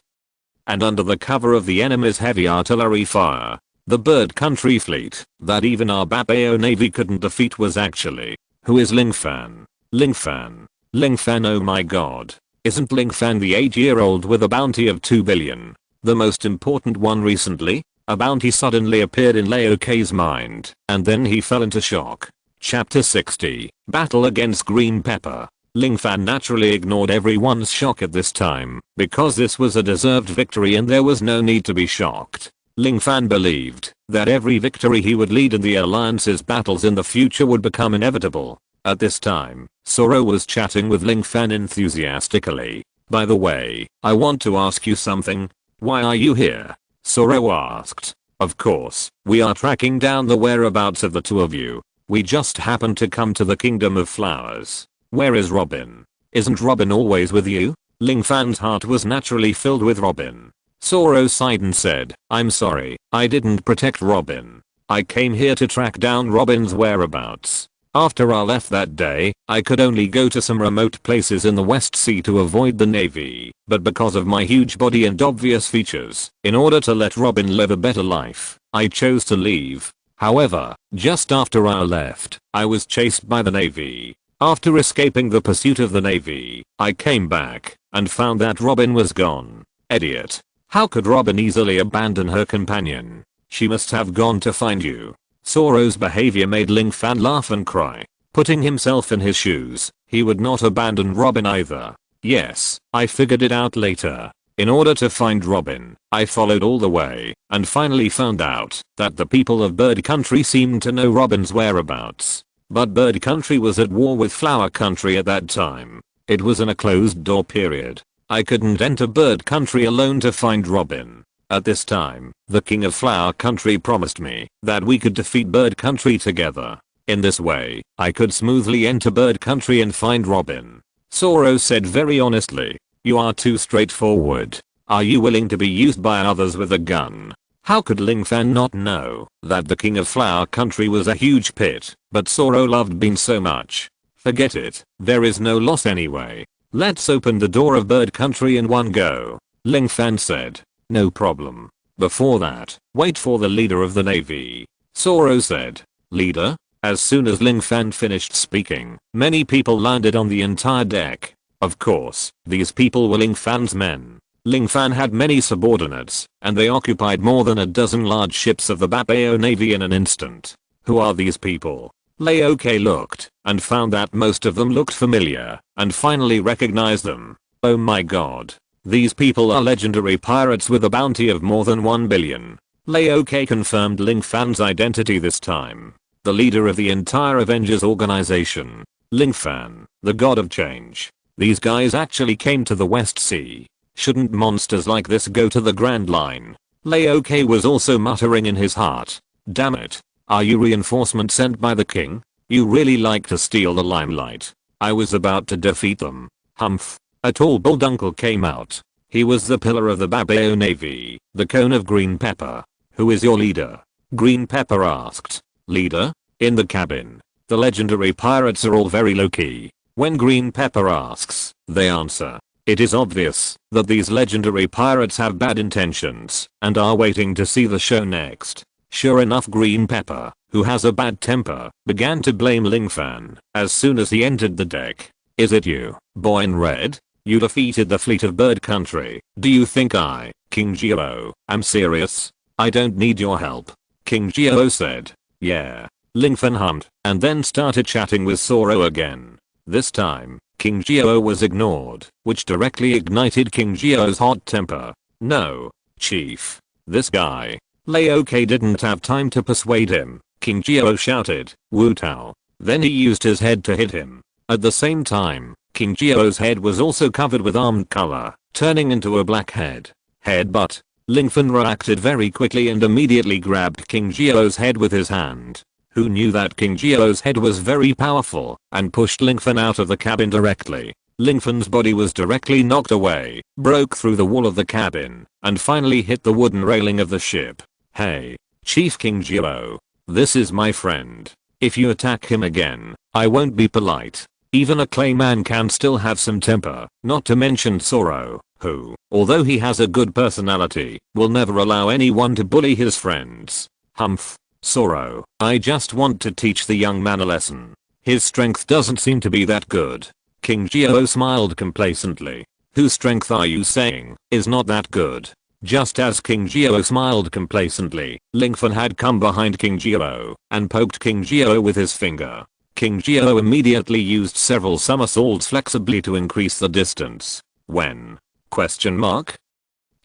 And under the cover of the enemy's heavy artillery fire, the bird country fleet that even our Babao Navy couldn't defeat was actually, who is Ling Fan? Ling Fan. Ling Fan, oh my god. Isn't Ling Fan the 8-year-old with a bounty of 2 billion? The most important one recently? A bounty suddenly appeared in Leo K's mind, and then he fell into shock. Chapter 60, Battle Against Green Pepper. Ling Fan naturally ignored everyone's shock at this time, because this was a deserved victory and there was no need to be shocked. Ling Fan believed that every victory he would lead in the alliance's battles in the future would become inevitable. At this time, Zoro was chatting with Ling Fan enthusiastically. By the way, I want to ask you something. Why are you here? Zoro asked. Of course, we are tracking down the whereabouts of the 2 of you. We just happened to come to the Kingdom of Flowers. Where is Robin? Isn't Robin always with you? Ling Fan's heart was naturally filled with Robin. Zoro sighed and said, I'm sorry, I didn't protect Robin. I came here to track down Robin's whereabouts. After I left that day, I could only go to some remote places in the West Sea to avoid the Navy, but because of my huge body and obvious features, in order to let Robin live a better life, I chose to leave. However, just after I left, I was chased by the Navy. After escaping the pursuit of the Navy, I came back and found that Robin was gone. Idiot. How could Robin easily abandon her companion? She must have gone to find you. Zoro's behavior made Ling Fan laugh and cry. Putting himself in his shoes, he would not abandon Robin either. Yes, I figured it out later. In order to find Robin, I followed all the way and finally found out that the people of Bird Country seemed to know Robin's whereabouts. But Bird Country was at war with Flower Country at that time. It was in a closed door period. I couldn't enter Bird Country alone to find Robin. At this time, the King of Flower Country promised me that we could defeat Bird Country together. In this way, I could smoothly enter Bird Country and find Robin. Zoro said very honestly. You are too straightforward. Are you willing to be used by others with a gun? How could Ling Fan not know that the King of Flower Country was a huge pit, but Zoro loved Bean so much? Forget it, there is no loss anyway. Let's open the door of Bird Country in one go. Ling Fan said. No problem. Before that, wait for the leader of the Navy. Zoro said. Leader? As soon as Ling Fan finished speaking, many people landed on the entire deck. Of course, these people were Ling Fan's men. Ling Fan had many subordinates, and they occupied more than a dozen large ships of the Babao Navy in an instant. Who are these people? Leo K looked, and found that most of them looked familiar, and finally recognized them. Oh my god. These people are legendary pirates with a bounty of more than 1 billion. Leo K confirmed Ling Fan's identity this time. The leader of the entire Avengers organization. Ling Fan, the god of change. These guys actually came to the West Sea. Shouldn't monsters like this go to the Grand Line? Leo K was also muttering in his heart. Damn it. Are you reinforcement sent by the king? You really like to steal the limelight. I was about to defeat them. Humph. A tall bald uncle came out. He was the pillar of the Babao Navy, the cone of green pepper. Who is your leader? Green Pepper asked. Leader? In the cabin. The legendary pirates are all very low-key. When Green Pepper asks, they answer. It is obvious that these legendary pirates have bad intentions and are waiting to see the show next. Sure enough, Green Pepper, who has a bad temper, began to blame Ling Fan as soon as he entered the deck. Is it you, boy in red? You defeated the fleet of bird country. Do you think I, King Geo, am serious? I don't need your help. King Geo said. Yeah. Lingfen hummed and then started chatting with Zoro again. This time, King Geo was ignored, which directly ignited King Geo's hot temper. No, chief. This guy. Laoke didn't have time to persuade him. King Geo shouted, Wu Tao. Then he used his head to hit him. At the same time, King Geo's head was also covered with armed color, turning into a black headbutt. Lingfen reacted very quickly and immediately grabbed King Geo's head with his hand. Who knew that King Geo's head was very powerful, and pushed Lingfen out of the cabin directly. Lingfen's body was directly knocked away, broke through the wall of the cabin, and finally hit the wooden railing of the ship. Hey, Chief King Geo. This is my friend. If you attack him again, I won't be polite. Even a clay man can still have some temper, not to mention Zoro, who, although he has a good personality, will never allow anyone to bully his friends. Humph. Zoro, I just want to teach the young man a lesson. His strength doesn't seem to be that good. King Geo smiled complacently. Whose strength are you saying is not that good? Just as King Geo smiled complacently, Lingfen had come behind King Geo and poked King Geo with his finger. King Geo immediately used several somersaults flexibly to increase the distance. When?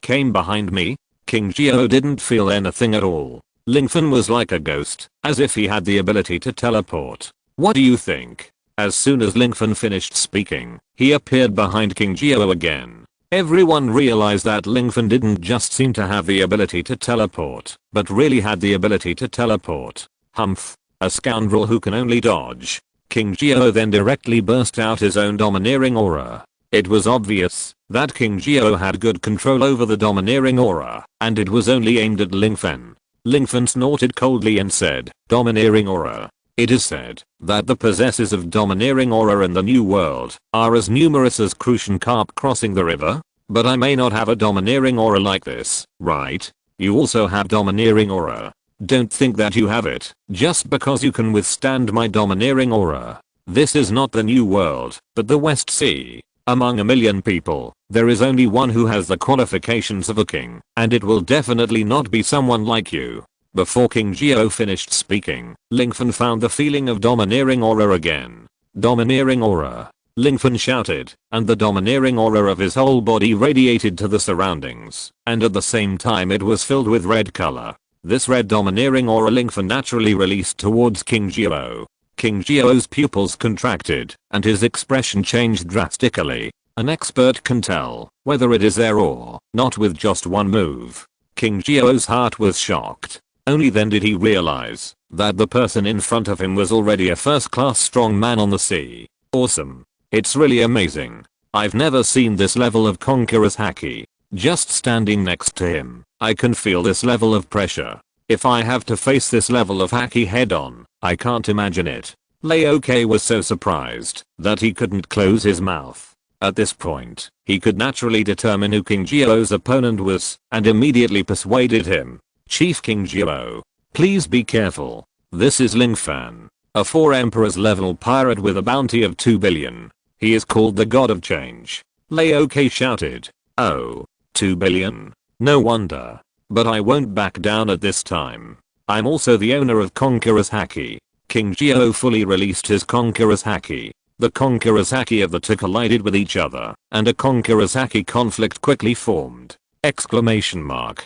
Came behind me? King Geo didn't feel anything at all. Lingfen was like a ghost, as if he had the ability to teleport. What do you think? As soon as Lingfen finished speaking, he appeared behind King Geo again. Everyone realized that Lingfen didn't just seem to have the ability to teleport, but really had the ability to teleport. Humph. A scoundrel who can only dodge. King Geo then directly burst out his own domineering aura. It was obvious that King Geo had good control over the domineering aura, and it was only aimed at Lingfen. Lingfen snorted coldly and said, Domineering aura. It is said that the possessors of domineering aura in the new world are as numerous as crucian carp crossing the river, but I may not have a domineering aura like this, right? You also have domineering aura. Don't think that you have it just because you can withstand my domineering aura. This is not the new world, but the West Sea. Among a million people, there is only one who has the qualifications of a king, and it will definitely not be someone like you. Before King Geo finished speaking, Lingfen found the feeling of domineering aura again. Domineering aura. Lingfen shouted, and the domineering aura of his whole body radiated to the surroundings, and at the same time it was filled with red color. This red domineering aura Lingfen naturally released towards King Geo. King Geo's pupils contracted, and his expression changed drastically. An expert can tell whether it is there or not with just one move. King Geo's heart was shocked. Only then did he realize that the person in front of him was already a first-class strong man on the sea. Awesome. It's really amazing. I've never seen this level of conqueror's haki. Just standing next to him, I can feel this level of pressure. If I have to face this level of haki head on, I can't imagine it. Laoke was so surprised that he couldn't close his mouth. At this point, he could naturally determine who King Geo's opponent was and immediately persuaded him. Chief King Geo, please be careful. This is Lingfen, a 4 Emperors level pirate with a bounty of 2 billion. He is called the God of Change. Laoke shouted. Oh, 2 billion? No wonder. But I won't back down at this time. I'm also the owner of Conqueror's Haki. King Geo fully released his Conqueror's Haki. The Conqueror's Haki of the two collided with each other, and a Conqueror's Haki conflict quickly formed. Exclamation mark.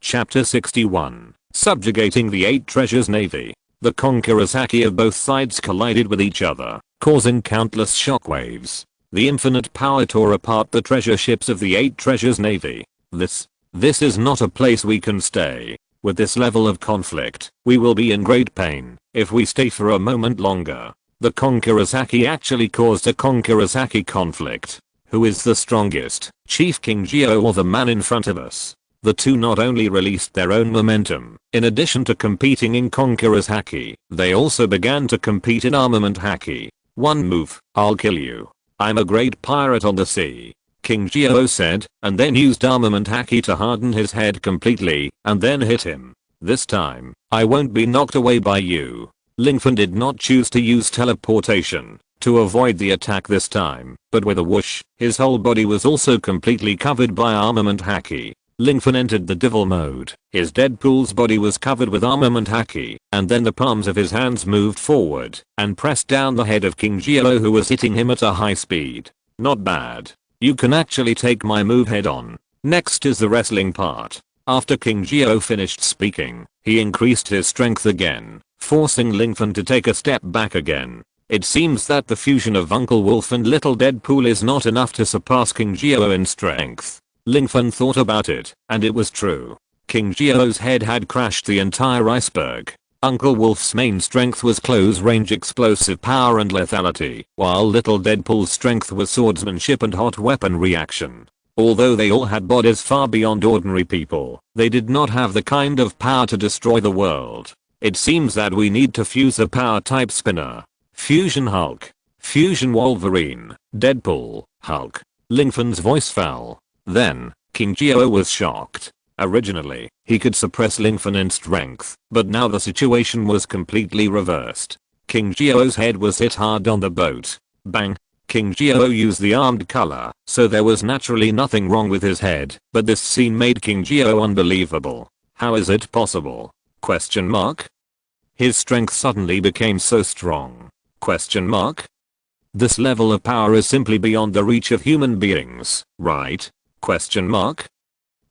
Chapter 61. Subjugating the 8 Treasures Navy. The Conqueror's Haki of both sides collided with each other, causing countless shockwaves. The infinite power tore apart the treasure ships of the 8 Treasures Navy. This is not a place we can stay. With this level of conflict, we will be in great pain if we stay for a moment longer. The Conqueror's Haki actually caused a Conqueror's Haki conflict. Who is the strongest, Chief King Geo or the man in front of us? The two not only released their own momentum, in addition to competing in Conqueror's Haki, they also began to compete in armament Haki. One move, I'll kill you. I'm a great pirate on the sea. King Geo said, and then used armament Haki to harden his head completely, and then hit him. This time, I won't be knocked away by you. Lingfen did not choose to use teleportation to avoid the attack this time, but with a whoosh, his whole body was also completely covered by armament haki. Lingfen entered the devil mode. His Deadpool's body was covered with armament haki, and then the palms of his hands moved forward and pressed down the head of King Geo, who was hitting him at a high speed. Not bad. You can actually take my move head on. Next is the wrestling part. After King Geo finished speaking, he increased his strength again, forcing Lingfen to take a step back again. It seems that the fusion of Uncle Wolf and Little Deadpool is not enough to surpass King Geo in strength. Lingfen thought about it, and it was true. King Geo's head had crashed the entire iceberg. Uncle Wolf's main strength was close-range explosive power and lethality, while Little Deadpool's strength was swordsmanship and hot weapon reaction. Although they all had bodies far beyond ordinary people, they did not have the kind of power to destroy the world. It seems that we need to fuse a power type spinner. Fusion Hulk. Fusion Wolverine. Deadpool. Hulk. Lingfen's voice fell. Then, King Geo was shocked. Originally, he could suppress Lingfen in strength, but now the situation was completely reversed. King Geo's head was hit hard on the boat. Bang. King Geo used the armed color, so there was naturally nothing wrong with his head, but this scene made King Geo unbelievable. How is it possible? Question mark? His strength suddenly became so strong. Question mark? This level of power is simply beyond the reach of human beings, right? Question mark?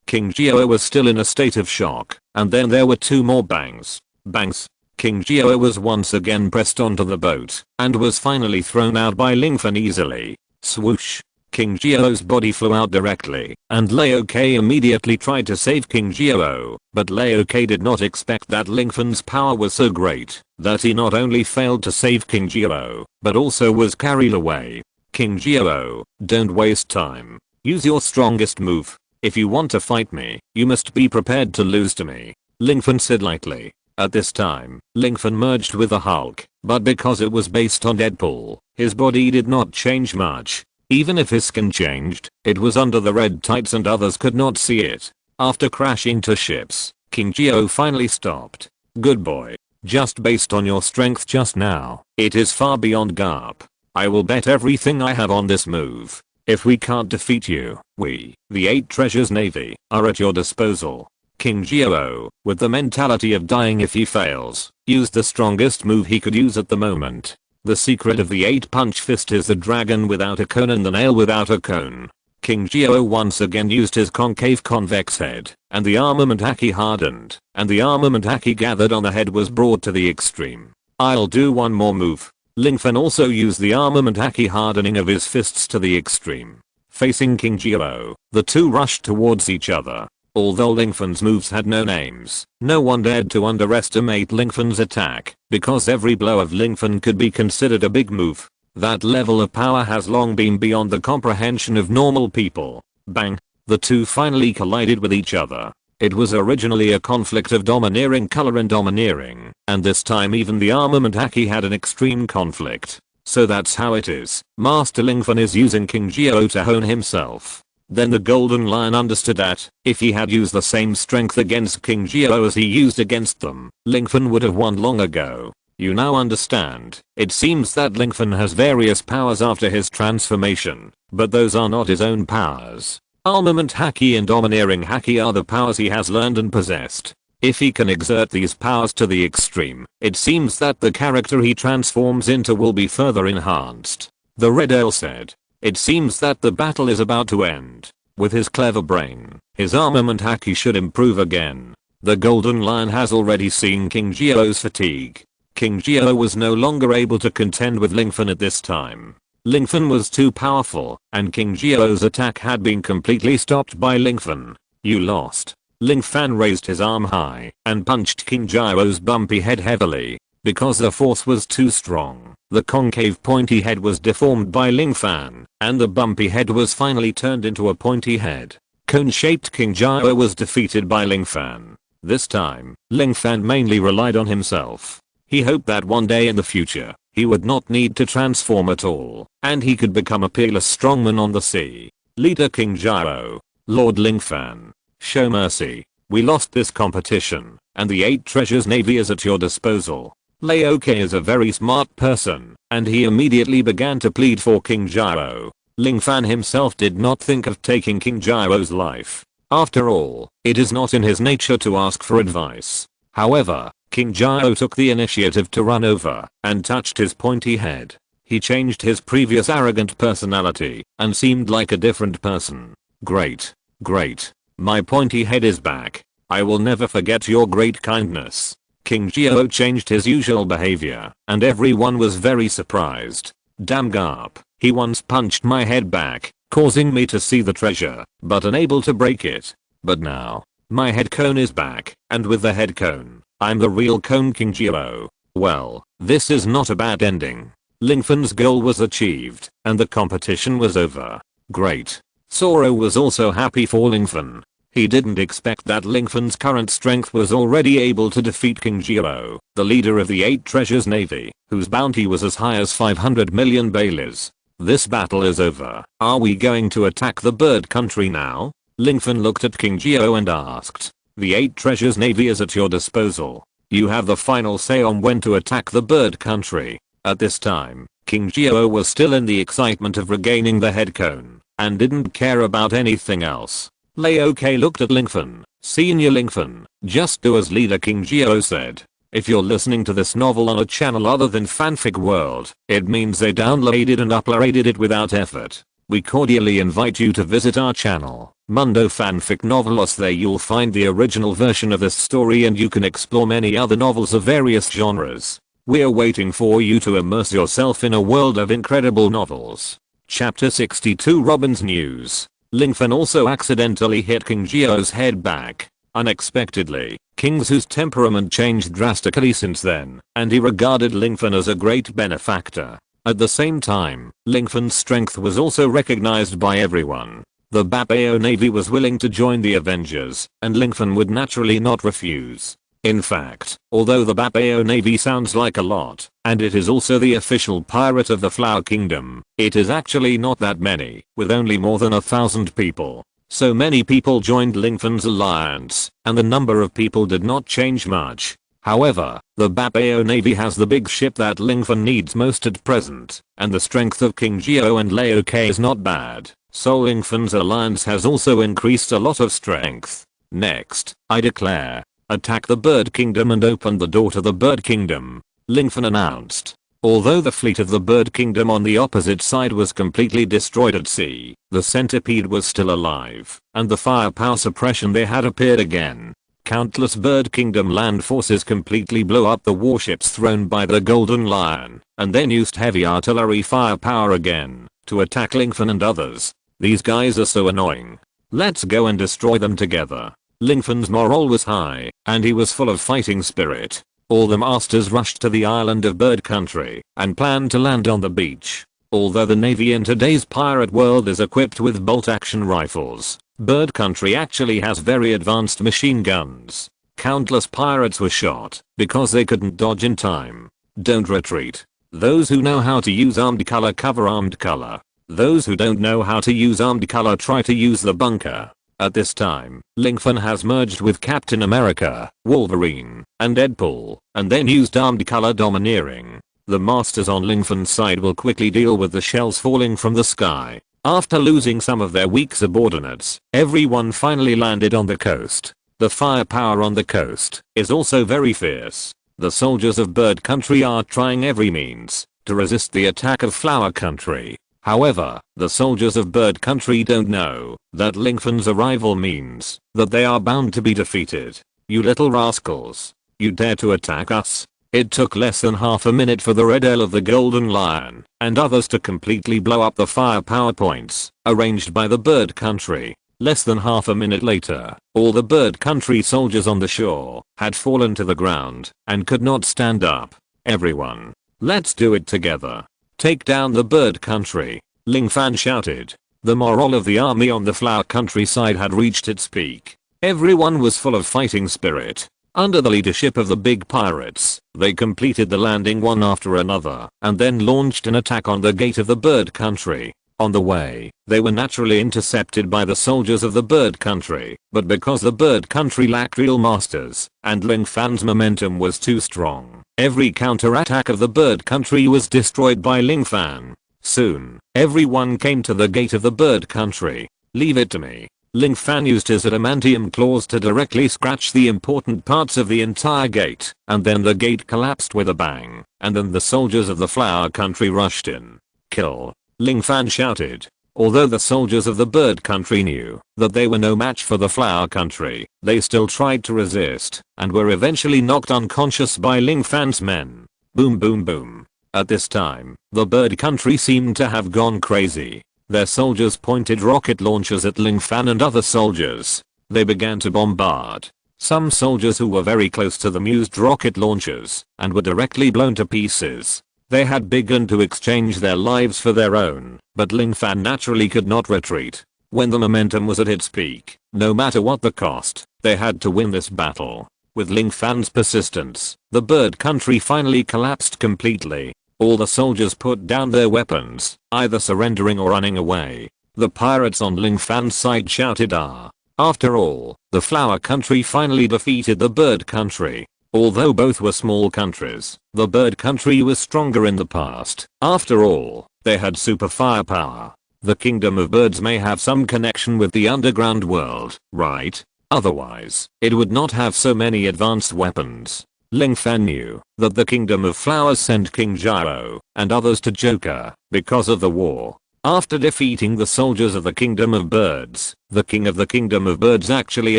King Geo was still in a state of shock, and then there were two more bangs. Bangs. King Geo was once again pressed onto the boat, and was finally thrown out by Lingfen easily. Swoosh. King Geo's body flew out directly, and Leokai immediately tried to save King Geo, but Leokai did not expect that Lingfen's power was so great, that he not only failed to save King Geo, but also was carried away. King Geo, don't waste time. Use your strongest move. If you want to fight me, you must be prepared to lose to me. Lingfen said lightly. At this time, Lingfen merged with the Hulk, but because it was based on Deadpool, his body did not change much. Even if his skin changed, it was under the red tights and others could not see it. After crashing to ships, King Geo finally stopped. Good boy. Just based on your strength just now, it is far beyond Garp. I will bet everything I have on this move. If we can't defeat you, we, the 8 Treasures Navy, are at your disposal. King Geo, with the mentality of dying if he fails, used the strongest move he could use at the moment. The secret of the 8-punch fist is the dragon without a cone and the nail without a cone. King Geo once again used his concave convex head, and the armament haki hardened, and the armament haki gathered on the head was brought to the extreme. I'll do one more move. Lingfen also used the armament haki hardening of his fists to the extreme. Facing King Geo, the two rushed towards each other. Although Lingfen's moves had no names, no one dared to underestimate Lingfen's attack, because every blow of Lingfen could be considered a big move. That level of power has long been beyond the comprehension of normal people. Bang! The two finally collided with each other. It was originally a conflict of domineering color and domineering, and this time even the armament haki had an extreme conflict. So that's how it is. Master Lingfen is using King Geo to hone himself. Then the Golden Lion understood that, if he had used the same strength against King Geo as he used against them, Lingfen would have won long ago. You now understand. It seems that Lingfen has various powers after his transformation, but those are not his own powers. Armament haki and domineering haki are the powers he has learned and possessed. If he can exert these powers to the extreme, it seems that the character he transforms into will be further enhanced. The Red Earl said. It seems that the battle is about to end. With his clever brain, his armament haki should improve again. The Golden Lion has already seen King Geo's fatigue. King Geo was no longer able to contend with Lingfen at this time. Lingfen was too powerful, and King Geo's attack had been completely stopped by Lingfen. You lost. Lingfen raised his arm high and punched King Geo's bumpy head heavily. Because the force was too strong, the concave pointy head was deformed by Lingfen, and the bumpy head was finally turned into a pointy head. Cone-shaped King Geo was defeated by Lingfen. This time, Lingfen mainly relied on himself. He hoped that one day in the future, he would not need to transform at all, and he could become a peerless strongman on the sea. Leader King Geo. Lord Lingfen. Show mercy. We lost this competition, and the 8 Treasures Navy is at your disposal. Laoke is a very smart person, and he immediately began to plead for King Gyro. Lingfan himself did not think of taking King Gyro's life. After all, it is not in his nature to ask for advice. However, King Gyro took the initiative to run over and touched his pointy head. He changed his previous arrogant personality and seemed like a different person. Great. Great. My pointy head is back. I will never forget your great kindness. King Gyro changed his usual behavior, and everyone was very surprised. Damn Garp, he once punched my head back, causing me to see the treasure, but unable to break it. But now, my head cone is back, and with the head cone, I'm the real Cone King Gyro. Well, this is not a bad ending. Lingfan's goal was achieved, and the competition was over. Great. Zoro was also happy for Lingfan. He didn't expect that Lingfan's current strength was already able to defeat King Gyro, the leader of the 8 Treasures Navy, whose bounty was as high as 500 million baileys. This battle is over. Are we going to attack the bird country now? Lingfan looked at King Gyro and asked. The 8 Treasures Navy is at your disposal. You have the final say on when to attack the bird country. At this time, King Gyro was still in the excitement of regaining the head cone, and didn't care about anything else. Laoke looked at Lingfan. Senior Lingfan, just do as leader King Gyro said. If you're listening to this novel on a channel other than Fanfic World, it means they downloaded and uploaded it without effort. We cordially invite you to visit our channel, Mundo Fanfic Novelos. There you'll find the original version of this story, and you can explore many other novels of various genres. We're waiting for you to immerse yourself in a world of incredible novels. Chapter 62 Robin's News. Lingfan also accidentally hit King Gyro's head back. Unexpectedly, King Zoo's temperament changed drastically since then, and he regarded Lingfan as a great benefactor. At the same time, Lingfan's strength was also recognized by everyone. The Bapeo Navy was willing to join the Avengers, and Lingfan would naturally not refuse. In fact, although the Bapeo Navy sounds like a lot, and it is also the official pirate of the Flower Kingdom, it is actually not that many, with only more than 1,000 people. So many people joined Lingfan's alliance, and the number of people did not change much. However, the Bapeo Navy has the big ship that Lingfan needs most at present, and the strength of King Gyro and Laoke is not bad, so Lingfan's alliance has also increased a lot of strength. Next, I declare, attack the Bird Kingdom and open the door to the Bird Kingdom, Lingfan announced. Although the fleet of the Bird Kingdom on the opposite side was completely destroyed at sea, the centipede was still alive, and the firepower suppression there had appeared again. Countless Bird Kingdom land forces completely blew up the warships thrown by the Golden Lion, and then used heavy artillery firepower again to attack Lingfan and others. These guys are so annoying. Let's go and destroy them together. Lingfan's morale was high, and he was full of fighting spirit. All the masters rushed to the island of Bird Country and planned to land on the beach. Although the navy in today's pirate world is equipped with bolt-action rifles, Bird Country actually has very advanced machine guns. Countless pirates were shot because they couldn't dodge in time. Don't retreat. Those who know how to use armed color cover armed color. Those who don't know how to use armed color try to use the bunker. At this time, Lingfan has merged with Captain America, Wolverine, and Deadpool, and then used armed color domineering. The masters on Lingfan's side will quickly deal with the shells falling from the sky. After losing some of their weak subordinates, everyone finally landed on the coast. The firepower on the coast is also very fierce. The soldiers of Bird Country are trying every means to resist the attack of Flower Country. However, the soldiers of Bird Country don't know that Lingfan's arrival means that they are bound to be defeated. You little rascals. You dare to attack us? It took less than half a minute for the Red L of the Golden Lion and others to completely blow up the firepower points arranged by the Bird Country. Less than half a minute later, all the Bird Country soldiers on the shore had fallen to the ground and could not stand up. Everyone, let's do it together. Take down the Bird Country, Lingfan shouted. The morale of the army on the Flower Country side had reached its peak. Everyone was full of fighting spirit. Under the leadership of the big pirates, they completed the landing one after another, and then launched an attack on the gate of the Bird Country. On the way, they were naturally intercepted by the soldiers of the bird country, but because the bird country lacked real masters, and Ling Fan's momentum was too strong, every counterattack of the bird country was destroyed by Ling Fan. Soon, everyone came to the gate of the bird country. Leave it to me. Ling Fan used his adamantium claws to directly scratch the important parts of the entire gate, and then the gate collapsed with a bang, and then the soldiers of the flower country rushed in. Kill! Ling Fan shouted. Although the soldiers of the bird country knew that they were no match for the flower country, they still tried to resist, and were eventually knocked unconscious by Ling Fan's men. Boom boom boom. At this time, the bird country seemed to have gone crazy. Their soldiers pointed rocket launchers at Ling Fan and other soldiers. They began to bombard. Some soldiers who were very close to them used rocket launchers and were directly blown to pieces. They had begun to exchange their lives for their own, but Ling Fan naturally could not retreat. When the momentum was at its peak, no matter what the cost, they had to win this battle. With Ling Fan's persistence, the bird country finally collapsed completely. All the soldiers put down their weapons, either surrendering or running away. The pirates on Ling Fan's side shouted ah. After all, the flower country finally defeated the bird country. Although both were small countries, the bird country was stronger in the past. After all, they had super firepower. The kingdom of birds may have some connection with the underground world, right? Otherwise, it would not have so many advanced weapons. Ling Fan knew that the kingdom of flowers sent King Gyro and others to Joker because of the war. After defeating the soldiers of the kingdom of birds, the king of the kingdom of birds actually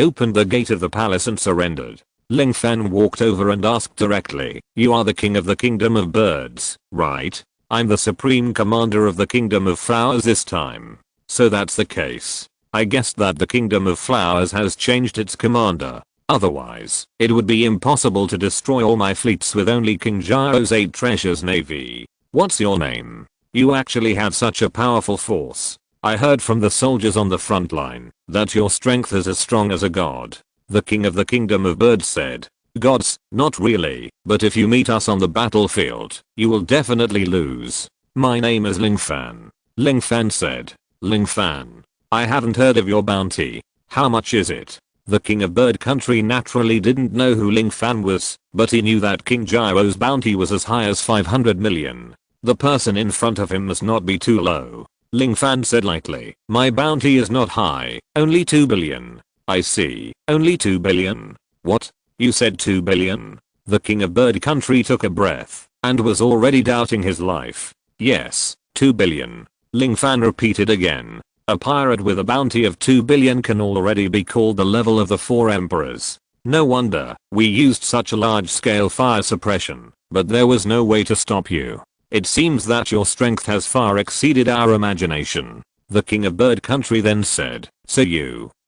opened the gate of the palace and surrendered. Ling Fan walked over and asked directly, "You are the king of the kingdom of birds, right? I'm the supreme commander of the kingdom of flowers this time." "So that's the case. I guessed that the kingdom of flowers has changed its commander. Otherwise, it would be impossible to destroy all my fleets with only King Gyro's 8 treasures navy. What's your name? You actually have such a powerful force. I heard from the soldiers on the front line that your strength is as strong as a god." The king of the kingdom of birds said, "Gods, not really, but if you meet us on the battlefield, you will definitely lose. My name is Ling Fan." Ling Fan said, "Ling Fan, I haven't heard of your bounty. How much is it?" The king of bird country naturally didn't know who Ling Fan was, but he knew that King Gyro's bounty was as high as 500 million. The person in front of him must not be too low. Ling Fan said lightly, "My bounty is not high, only 2 billion. "I see, only 2 billion. What? You said 2 billion? The king of bird country took a breath and was already doubting his life. "Yes, 2 billion. Ling Fan repeated again. A pirate with a bounty of 2 billion can already be called the level of the 4 emperors. No wonder we used such a large-scale fire suppression, but there was no way to stop you. It seems that your strength has far exceeded our imagination." The king of bird country then said, "So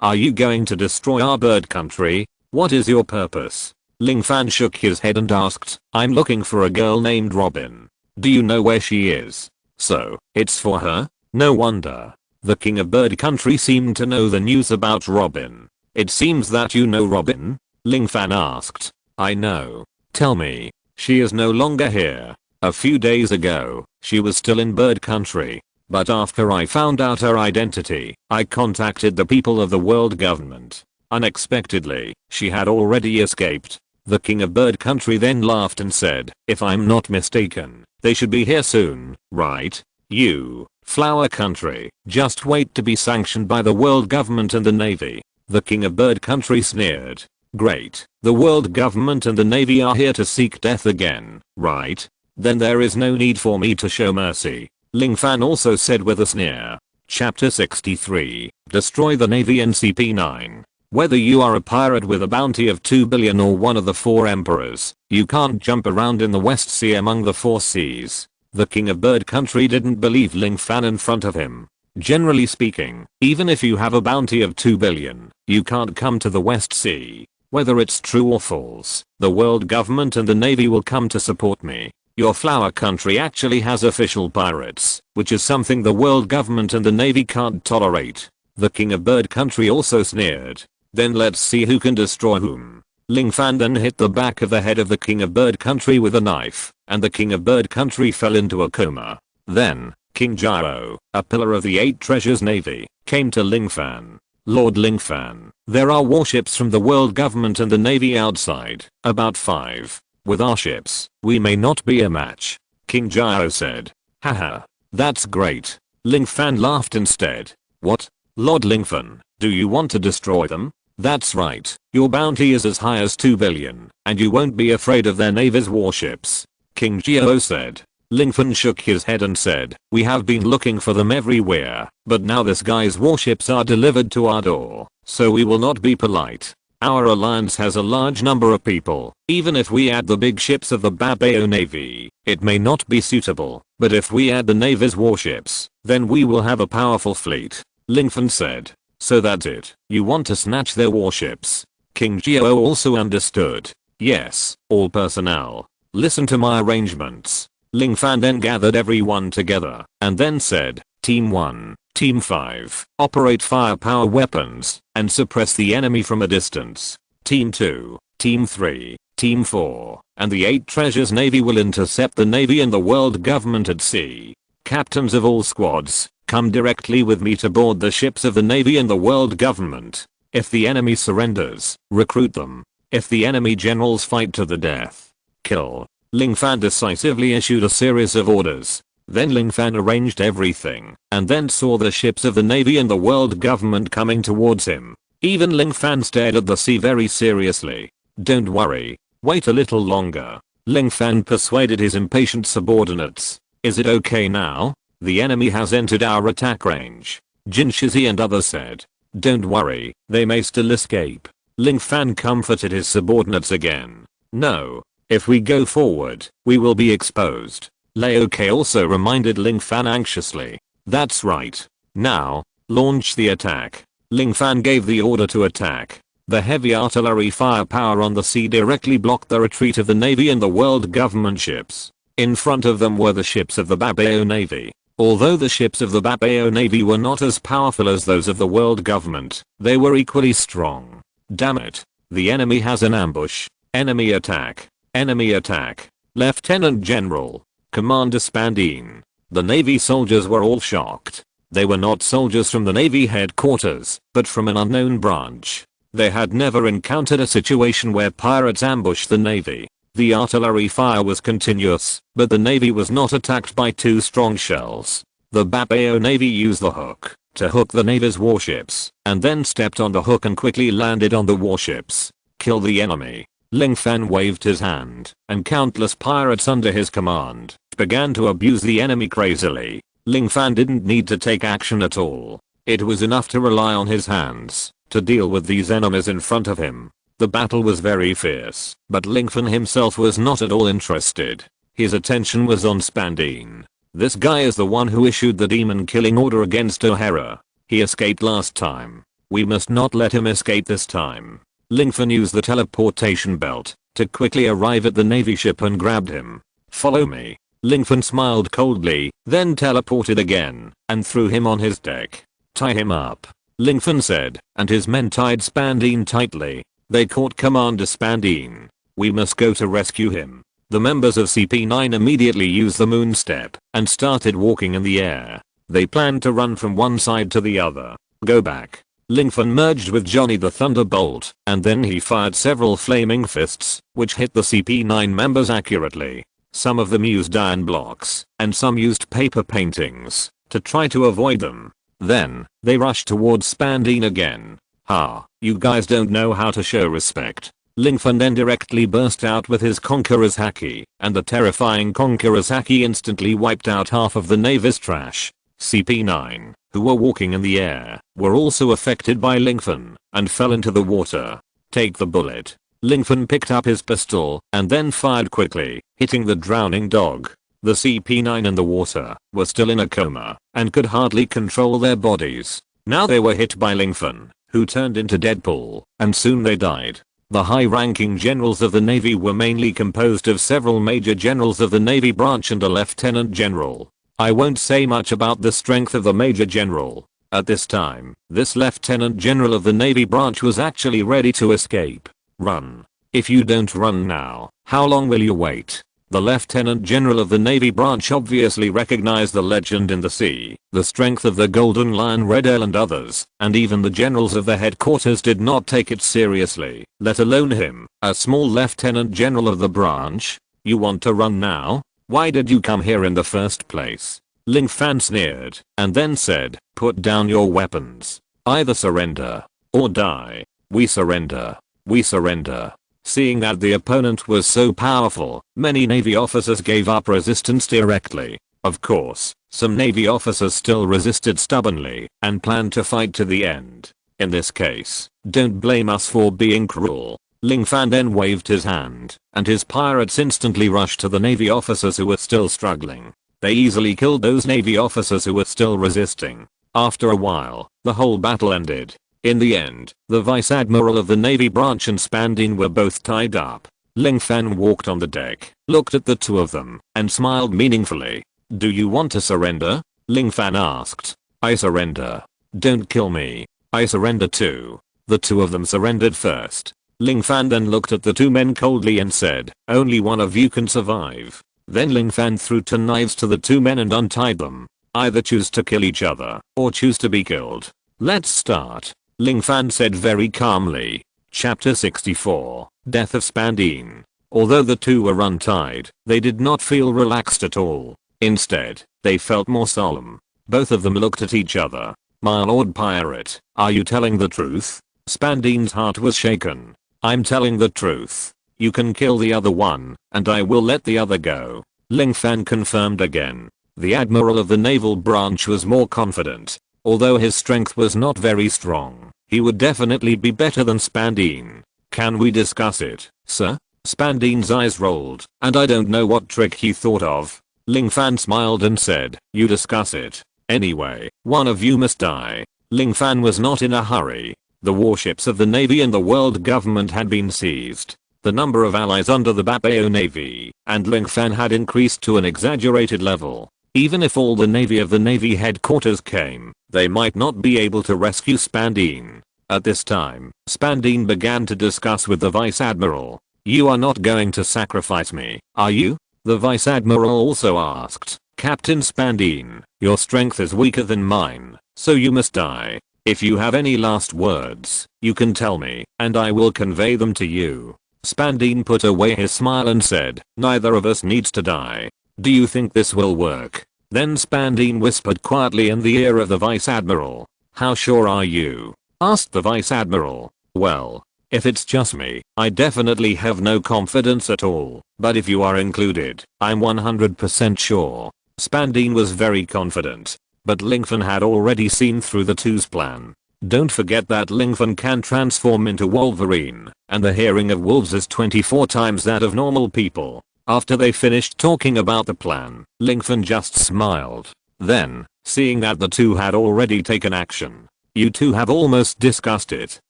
are you going to destroy our bird country? What is your purpose?" Ling Fan shook his head and asked, "I'm looking for a girl named Robin. Do you know where she is?" "So, it's for her? No wonder." The king of bird country seemed to know the news about Robin. "It seems that you know Robin?" Ling Fan asked. "I know. Tell me." "She is no longer here. A few days ago, she was still in bird country. But after I found out her identity, I contacted the people of the world government. Unexpectedly, she had already escaped." The king of bird country then laughed and said, "If I'm not mistaken, they should be here soon, right? You, flower country, just wait to be sanctioned by the world government and the navy." The king of bird country sneered. "Great, the world government and the navy are here to seek death again, right? Then there is no need for me to show mercy." Ling Fan also said with a sneer. Chapter 63, Destroy the Navy and CP9. Whether you are a pirate with a bounty of 2 billion or one of the 4 emperors, you can't jump around in the West Sea among the 4 seas. The king of bird country didn't believe Ling Fan in front of him. Generally speaking, even if you have a bounty of 2 billion, you can't come to the West Sea. Whether it's true or false, the world government and the navy will come to support me. Your flower country actually has official pirates, which is something the world government and the navy can't tolerate." The king of bird country also sneered. "Then let's see who can destroy whom." Ling Fan then hit the back of the head of the king of bird country with a knife, and the king of bird country fell into a coma. Then, King Jiao, a pillar of the 8 treasures navy, came to Ling Fan. Lord Ling Fan, there are warships from the world government and the navy outside, about 5. With our ships, we may not be a match. King Jiao said. Haha, that's great. Ling Fan laughed instead. What? Lord Ling Fan, do you want to destroy them? That's right, your bounty is as high as 2 billion, and you won't be afraid of their navy's warships. King Jiao said. Ling Fan shook his head and said, we have been looking for them everywhere, but now this guy's warships are delivered to our door, so we will not be polite. Our alliance has a large number of people. Even if we add the big ships of the Babao Navy, it may not be suitable, but if we add the Navy's warships, then we will have a powerful fleet. Ling Fan said. So that's it, you want to snatch their warships. King Jiao also understood. Yes, all personnel, listen to my arrangements. Ling Fan then gathered everyone together, and then said, Team 1, Team 5, operate firepower weapons, and suppress the enemy from a distance. Team 2, Team 3, Team 4, and the 8 treasures navy will intercept the navy and the world government at sea. Captains of all squads, come directly with me to board the ships of the navy and the world government. If the enemy surrenders, recruit them. If the enemy generals fight to the death, kill. Ling Fan decisively issued a series of orders. Then Ling Fan arranged everything, and then saw the ships of the navy and the world government coming towards him. Even Ling Fan stared at the sea very seriously. Don't worry, wait a little longer. Ling Fan persuaded his impatient subordinates. Is it okay now? The enemy has entered our attack range. Jin Shizi and others said. Don't worry, they may still escape. Ling Fan comforted his subordinates again. No. If we go forward, we will be exposed. Liu Ke also reminded Ling Fan anxiously. That's right. Now, launch the attack. Ling Fan gave the order to attack. The heavy artillery firepower on the sea directly blocked the retreat of the navy and the world government ships. In front of them were the ships of the Babao Navy. Although the ships of the Babao Navy were not as powerful as those of the world government, they were equally strong. Damn it. The enemy has an ambush. Enemy attack. Enemy attack. Lieutenant General. Commander Spandine. The Navy soldiers were all shocked. They were not soldiers from the Navy headquarters, but from an unknown branch. They had never encountered a situation where pirates ambushed the Navy. The artillery fire was continuous, but the Navy was not attacked by 2 strong shells. The Babao Navy used the hook to hook the Navy's warships, and then stepped on the hook and quickly landed on the warships. Kill the enemy. Ling Fan waved his hand, and countless pirates under his command began to abuse the enemy crazily. Ling Fan didn't need to take action at all. It was enough to rely on his hands to deal with these enemies in front of him. The battle was very fierce, but Ling Fan himself was not at all interested. His attention was on Spandine. This guy is the one who issued the demon killing order against O'Hara. He escaped last time. We must not let him escape this time. Ling Fan used the teleportation belt to quickly arrive at the navy ship and grabbed him. Follow me. Ling Fan smiled coldly, then teleported again, and threw him on his deck. Tie him up. Ling Fan said, and his men tied Spandine tightly. They caught Commander Spandine. We must go to rescue him. The members of CP9 immediately used the moon step and started walking in the air. They planned to run from one side to the other. Go back. Ling Fan merged with Johnny the Thunderbolt, and then he fired several flaming fists, which hit the CP9 members accurately. Some of them used iron blocks, and some used paper paintings to try to avoid them. Then, they rushed towards Spandine again. Ha, you guys don't know how to show respect. Ling Fan then directly burst out with his Conqueror's Haki, and the terrifying Conqueror's Haki instantly wiped out half of the Navy's trash. CP9, who were walking in the air, were also affected by Ling Fan, and fell into the water. Take the bullet. Ling Fan picked up his pistol, and then fired quickly, hitting the drowning dog. The CP9 in the water were still in a coma, and could hardly control their bodies. Now they were hit by Ling Fan, who turned into Deadpool, and soon they died. The high-ranking generals of the Navy were mainly composed of several major generals of the Navy branch and a lieutenant general. I won't say much about the strength of the major general. At this time, this lieutenant general of the Navy branch was actually ready to escape. Run. If you don't run now, how long will you wait? The Lieutenant General of the Navy branch obviously recognized the legend in the sea, the strength of the Golden Lion, Red Ale and others, and even the generals of the headquarters did not take it seriously, let alone him, a small Lieutenant General of the branch. You want to run now? Why did you come here in the first place? Ling Fan sneered, and then said, put down your weapons. Either surrender, or die. We surrender. We surrender. Seeing that the opponent was so powerful, many Navy officers gave up resistance directly. Of course, some Navy officers still resisted stubbornly, and planned to fight to the end. In this case, don't blame us for being cruel. Ling Fan then waved his hand, and his pirates instantly rushed to the Navy officers who were still struggling. They easily killed those Navy officers who were still resisting. After a while, the whole battle ended. In the end, the Vice Admiral of the Navy branch and Spandine were both tied up. Ling Fan walked on the deck, looked at the two of them, and smiled meaningfully. Do you want to surrender? Ling Fan asked. I surrender. Don't kill me. I surrender too. The two of them surrendered first. Ling Fan then looked at the two men coldly and said, only one of you can survive. Then Ling Fan threw two knives to the two men and untied them. Either choose to kill each other, or choose to be killed. Let's start. Ling Fan said very calmly. Chapter 64, Death of Spandine. Although the two were untied, they did not feel relaxed at all. Instead, they felt more solemn. Both of them looked at each other. My lord pirate, are you telling the truth? Spandine's heart was shaken. I'm telling the truth. You can kill the other one, and I will let the other go. Ling Fan confirmed again. The Admiral of the Naval Branch was more confident. Although his strength was not very strong, he would definitely be better than Spandine. Can we discuss it, sir? Spandine's eyes rolled, and I don't know what trick he thought of. Ling Fan smiled and said, you discuss it. Anyway, one of you must die. Ling Fan was not in a hurry. The warships of the Navy and the world government had been seized. The number of allies under the Bapao Navy and Ling Fan had increased to an exaggerated level. Even if all the Navy of the Navy headquarters came, they might not be able to rescue Spandine. At this time, Spandine began to discuss with the Vice Admiral. You are not going to sacrifice me, are you? The Vice Admiral also asked. Captain Spandine, your strength is weaker than mine, so you must die. If you have any last words, you can tell me, and I will convey them to you. Spandine put away his smile and said, neither of us needs to die. Do you think this will work? Then Spandine whispered quietly in the ear of the Vice Admiral. How sure are you? Asked the Vice Admiral. Well, if it's just me, I definitely have no confidence at all, but if you are included, I'm 100% sure. Spandine was very confident, but Ling Fan had already seen through the two's plan. Don't forget that Ling Fan can transform into Wolverine, and the hearing of wolves is 24 times that of normal people. After they finished talking about the plan, Ling Fan just smiled. Then, seeing that the two had already taken action. You two have almost discussed it,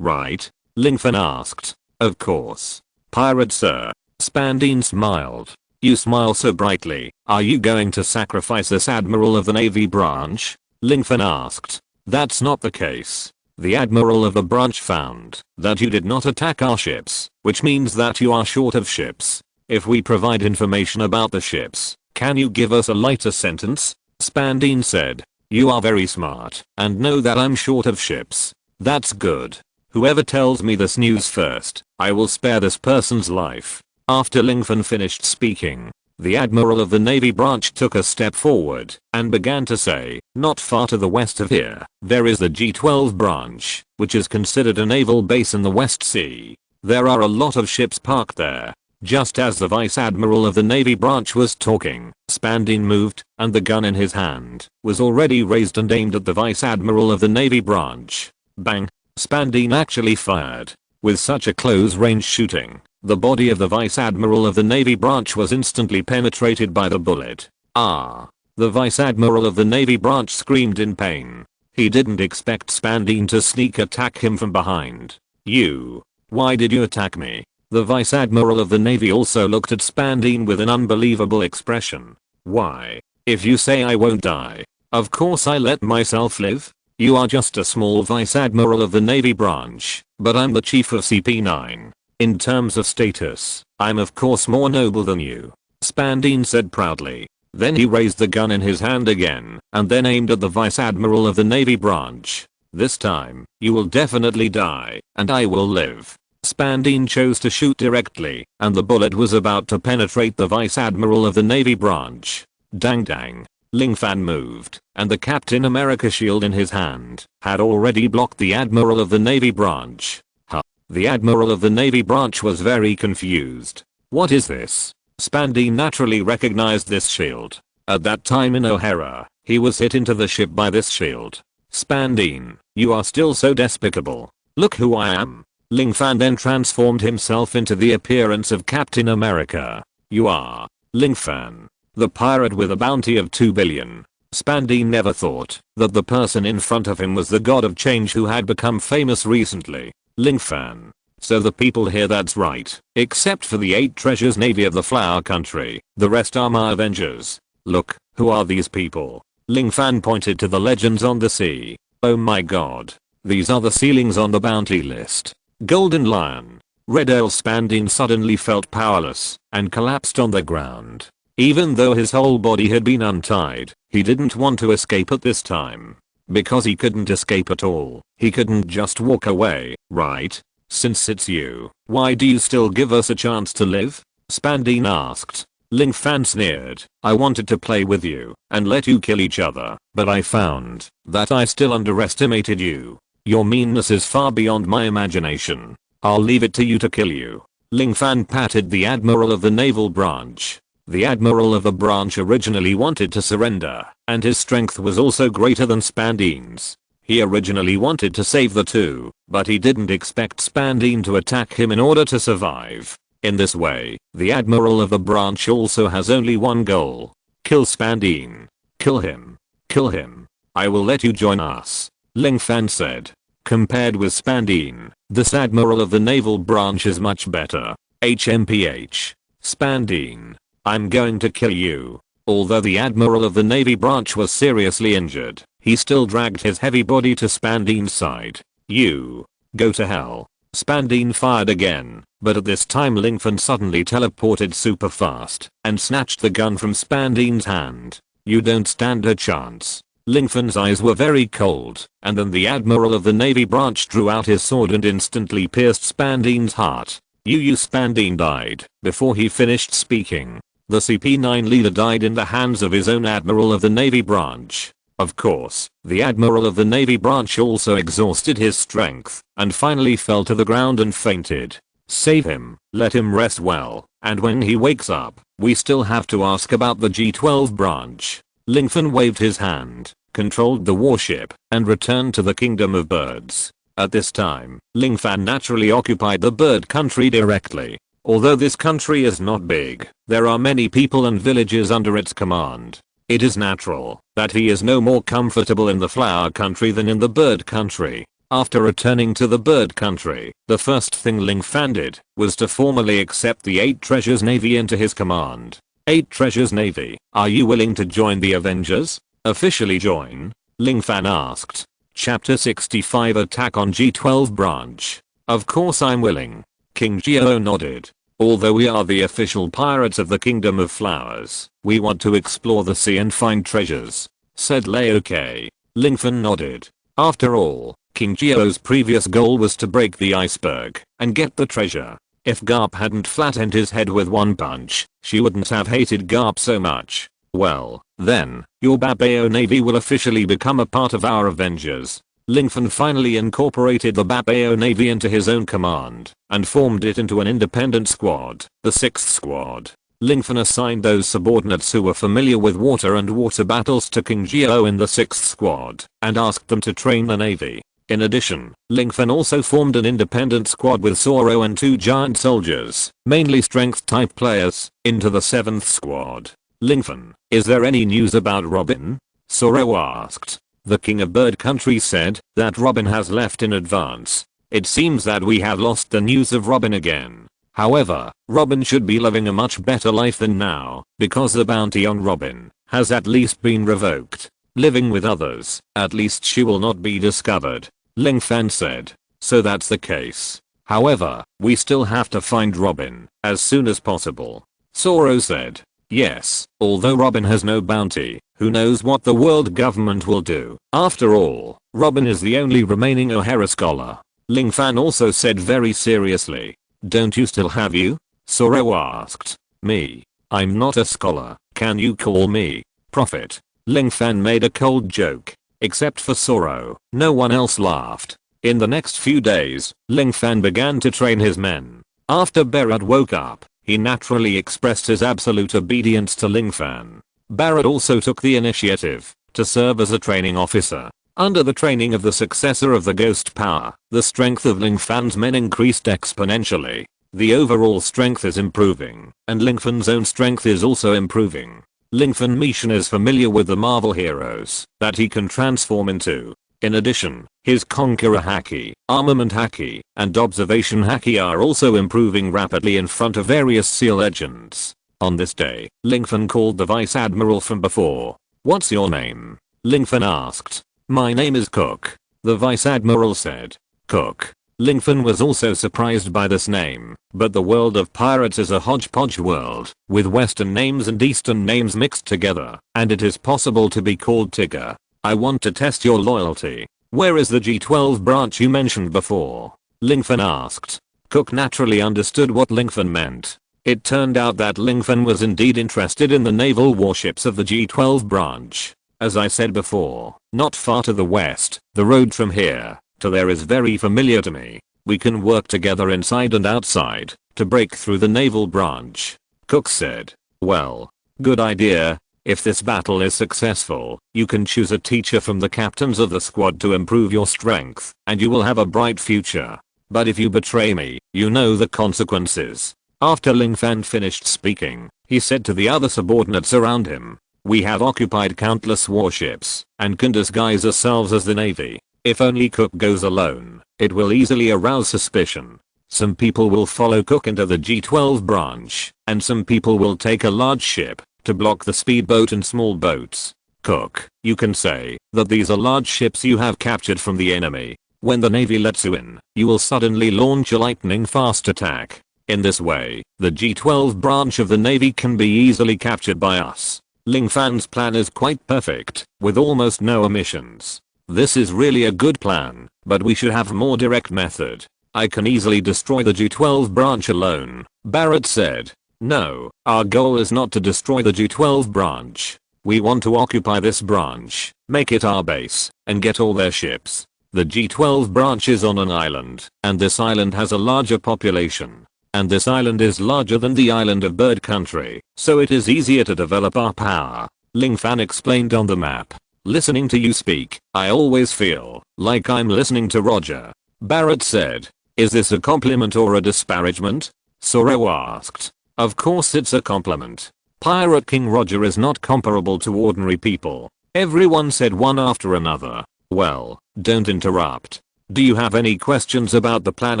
right? Ling Fan asked. Of course. Pirate sir. Spandine smiled. You smile so brightly. Are you going to sacrifice this Admiral of the Navy branch? Ling Fan asked. That's not the case. The Admiral of the branch found that you did not attack our ships, which means that you are short of ships. If we provide information about the ships, can you give us a lighter sentence? Spandine said. You are very smart and know that I'm short of ships. That's good. Whoever tells me this news first, I will spare this person's life. After Ling Fan finished speaking, the Admiral of the Navy branch took a step forward and began to say, not far to the west of here, there is the G-12 branch, which is considered a naval base in the West Sea. There are a lot of ships parked there. Just as the Vice Admiral of the Navy branch was talking, Spandine moved, and the gun in his hand was already raised and aimed at the Vice Admiral of the Navy branch. Bang! Spandine actually fired. With such a close-range shooting, the body of the Vice Admiral of the Navy branch was instantly penetrated by the bullet. Ah! The Vice Admiral of the Navy branch screamed in pain. He didn't expect Spandine to sneak attack him from behind. You! Why did you attack me? The Vice Admiral of the Navy also looked at Spandine with an unbelievable expression. Why? If you say I won't die, of course I let myself live. You are just a small Vice Admiral of the Navy branch, but I'm the chief of CP9. In terms of status, I'm of course more noble than you. Spandine said proudly. Then he raised the gun in his hand again and then aimed at the Vice Admiral of the Navy branch. This time, you will definitely die, and I will live. Spandine chose to shoot directly, and the bullet was about to penetrate the Vice Admiral of the Navy branch. Dang dang. Ling Fan moved, and the Captain America shield in his hand had already blocked the Admiral of the Navy branch. Huh. The Admiral of the Navy branch was very confused. What is this? Spandine naturally recognized this shield. At that time in O'Hara, he was hit into the ship by this shield. Spandine, you are still so despicable. Look who I am. Ling Fan then transformed himself into the appearance of Captain America. You are Ling Fan, the pirate with a bounty of 2 billion. Spandine never thought that the person in front of him was the god of change who had become famous recently. Ling Fan. So the people here, that's right. Except for the 8 treasures navy of the Flower Country, the rest are my Avengers. Look, who are these people? Ling Fan pointed to the legends on the sea. Oh my god. These are the ceilings on the bounty list. Golden Lion. Red Earl. Spandine suddenly felt powerless and collapsed on the ground. Even though his whole body had been untied, he didn't want to escape at this time. Because he couldn't escape at all, he couldn't just walk away, right? Since it's you, why do you still give us a chance to live? Spandine asked. Ling Fan sneered. I wanted to play with you and let you kill each other, but I found that I still underestimated you. Your meanness is far beyond my imagination. I'll leave it to you to kill you. Ling Fan patted the Admiral of the Naval Branch. The Admiral of the branch originally wanted to surrender, and his strength was also greater than Spandine's. He originally wanted to save the two, but he didn't expect Spandine to attack him in order to survive. In this way, the Admiral of the branch also has only one goal. Kill Spandine. Kill him. Kill him. I will let you join us. Ling Fan said. Compared with Spandine, this Admiral of the Naval branch is much better. HMPH. Spandine. I'm going to kill you. Although the Admiral of the Navy branch was seriously injured, he still dragged his heavy body to Spandine's side. You. Go to hell. Spandine fired again, but at this time Ling Fan suddenly teleported super fast and snatched the gun from Spandine's hand. You don't stand a chance. Ling Fan's eyes were very cold, and then the Admiral of the Navy branch drew out his sword and instantly pierced Spandine's heart. Spandine died before he finished speaking. The CP9 leader died in the hands of his own Admiral of the Navy branch. Of course, the Admiral of the Navy branch also exhausted his strength and finally fell to the ground and fainted. Save him, let him rest well, and when he wakes up, we still have to ask about the G12 branch. Ling Fan waved his hand, controlled the warship, and returned to the Kingdom of Birds. At this time, Ling Fan naturally occupied the bird country directly. Although this country is not big, there are many people and villages under its command. It is natural that he is no more comfortable in the flower country than in the bird country. After returning to the bird country, the first thing Ling Fan did was to formally accept the 8 Treasures Navy into his command. 8 Treasures Navy, are you willing to join the Avengers? Officially join? Ling Fan asked. Chapter 65 Attack on G12 Branch. Of course I'm willing. King Geo nodded. Although we are the official pirates of the Kingdom of Flowers, we want to explore the sea and find treasures, said Leoke. Ling Fan nodded. After all, King Geo's previous goal was to break the iceberg and get the treasure. If Garp hadn't flattened his head with one punch, she wouldn't have hated Garp so much. Well, then, your Babao Navy will officially become a part of our Avengers. Ling Fan finally incorporated the Babao Navy into his own command and formed it into an independent squad, the 6th Squad. Ling Fan assigned those subordinates who were familiar with water and water battles to King Geo in the 6th Squad and asked them to train the Navy. In addition, Ling Fan also formed an independent squad with Zoro and 2 giant soldiers, mainly strength type players, into the 7th Squad. Ling Fan, is there any news about Robin? Zoro asked. The King of Bird Country said that Robin has left in advance. It seems that we have lost the news of Robin again. However, Robin should be living a much better life than now, because the bounty on Robin has at least been revoked. Living with others, at least she will not be discovered. Ling Fan said. So that's the case. However, we still have to find Robin as soon as possible. Zoro said. Yes, although Robin has no bounty, who knows what the world government will do. After all, Robin is the only remaining O'Hara scholar. Ling Fan also said very seriously. Don't you still have you? Zoro asked. Me? I'm not a scholar. Can you call me Prophet? Ling Fan made a cold joke. Except for Zoro, no one else laughed. In the next few days, Ling Fan began to train his men. After Barrett woke up, he naturally expressed his absolute obedience to Ling Fan. Barrett also took the initiative to serve as a training officer. Under the training of the successor of the Ghost Power, the strength of Ling Fan's men increased exponentially. The overall strength is improving, and Ling Fan's own strength is also improving. Ling Fan Mission is familiar with the Marvel heroes that he can transform into. In addition, his Conqueror Haki, Armament Haki, and Observation Haki are also improving rapidly in front of various SEAL legends. On this day, Ling Fan called the Vice Admiral from before. What's your name? Ling Fan asked. My name is Cook, the Vice Admiral said. Cook. Ling Fan was also surprised by this name, but the world of pirates is a hodgepodge world, with western names and eastern names mixed together, and it is possible to be called Tigger. I want to test your loyalty. Where is the G12 branch you mentioned before? Ling Fan asked. Cook naturally understood what Ling Fan meant. It turned out that Ling Fan was indeed interested in the naval warships of the G12 branch. As I said before, not far to the west, the road from here to there is very familiar to me. We can work together inside and outside to break through the naval branch. Cook said. Well, good idea. If this battle is successful, you can choose a teacher from the captains of the squad to improve your strength, and you will have a bright future. But if you betray me, you know the consequences. After Ling Fan finished speaking, he said to the other subordinates around him, we have occupied countless warships and can disguise ourselves as the Navy. If only Cook goes alone, it will easily arouse suspicion. Some people will follow Cook into the G12 branch, and some people will take a large ship to block the speedboat and small boats. Cook, you can say that these are large ships you have captured from the enemy. When the Navy lets you in, you will suddenly launch a lightning fast attack. In this way, the G12 branch of the Navy can be easily captured by us. Ling Fan's plan is quite perfect, with almost no omissions. This is really a good plan, but we should have a more direct method. I can easily destroy the G12 branch alone, Barrett said. No, our goal is not to destroy the G12 branch. We want to occupy this branch, make it our base, and get all their ships. The G12 branch is on an island, and this island has a larger population. And this island is larger than the island of Bird Country, so it is easier to develop our power. Ling Fan explained on the map. Listening to you speak, I always feel like I'm listening to Roger. Barrett said. Is this a compliment or a disparagement? Zoro asked. Of course it's a compliment. Pirate King Roger is not comparable to ordinary people. Everyone said one after another. Well, don't interrupt. Do you have any questions about the plan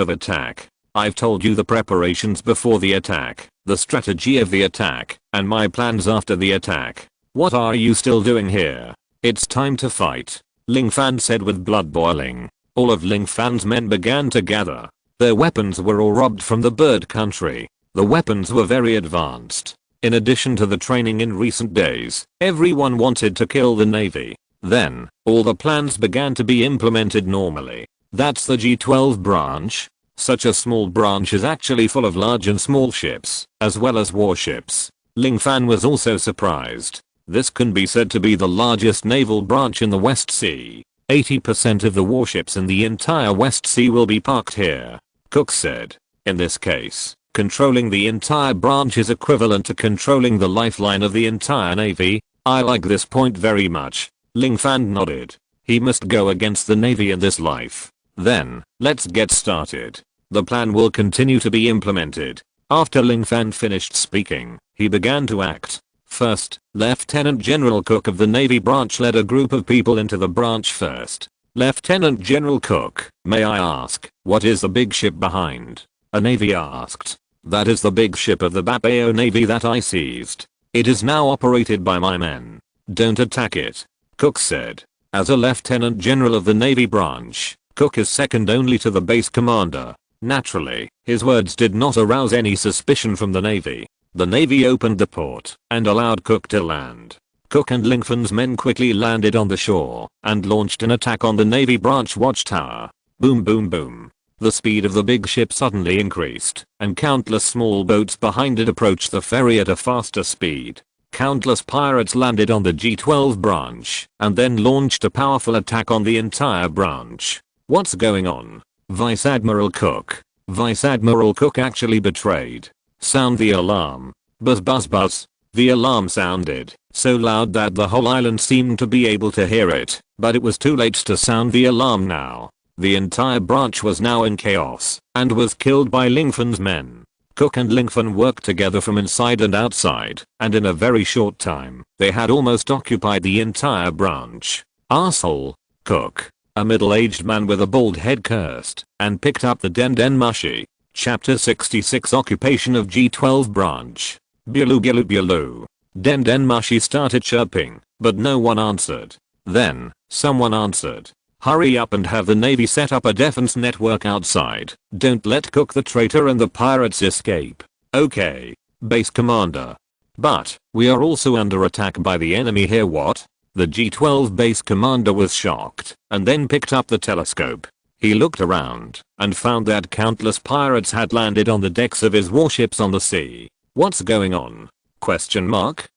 of attack? I've told you the preparations before the attack, the strategy of the attack, and my plans after the attack. What are you still doing here? It's time to fight, Ling Fan said with blood boiling. All of Ling Fan's men began to gather. Their weapons were all robbed from the Bird Country. The weapons were very advanced. In addition to the training in recent days, everyone wanted to kill the Navy. Then, all the plans began to be implemented normally. That's the G12 branch. Such a small branch is actually full of large and small ships, as well as warships. Ling Fan was also surprised. This can be said to be the largest naval branch in the West Sea. 80% of the warships in the entire West Sea will be parked here, Cook said. In this case, controlling the entire branch is equivalent to controlling the lifeline of the entire Navy. I like this point very much. Ling Fan nodded. He must go against the Navy in this life. Then, let's get started. The plan will continue to be implemented. After Ling Fan finished speaking, he began to act. First, Lieutenant General Cook of the Navy branch led a group of people into the branch first. Lieutenant General Cook, may I ask, what is the big ship behind? A Navy asked. That is the big ship of the Bapeo Navy that I seized. It is now operated by my men. Don't attack it, Cook said. As a Lieutenant General of the Navy branch, Cook is second only to the base commander. Naturally, his words did not arouse any suspicion from the Navy. The Navy opened the port and allowed Cook to land. Cook and Lingfan's men quickly landed on the shore and launched an attack on the Navy branch watchtower. Boom boom boom. The speed of the big ship suddenly increased, and countless small boats behind it approached the ferry at a faster speed. Countless pirates landed on the G12 branch and then launched a powerful attack on the entire branch. What's going on? Vice Admiral Cook. Vice Admiral Cook actually betrayed. Sound the alarm. Buzz buzz buzz. The alarm sounded so loud that the whole island seemed to be able to hear it, but it was too late to sound the alarm now. The entire branch was now in chaos and was killed by Lingfan's men. Cook and Lingfan worked together from inside and outside, and in a very short time, they had almost occupied the entire branch. Arsehole. Cook, a middle-aged man with a bald head, cursed and picked up the Den Mushi. Chapter 66 Occupation of G12 Branch. Bulu bulu bulu. Den Mushi started chirping, but no one answered. Then, someone answered. Hurry up and have the Navy set up a defense network outside. Don't let Cook the traitor and the pirates escape. Okay. Base commander. But, we are also under attack by the enemy here. What? The G12 base commander was shocked and then picked up the telescope. He looked around and found that countless pirates had landed on the decks of his warships on the sea. What's going on? Question mark?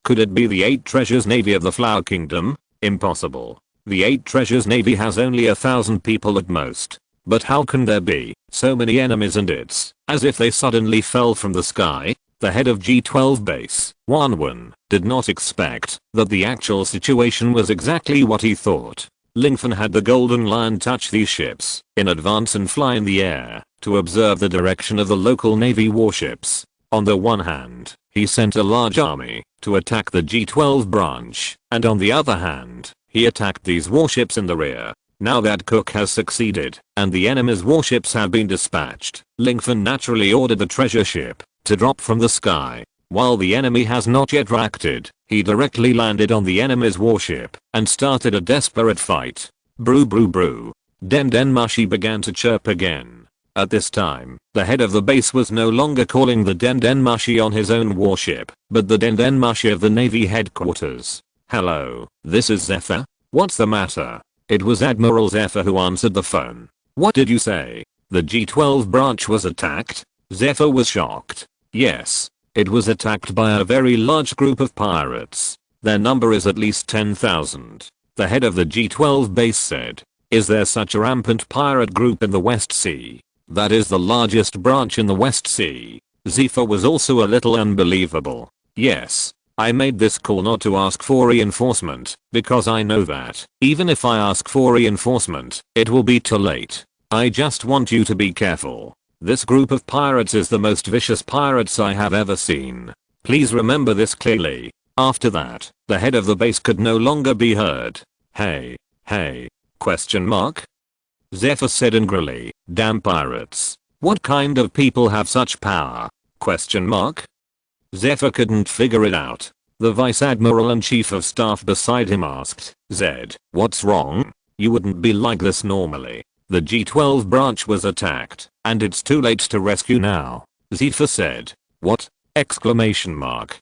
Could it be the 8 Treasures Navy of the Flower Kingdom? Impossible. The 8 Treasures Navy has only 1,000 people at most. But how can there be so many enemies, and it's as if they suddenly fell from the sky? The head of G12 base, Wanwan, did not expect that the actual situation was exactly what he thought. Lingfan had the Golden Lion touch these ships in advance and fly in the air to observe the direction of the local Navy warships. On the one hand, he sent a large army to attack the G12 branch, and on the other hand, he attacked these warships in the rear. Now that Cook has succeeded and the enemy's warships have been dispatched, Lingfan naturally ordered the treasure ship to drop from the sky. While the enemy has not yet reacted, he directly landed on the enemy's warship and started a desperate fight. Brew brew brew. Den Mushi began to chirp again. At this time, the head of the base was no longer calling the Den Mushi on his own warship, but the Den Mushi of the Navy headquarters. Hello, this is Zephyr? What's the matter? It was Admiral Zephyr who answered the phone. What did you say? The G12 branch was attacked? Zephyr was shocked. Yes. It was attacked by a very large group of pirates. Their number is at least 10,000. The head of the G12 base said. Is there such a rampant pirate group in the West Sea? That is the largest branch in the West Sea. Zephyr was also a little unbelievable. Yes. I made this call not to ask for reinforcement, because I know that, even if I ask for reinforcement, it will be too late. I just want you to be careful. This group of pirates is the most vicious pirates I have ever seen. Please remember this clearly. After that, the head of the base could no longer be heard. Hey. Question mark? Zephyr said angrily. Damn pirates. What kind of people have such power? Question mark? Zephyr couldn't figure it out. The Vice Admiral and Chief of Staff beside him asked, Zed, what's wrong? You wouldn't be like this normally. The G12 branch was attacked, and it's too late to rescue now. Zephyr said. What? Exclamation mark.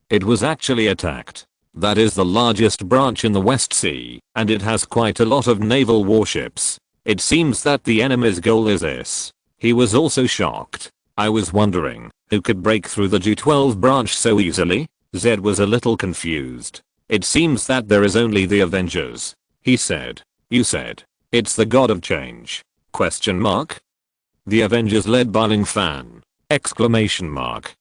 It was actually attacked. That is the largest branch in the West Sea, and it has quite a lot of naval warships. It seems that the enemy's goal is this. He was also shocked. I was wondering, who could break through the G12 branch so easily? Zed was a little confused. It seems that there is only the Avengers. He said. You said. It's the god of change. Question mark? The Avengers led by Lingfan. Exclamation mark.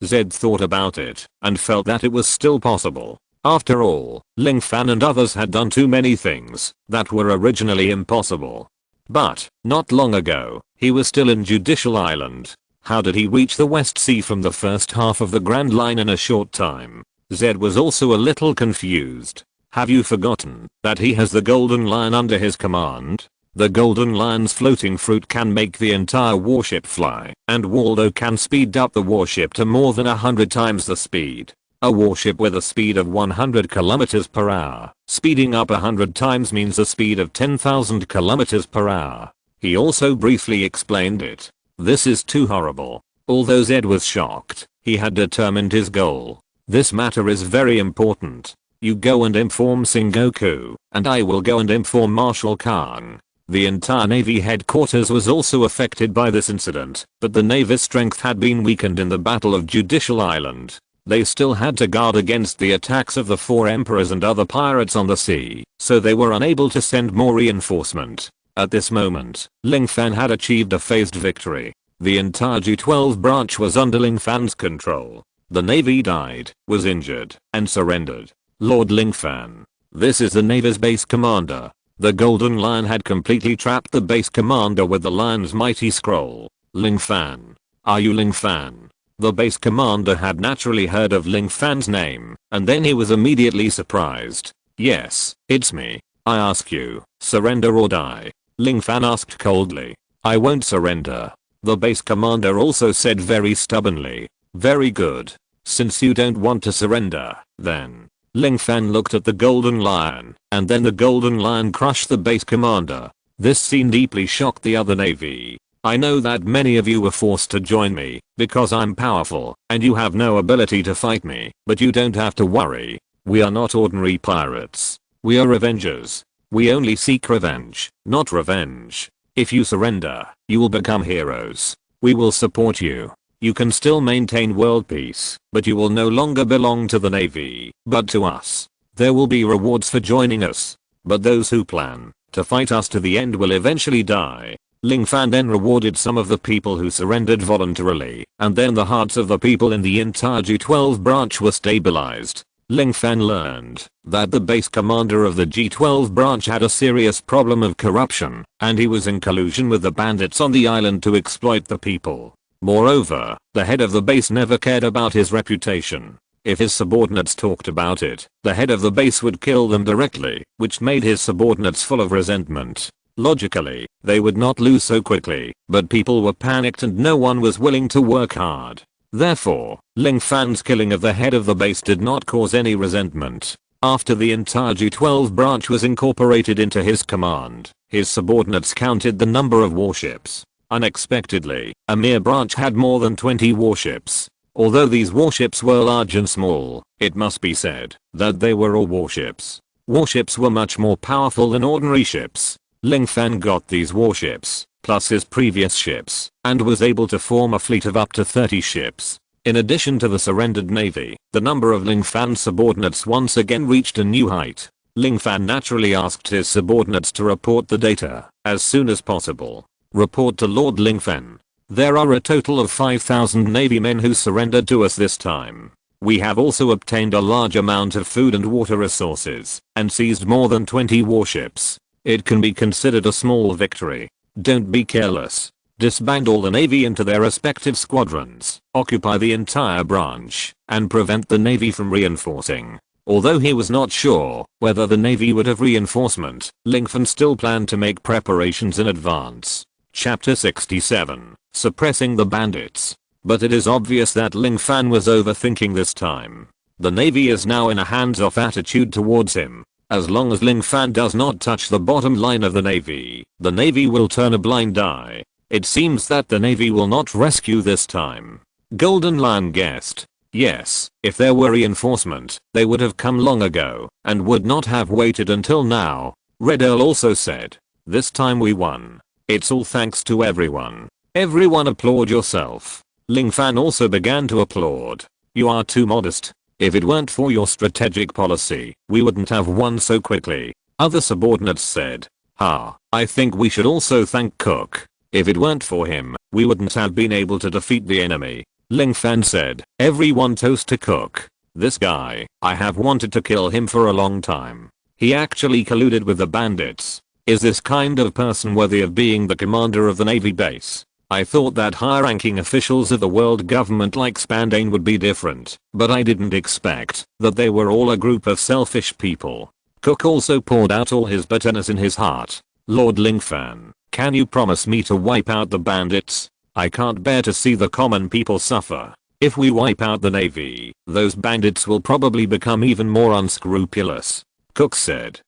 Zed thought about it and felt that it was still possible. After all, Lingfan and others had done too many things that were originally impossible. But, not long ago, he was still in Judicial Island. How did he reach the West Sea from the first half of the Grand Line in a short time? Zed was also a little confused. Have you forgotten that he has the Golden Lion under his command? The Golden Lion's floating fruit can make the entire warship fly, and Waldo can speed up the warship to more than 100 times the speed. A warship with a speed of 100 kilometers per hour, speeding up 100 times means a speed of 10,000 kilometers per hour. He also briefly explained it. This is too horrible. Although Zed was shocked, He had determined his goal. This matter is very important. You go and inform Sengoku, and I will go and inform Marshal Khan. The entire Navy headquarters was also affected by this incident, but the Navy's strength had been weakened in the Battle of Judicial Island. They still had to guard against the attacks of the 4 emperors and other pirates on the sea, so they were unable to send more reinforcement. At this moment, Ling Fan had achieved a phased victory. The entire G12 branch was under Ling Fan's control. The Navy died, was injured, and surrendered. Lord Ling Fan. This is the Navy's base commander. The Golden Lion had completely trapped the base commander with the lion's mighty scroll. Ling Fan. Are you Ling Fan? The base commander had naturally heard of Ling Fan's name, and then he was immediately surprised. Yes, it's me. I ask you, surrender or die. Ling Fan asked coldly. I won't surrender. The base commander also said very stubbornly. Very good. Since you don't want to surrender, then. Ling Fan looked at the Golden Lion, and then the Golden Lion crushed the base commander. This scene deeply shocked the other Navy. I know that many of you were forced to join me, because I'm powerful, and you have no ability to fight me, but you don't have to worry. We are not ordinary pirates. We are Avengers. We only seek revenge, not revenge. If you surrender, you will become heroes. We will support you. You can still maintain world peace, but you will no longer belong to the Navy, but to us. There will be rewards for joining us. But those who plan to fight us to the end will eventually die. Ling Fan then rewarded some of the people who surrendered voluntarily, and then the hearts of the people in the entire G12 branch were stabilized. Ling Fan learned that the base commander of the G12 branch had a serious problem of corruption, and he was in collusion with the bandits on the island to exploit the people. Moreover, the head of the base never cared about his reputation. If his subordinates talked about it, the head of the base would kill them directly, which made his subordinates full of resentment. Logically, they would not lose so quickly, but people were panicked and no one was willing to work hard. Therefore, Ling Fan's killing of the head of the base did not cause any resentment. After the entire G12 branch was incorporated into his command, his subordinates counted the number of warships. Unexpectedly, a mere branch had more than 20 warships. Although these warships were large and small, it must be said that they were all warships. Warships were much more powerful than ordinary ships. Ling Fan got these warships, plus his previous ships, and was able to form a fleet of up to 30 ships. In addition to the surrendered navy, the number of Ling Fan's subordinates once again reached a new height. Ling Fan naturally asked his subordinates to report the data as soon as possible. Report to Lord Ling Fan. There are a total of 5,000 navy men who surrendered to us this time. We have also obtained a large amount of food and water resources, and seized more than 20 warships. It can be considered a small victory. Don't be careless. Disband all the navy into their respective squadrons, occupy the entire branch, and prevent the navy from reinforcing. Although he was not sure whether the navy would have reinforcement, Ling Fan still planned to make preparations in advance. Chapter 67. Suppressing the bandits. But it is obvious that Ling Fan was overthinking this time. The navy is now in a hands-off attitude towards him. As long as Ling Fan does not touch the bottom line of the navy will turn a blind eye. It seems that the navy will not rescue this time. Golden Lion guessed. Yes, if there were reinforcement, they would have come long ago, and would not have waited until now. Red Earl also said. This time we won. It's all thanks to everyone. Everyone applaud yourself. Ling Fan also began to applaud. You are too modest. If it weren't for your strategic policy, we wouldn't have won so quickly. Other subordinates said. I think we should also thank Cook. If it weren't for him, we wouldn't have been able to defeat the enemy. Ling Fan said. Everyone toast to Cook. This guy, I have wanted to kill him for a long time. He actually colluded with the bandits. Is this kind of person worthy of being the commander of the Navy base? I thought that high-ranking officials of the world government like Spandane would be different, but I didn't expect that they were all a group of selfish people. Cook also poured out all his bitterness in his heart. Lord Ling Fan, can you promise me to wipe out the bandits? I can't bear to see the common people suffer. If we wipe out the Navy, those bandits will probably become even more unscrupulous. Cook said.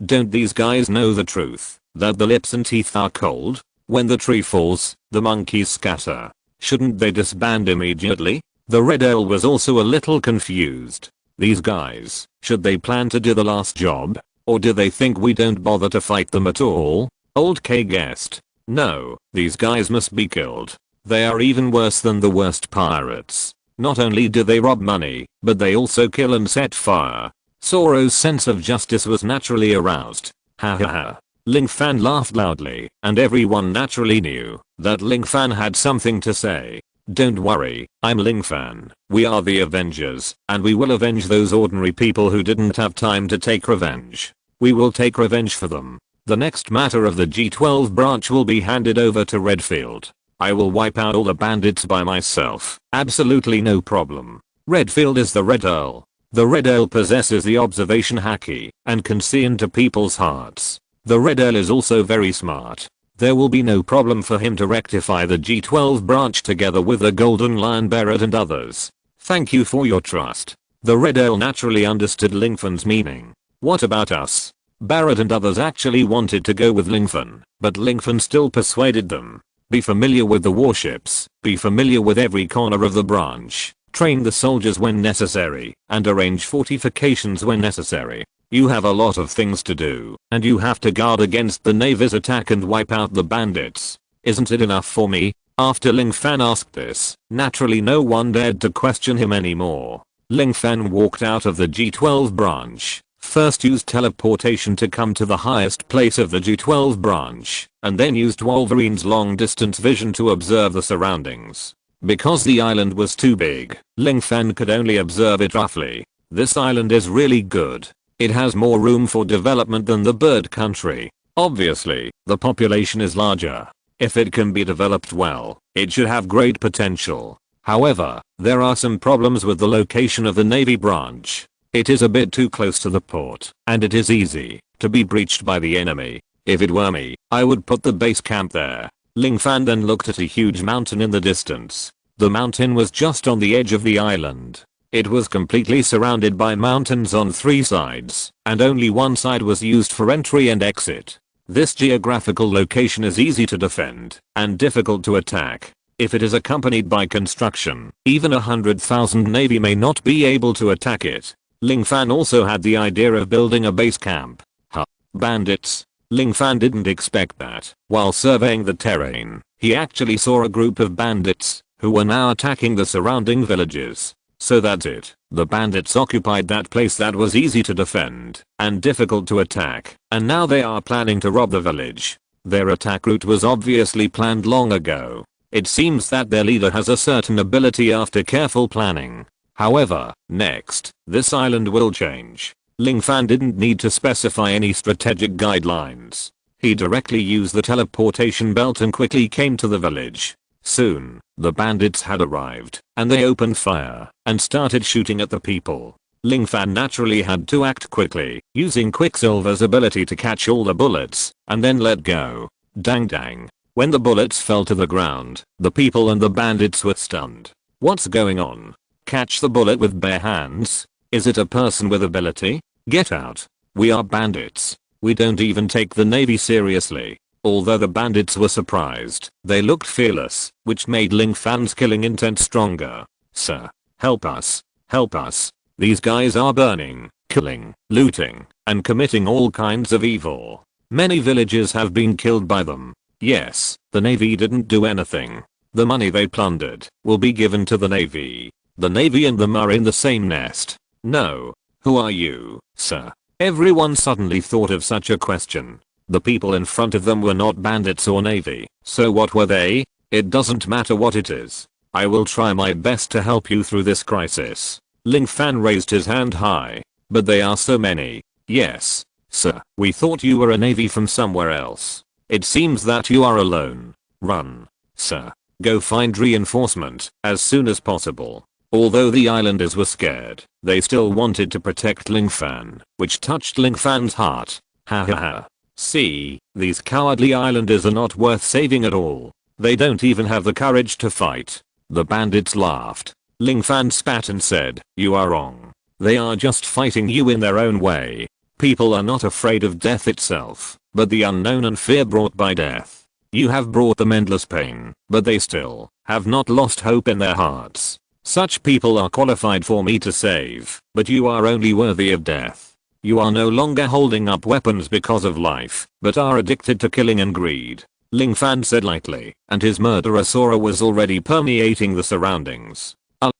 Don't these guys know the truth, that the lips and teeth are cold? When the tree falls, the monkeys scatter. Shouldn't they disband immediately? The Red Earl was also a little confused. These guys, should they plan to do the last job? Or do they think we don't bother to fight them at all? Old K guessed. No, these guys must be killed. They are even worse than the worst pirates. Not only do they rob money, but they also kill and set fire. Zoro's sense of justice was naturally aroused. Ha ha ha. Ling Fan laughed loudly, and everyone naturally knew that Ling Fan had something to say. Don't worry, I'm Ling Fan. We are the Avengers, and we will avenge those ordinary people who didn't have time to take revenge. We will take revenge for them. The next matter of the G12 branch will be handed over to Redfield. I will wipe out all the bandits by myself. Absolutely no problem. Redfield is the Red Earl. The Red Earl possesses the observation haki and can see into people's hearts. The Red Earl is also very smart. There will be no problem for him to rectify the G12 branch together with the Golden Lion Barrett and others. Thank you for your trust. The Red Earl naturally understood Ling Fan's meaning. What about us? Barrett and others actually wanted to go with Ling Fan, but Ling Fan still persuaded them. Be familiar with the warships, be familiar with every corner of the branch, train the soldiers when necessary, and arrange fortifications when necessary. You have a lot of things to do, and you have to guard against the Navy's attack and wipe out the bandits. Isn't it enough for me? After Ling Fan asked this, naturally no one dared to question him anymore. Ling Fan walked out of the G12 branch, first used teleportation to come to the highest place of the G12 branch, and then used Wolverine's long distance vision to observe the surroundings. Because the island was too big, Ling Fan could only observe it roughly. This island is really good. It has more room for development than the bird country. Obviously, the population is larger. If it can be developed well, it should have great potential. However, there are some problems with the location of the Navy branch. It is a bit too close to the port, and it is easy to be breached by the enemy. If it were me, I would put the base camp there. Ling Fan then looked at a huge mountain in the distance. The mountain was just on the edge of the island. It was completely surrounded by mountains on 3 sides, and only one side was used for entry and exit. This geographical location is easy to defend, and difficult to attack. If it is accompanied by construction, even 100,000 Navy may not be able to attack it. Ling Fan also had the idea of building a base camp. Bandits. Ling Fan didn't expect that. While surveying the terrain, he actually saw a group of bandits, who were now attacking the surrounding villages. So that's it. The bandits occupied that place that was easy to defend and difficult to attack, and now they are planning to rob the village. Their attack route was obviously planned long ago. It seems that their leader has a certain ability after careful planning. However, next, this island will change. Ling Fan didn't need to specify any strategic guidelines. He directly used the teleportation belt and quickly came to the village. Soon, the bandits had arrived, and they opened fire and started shooting at the people. Ling Fan naturally had to act quickly, using Quicksilver's ability to catch all the bullets and then let go. Dang dang. When the bullets fell to the ground, the people and the bandits were stunned. What's going on? Catch the bullet with bare hands? Is it a person with ability? Get out. We are bandits. We don't even take the Navy seriously. Although the bandits were surprised, they looked fearless, which made Ling Fan's killing intent stronger. Sir, help us. Help us. These guys are burning, killing, looting, and committing all kinds of evil. Many villages have been killed by them. Yes, the Navy didn't do anything. The money they plundered will be given to the Navy. The Navy and them are in the same nest. No. Who are you, sir? Everyone suddenly thought of such a question. The people in front of them were not bandits or Navy. So what were they? It doesn't matter what it is. I will try my best to help you through this crisis. Ling Fan raised his hand high. But they are so many. Yes, sir. We thought you were a Navy from somewhere else. It seems that you are alone. Run, sir. Go find reinforcement as soon as possible. Although the islanders were scared, they still wanted to protect Ling Fan, which touched Ling Fan's heart. Ha ha ha. See, these cowardly islanders are not worth saving at all. They don't even have the courage to fight. The bandits laughed. Ling Fan spat and said, you are wrong. They are just fighting you in their own way. People are not afraid of death itself, but the unknown and fear brought by death. You have brought them endless pain, but they still have not lost hope in their hearts. Such people are qualified for me to save, but you are only worthy of death. You are no longer holding up weapons because of life, but are addicted to killing and greed. Ling Fan said lightly, and his murderous aura was already permeating the surroundings.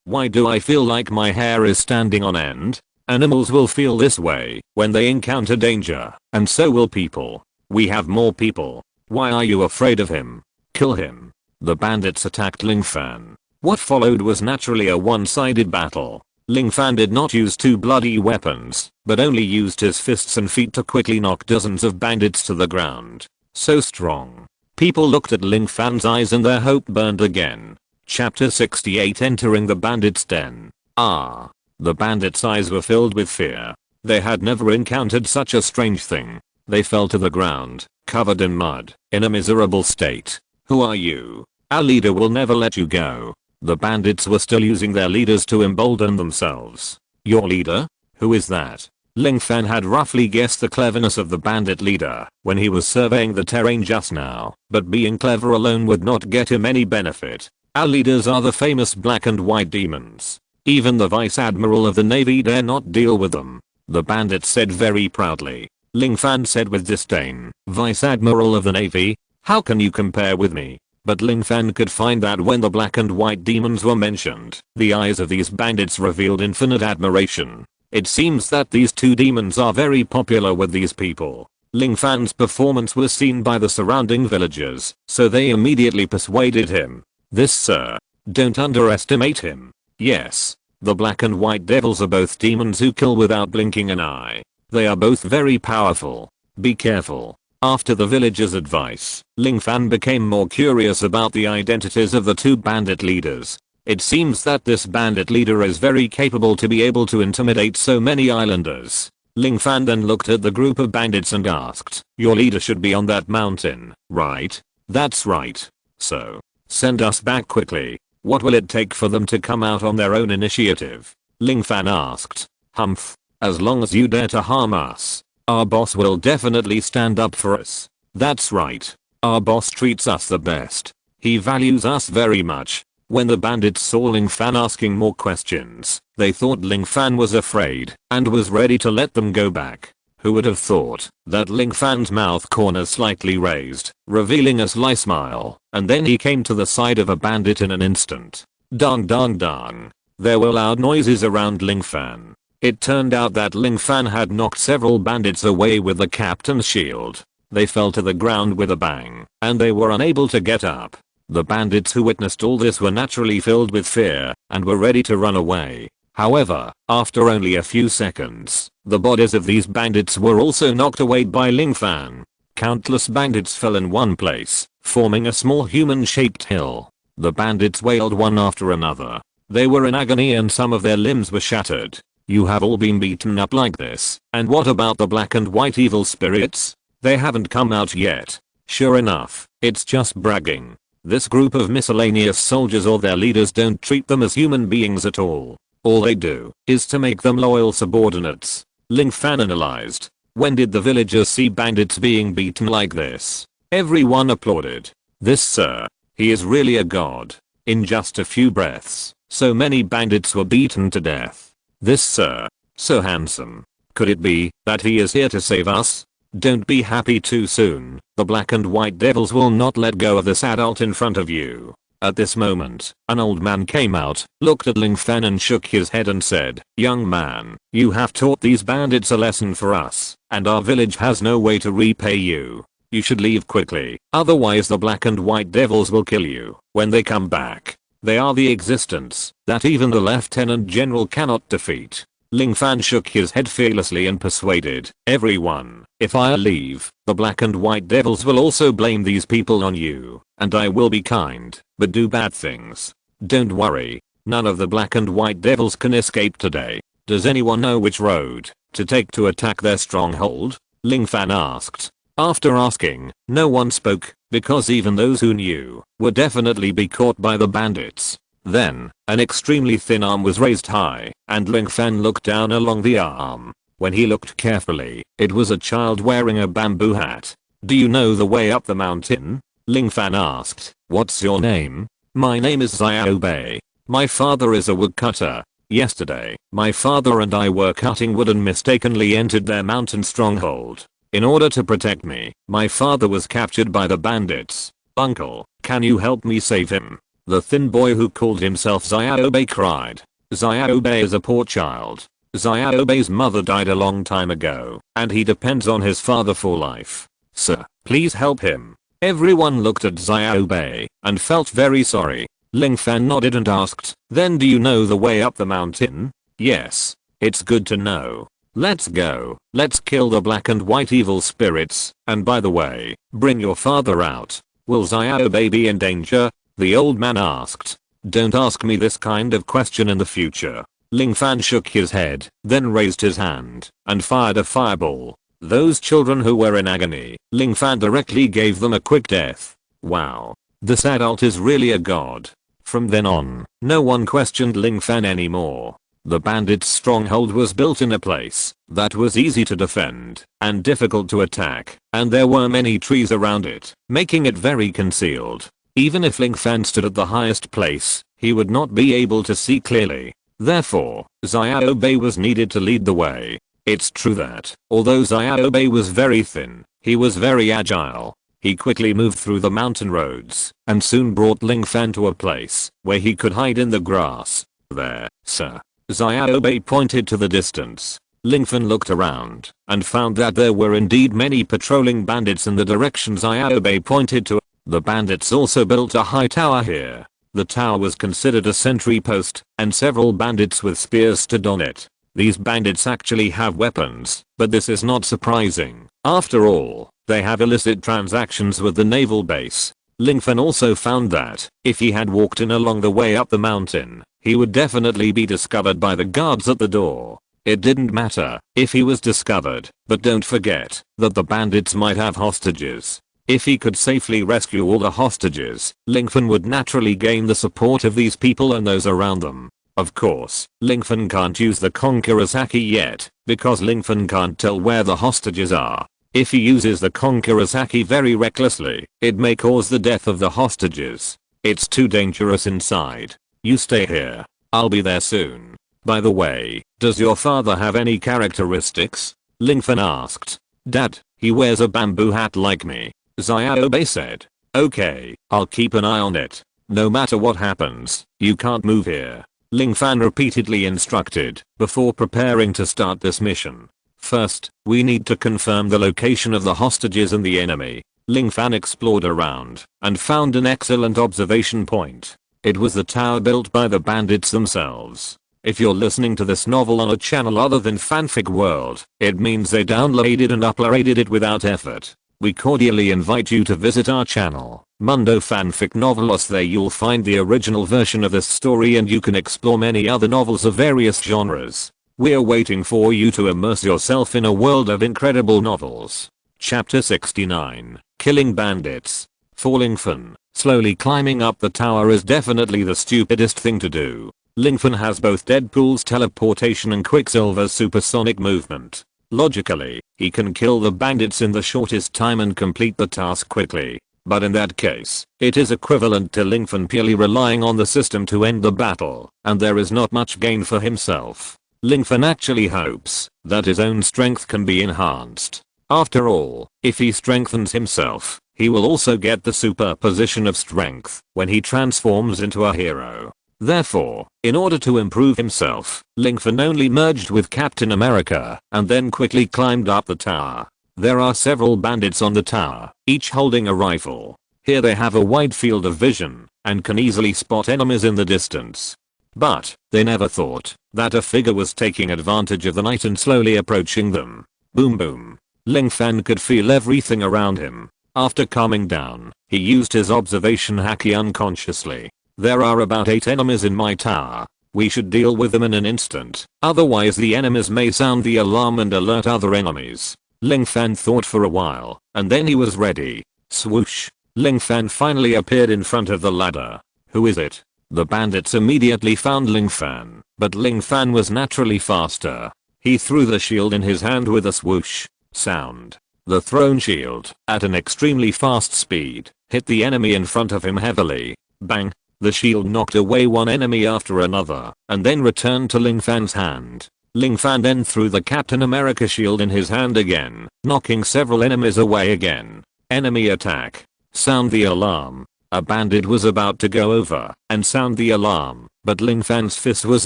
Why do I feel like my hair is standing on end? Animals will feel this way when they encounter danger, and so will people. We have more people. Why are you afraid of him? Kill him. The bandits attacked Ling Fan. What followed was naturally a one-sided battle. Ling Fan did not use two bloody weapons, but only used his fists and feet to quickly knock dozens of bandits to the ground. So strong. People looked at Ling Fan's eyes and their hope burned again. Chapter 68 Entering the Bandits' Den. The bandits' eyes were filled with fear. They had never encountered such a strange thing. They fell to the ground, covered in mud, in a miserable state. Who are you? Our leader will never let you go. The bandits were still using their leaders to embolden themselves. Your leader? Who is that? Ling Fan had roughly guessed the cleverness of the bandit leader when he was surveying the terrain just now, but being clever alone would not get him any benefit. Our leaders are the famous black and white demons. Even the Vice Admiral of the Navy dare not deal with them. The bandit said very proudly. Ling Fan said with disdain, Vice Admiral of the Navy? How can you compare with me? But Ling Fan could find that when the black and white demons were mentioned, the eyes of these bandits revealed infinite admiration. It seems that these two demons are very popular with these people. Ling Fan's performance was seen by the surrounding villagers, so they immediately persuaded him. This sir. Don't underestimate him. Yes. The black and white devils are both demons who kill without blinking an eye. They are both very powerful. Be careful. After the villagers' advice, Ling Fan became more curious about the identities of the two bandit leaders. It seems that this bandit leader is very capable to be able to intimidate so many islanders. Ling Fan then looked at the group of bandits and asked, your leader should be on that mountain, right? That's right. So, send us back quickly. What will it take for them to come out on their own initiative? Ling Fan asked. Humph. As long as you dare to harm us, our boss will definitely stand up for us. That's right. Our boss treats us the best. He values us very much. When the bandits saw Ling Fan asking more questions, they thought Ling Fan was afraid and was ready to let them go back. Who would have thought that Ling Fan's mouth corners slightly raised, revealing a sly smile, and then he came to the side of a bandit in an instant. Dong dong dong. There were loud noises around Ling Fan. It turned out that Ling Fan had knocked several bandits away with the captain's shield. They fell to the ground with a bang, and they were unable to get up. The bandits who witnessed all this were naturally filled with fear and were ready to run away. However, after only a few seconds, the bodies of these bandits were also knocked away by Ling Fan. Countless bandits fell in one place, forming a small human-shaped hill. The bandits wailed one after another. They were in agony and some of their limbs were shattered. You have all been beaten up like this, and what about the black and white evil spirits? They haven't come out yet. Sure enough, it's just bragging. This group of miscellaneous soldiers or their leaders don't treat them as human beings at all. All they do is to make them loyal subordinates. Ling Fan analyzed. When did the villagers see bandits being beaten like this? Everyone applauded. This sir, he is really a god. In just a few breaths, so many bandits were beaten to death. This sir, so handsome. Could it be that he is here to save us? Don't be happy too soon. The black and white devils will not let go of this adult in front of you. At this moment, an old man came out, looked at Ling Fan and shook his head and said, young man, you have taught these bandits a lesson for us, and our village has no way to repay you. You should leave quickly, otherwise the black and white devils will kill you when they come back. They are the existence that even the lieutenant general cannot defeat. Ling Fan shook his head fearlessly and persuaded everyone, if I leave, the black and white devils will also blame these people on you, and I will be kind, but do bad things. Don't worry, none of the black and white devils can escape today. Does anyone know which road to take to attack their stronghold? Ling Fan asked. After asking, no one spoke, because even those who knew would definitely be caught by the bandits. Then, an extremely thin arm was raised high, and Ling Fan looked down along the arm. When he looked carefully, it was a child wearing a bamboo hat. Do you know the way up the mountain? Ling Fan asked. What's your name? My name is Xiaobei. My father is a woodcutter. Yesterday, my father and I were cutting wood and mistakenly entered their mountain stronghold. In order to protect me, my father was captured by the bandits. Uncle, can you help me save him? The thin boy who called himself Xiaobe cried. Xiaobe is a poor child. Xiaobe's mother died a long time ago, and he depends on his father for life. Sir, please help him. Everyone looked at Xiaobe and felt very sorry. Ling Fan nodded and asked, then do you know the way up the mountain? Yes. It's good to know. Let's go. Let's kill the black and white evil spirits, and by the way, bring your father out. Will Xiaobe be in danger? The old man asked. Don't ask me this kind of question in the future. Ling Fan shook his head, then raised his hand, and fired a fireball. Those children who were in agony, Ling Fan directly gave them a quick death. Wow. This adult is really a god. From then on, no one questioned Ling Fan anymore. The bandits' stronghold was built in a place that was easy to defend and difficult to attack, and there were many trees around it, making it very concealed. Even if Ling Fan stood at the highest place, he would not be able to see clearly. Therefore, Xiaobe was needed to lead the way. It's true that, although Xiaobe was very thin, he was very agile. He quickly moved through the mountain roads and soon brought Ling Fan to a place where he could hide in the grass. There, sir. Xiaobe pointed to the distance. Ling Fan looked around and found that there were indeed many patrolling bandits in the direction Xiaobe pointed to. The bandits also built a high tower here. The tower was considered a sentry post, and several bandits with spears stood on it. These bandits actually have weapons, but this is not surprising. After all, they have illicit transactions with the naval base. Ling Fan also found that, if he had walked in along the way up the mountain, he would definitely be discovered by the guards at the door. It didn't matter if he was discovered, but don't forget that the bandits might have hostages. If he could safely rescue all the hostages, Ling Fan would naturally gain the support of these people and those around them. Of course, Ling Fan can't use the Conqueror's Haki yet, because Ling Fan can't tell where the hostages are. If he uses the Conqueror's Haki very recklessly, it may cause the death of the hostages. It's too dangerous inside. You stay here. I'll be there soon. By the way, does your father have any characteristics? Ling Fan asked. Dad, he wears a bamboo hat like me. Xiaobe said. Okay, I'll keep an eye on it. No matter what happens, you can't move here. Ling Fan repeatedly instructed before preparing to start this mission. First, we need to confirm the location of the hostages and the enemy. Ling Fan explored around and found an excellent observation point. It was the tower built by the bandits themselves. If you're listening to this novel on a channel other than Fanfic World, it means they downloaded and uploaded it without effort. We cordially invite you to visit our channel, Mundo Fanfic Novelos. There you'll find the original version of this story and you can explore many other novels of various genres. We're waiting for you to immerse yourself in a world of incredible novels. Chapter 69, Killing Bandits. For Ling Fan, slowly climbing up the tower is definitely the stupidest thing to do. Ling Fan has both Deadpool's teleportation and Quicksilver's supersonic movement. Logically, he can kill the bandits in the shortest time and complete the task quickly. But in that case, it is equivalent to Ling Fan purely relying on the system to end the battle, and there is not much gain for himself. Ling Fan actually hopes that his own strength can be enhanced. After all, if he strengthens himself, he will also get the superposition of strength when he transforms into a hero. Therefore, in order to improve himself, Ling Fan only merged with Captain America and then quickly climbed up the tower. There are several bandits on the tower, each holding a rifle. Here they have a wide field of vision and can easily spot enemies in the distance. But they never thought that a figure was taking advantage of the night and slowly approaching them. Boom boom. Ling Fan could feel everything around him. After calming down, he used his observation haki unconsciously. There are about 8 enemies in my tower. We should deal with them in an instant, otherwise the enemies may sound the alarm and alert other enemies. Ling Fan thought for a while, and then he was ready. Swoosh. Ling Fan finally appeared in front of the ladder. Who is it? The bandits immediately found Ling Fan, but Ling Fan was naturally faster. He threw the shield in his hand with a swoosh sound. The thrown shield, at an extremely fast speed, hit the enemy in front of him heavily. Bang. The shield knocked away one enemy after another and then returned to Ling Fan's hand. Ling Fan then threw the Captain America shield in his hand again, knocking several enemies away again. Enemy attack. Sound the alarm. A bandit was about to go over and sound the alarm, but Ling Fan's fist was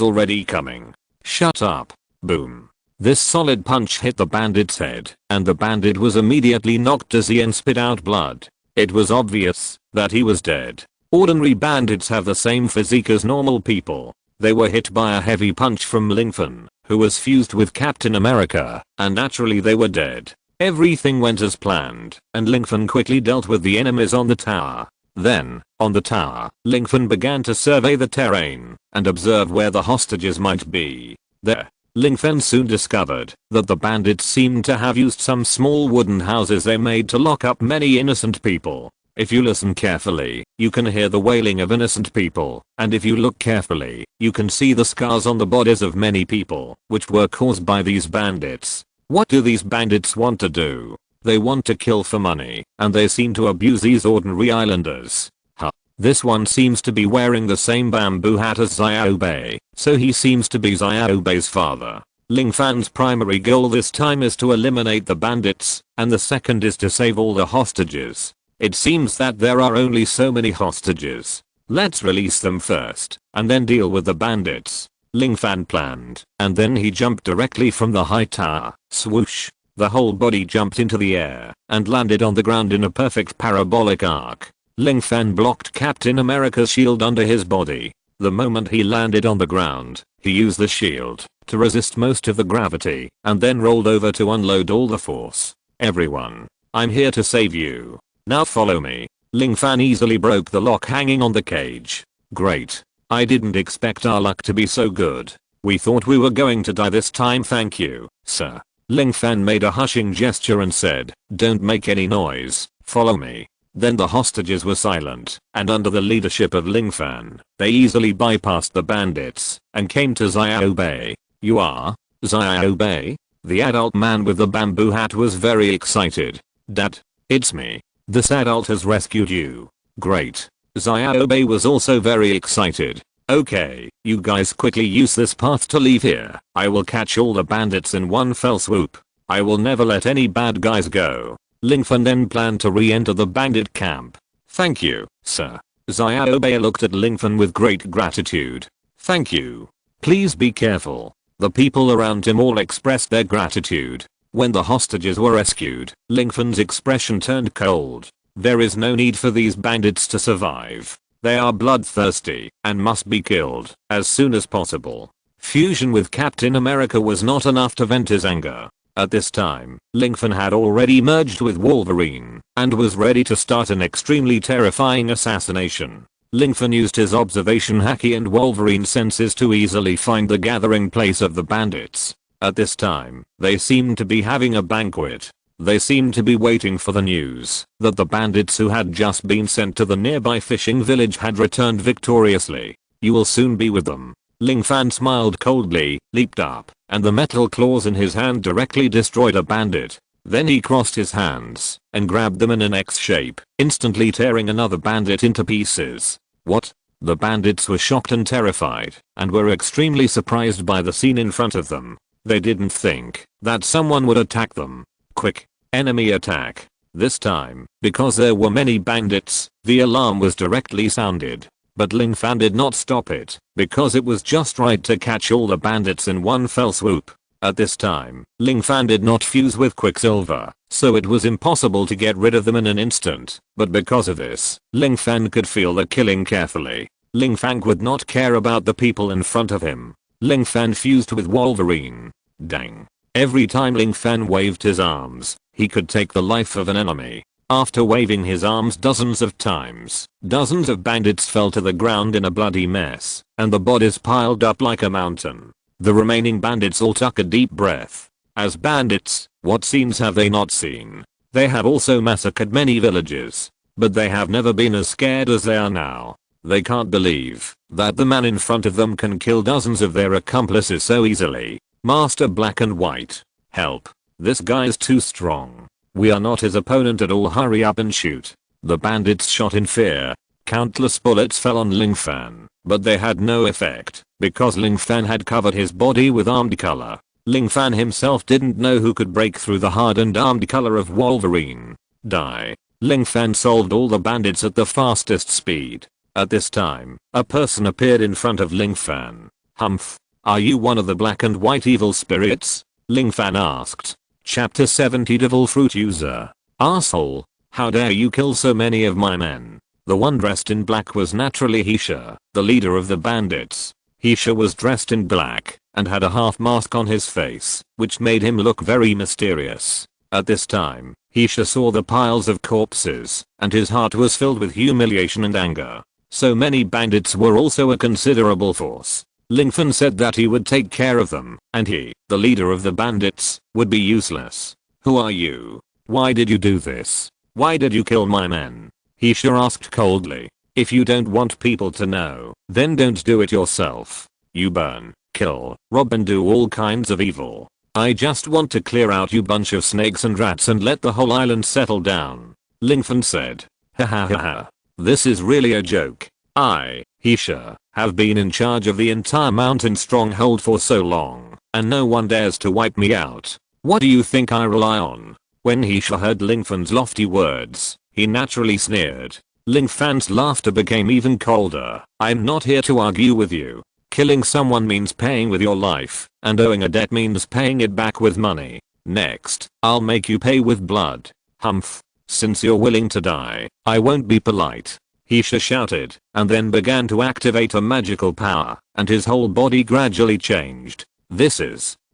already coming. Shut up. Boom. This solid punch hit the bandit's head, and the bandit was immediately knocked dizzy and spit out blood. It was obvious that he was dead. Ordinary bandits have the same physique as normal people. They were hit by a heavy punch from Ling Fan, who was fused with Captain America, and naturally they were dead. Everything went as planned, and Ling Fan quickly dealt with the enemies on the tower. Then, on the tower, Ling Fan began to survey the terrain and observe where the hostages might be. There, Ling Fan soon discovered that the bandits seemed to have used some small wooden houses they made to lock up many innocent people. If you listen carefully, you can hear the wailing of innocent people, and if you look carefully, you can see the scars on the bodies of many people, which were caused by these bandits. What do these bandits want to do? They want to kill for money, and they seem to abuse these ordinary islanders. Huh. This one seems to be wearing the same bamboo hat as Xiaobei, so he seems to be Xiaobei's father. Ling Fan's primary goal this time is to eliminate the bandits, and the second is to save all the hostages. It seems that there are only so many hostages. Let's release them first, and then deal with the bandits. Ling Fan planned, and then he jumped directly from the high tower. Swoosh. The whole body jumped into the air and landed on the ground in a perfect parabolic arc. Ling Fan blocked Captain America's shield under his body. The moment he landed on the ground, he used the shield to resist most of the gravity and then rolled over to unload all the force. Everyone, I'm here to save you. Now follow me. Ling Fan easily broke the lock hanging on the cage. Great. I didn't expect our luck to be so good. We thought we were going to die this time. Thank you, sir. Ling Fan made a hushing gesture and said, don't make any noise, follow me. Then the hostages were silent, and under the leadership of Ling Fan, they easily bypassed the bandits and came to Xiaobei. You are? Xiaobei? The adult man with the bamboo hat was very excited. Dad, it's me. This adult has rescued you. Great. Xiaobei was also very excited. Okay, you guys quickly use this path to leave here. I will catch all the bandits in one fell swoop. I will never let any bad guys go. Ling Fan then planned to re-enter the bandit camp. Thank you, sir. Xiaobei looked at Ling Fan with great gratitude. Thank you. Please be careful. The people around him all expressed their gratitude. When the hostages were rescued, Ling Fan's expression turned cold. There is no need for these bandits to survive. They are bloodthirsty and must be killed as soon as possible. Fusion with Captain America was not enough to vent his anger. At this time, Ling Fan had already merged with Wolverine and was ready to start an extremely terrifying assassination. Ling Fan used his observation haki and Wolverine senses to easily find the gathering place of the bandits. At this time, they seemed to be having a banquet. They seemed to be waiting for the news that the bandits who had just been sent to the nearby fishing village had returned victoriously. You will soon be with them. Ling Fan smiled coldly, leaped up, and the metal claws in his hand directly destroyed a bandit. Then he crossed his hands and grabbed them in an X shape, instantly tearing another bandit into pieces. What? The bandits were shocked and terrified, and were extremely surprised by the scene in front of them. They didn't think that someone would attack them. Quick, enemy attack. This time, because there were many bandits, the alarm was directly sounded. But Ling Fan did not stop it, because it was just right to catch all the bandits in one fell swoop. At this time, Ling Fan did not fuse with Quicksilver, so it was impossible to get rid of them in an instant. But because of this, Ling Fan could feel the killing carefully. Ling Fan would not care about the people in front of him. Ling Fan fused with Wolverine. Dang. Every time Ling Fan waved his arms, he could take the life of an enemy. After waving his arms dozens of times, dozens of bandits fell to the ground in a bloody mess, and the bodies piled up like a mountain. The remaining bandits all took a deep breath. As bandits, what scenes have they not seen? They have also massacred many villages, but they have never been as scared as they are now. They can't believe that the man in front of them can kill dozens of their accomplices so easily. Master Black and White, help. This guy is too strong. We are not his opponent at all. Hurry up and shoot. The bandits shot in fear. Countless bullets fell on Ling Fan, but they had no effect because Ling Fan had covered his body with armed color. Ling Fan himself didn't know who could break through the hardened armed color of Wolverine. Die. Ling Fan solved all the bandits at the fastest speed. At this time, a person appeared in front of Ling Fan. Humph. Are you one of the black and white evil spirits? Ling Fan asked. Chapter 70 Devil Fruit User. Asshole. How dare you kill so many of my men? The one dressed in black was naturally Hisha, the leader of the bandits. Hisha was dressed in black and had a half mask on his face, which made him look very mysterious. At this time, Hisha saw the piles of corpses, and his heart was filled with humiliation and anger. So many bandits were also a considerable force. Ling Fan said that he would take care of them, and he, the leader of the bandits, would be useless. Who are you? Why did you do this? Why did you kill my men? Hisha asked coldly. If you don't want people to know, then don't do it yourself. You burn, kill, rob and do all kinds of evil. I just want to clear out you bunch of snakes and rats and let the whole island settle down. Ling Fan said. Ha ha ha ha. This is really a joke. I, Hisha, have been in charge of the entire mountain stronghold for so long, and no one dares to wipe me out. What do you think I rely on? When Hisha heard Ling Fan's lofty words, he naturally sneered. Ling Fan's laughter became even colder. I'm not here to argue with you. Killing someone means paying with your life, and owing a debt means paying it back with money. Next, I'll make you pay with blood. Humph. Since you're willing to die, I won't be polite. Hisha shouted, and then began to activate a magical power, and his whole body gradually changed.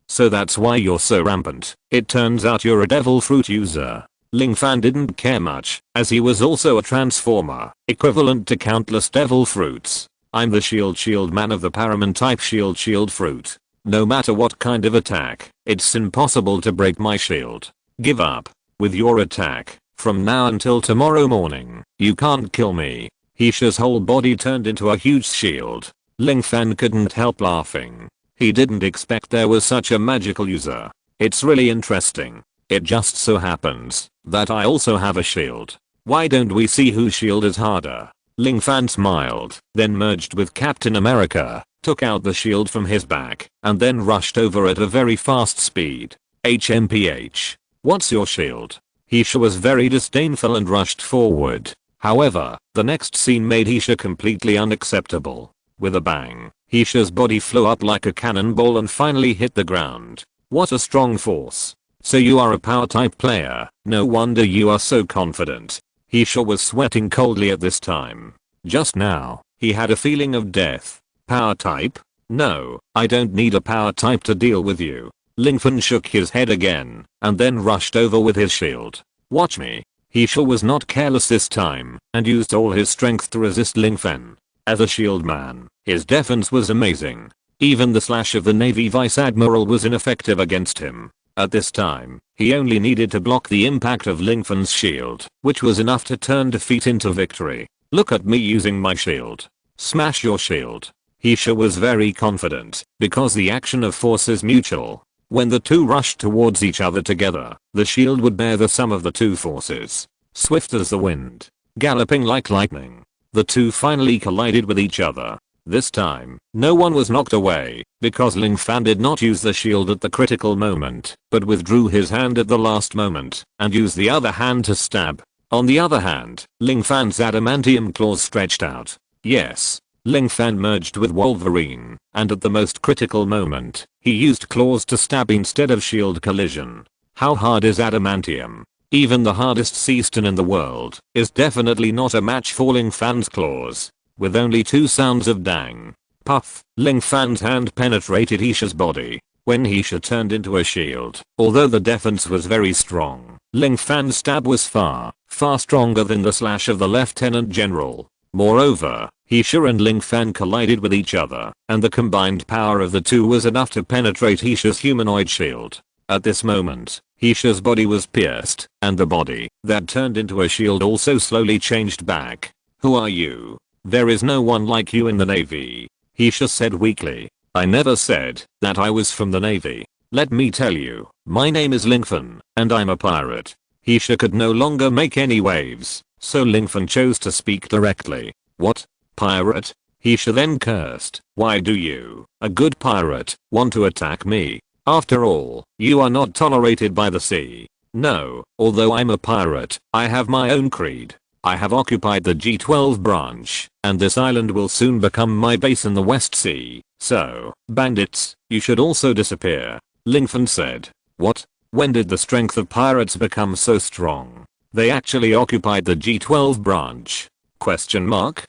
So that's why you're so rampant. It turns out you're a devil fruit user. Ling Fan didn't care much, as he was also a transformer, equivalent to countless devil fruits. I'm the shield man of the Paramon type shield fruit. No matter what kind of attack, it's impossible to break my shield. Give up. With your attack, from now until tomorrow morning, you can't kill me. Hisha's whole body turned into a huge shield. Ling Fan couldn't help laughing. He didn't expect there was such a magical user. It's really interesting. It just so happens that I also have a shield. Why don't we see whose shield is harder? Ling Fan smiled, then merged with Captain America, took out the shield from his back, and then rushed over at a very fast speed. HMPH. What's your shield? Hisha was very disdainful and rushed forward. However, the next scene made Hisha completely unacceptable. With a bang, Hisha's body flew up like a cannonball and finally hit the ground. What a strong force. So you are a power type player, no wonder you are so confident. Hisha was sweating coldly at this time. Just now, he had a feeling of death. Power type? No, I don't need a power type to deal with you. Ling Fan shook his head again, and then rushed over with his shield. Watch me. Hisha was not careless this time, and used all his strength to resist Ling Fan. As a shield man, his defense was amazing. Even the slash of the Navy Vice Admiral was ineffective against him. At this time, he only needed to block the impact of Ling Fan's shield, which was enough to turn defeat into victory. Look at me using my shield. Smash your shield. Hisha was very confident, because the action of force is mutual. When the two rushed towards each other together, the shield would bear the sum of the two forces. Swift as the wind, galloping like lightning, the two finally collided with each other. This time, no one was knocked away, because Ling Fan did not use the shield at the critical moment, but withdrew his hand at the last moment, and used the other hand to stab. On the other hand, Ling Fan's adamantium claws stretched out. Yes, Ling Fan merged with Wolverine, and at the most critical moment, he used claws to stab instead of shield collision. How hard is adamantium? Even the hardest sea stone in the world is definitely not a match for Ling Fan's claws. With only two sounds of dang, puff, Ling Fan's hand penetrated Hisha's body. When Hisha turned into a shield, although the defense was very strong, Ling Fan's stab was far stronger than the slash of the Lieutenant General. Moreover, Hisha and Ling Fan collided with each other, and the combined power of the two was enough to penetrate Hisha's humanoid shield. At this moment, Hisha's body was pierced, and the body that turned into a shield also slowly changed back. Who are you? There is no one like you in the Navy, Hisha said weakly. I never said that I was from the Navy. Let me tell you, my name is Ling Fan, and I'm a pirate. Hisha could no longer make any waves, so Ling Fan chose to speak directly. What? Pirate? Hisha then cursed. Why do you, a good pirate, want to attack me? After all, you are not tolerated by the sea. No, although I'm a pirate, I have my own creed. I have occupied the G12 branch, and this island will soon become my base in the West Sea. So, bandits, you should also disappear. Lingfen said. What? When did the strength of pirates become so strong? They actually occupied the G12 branch? Question mark?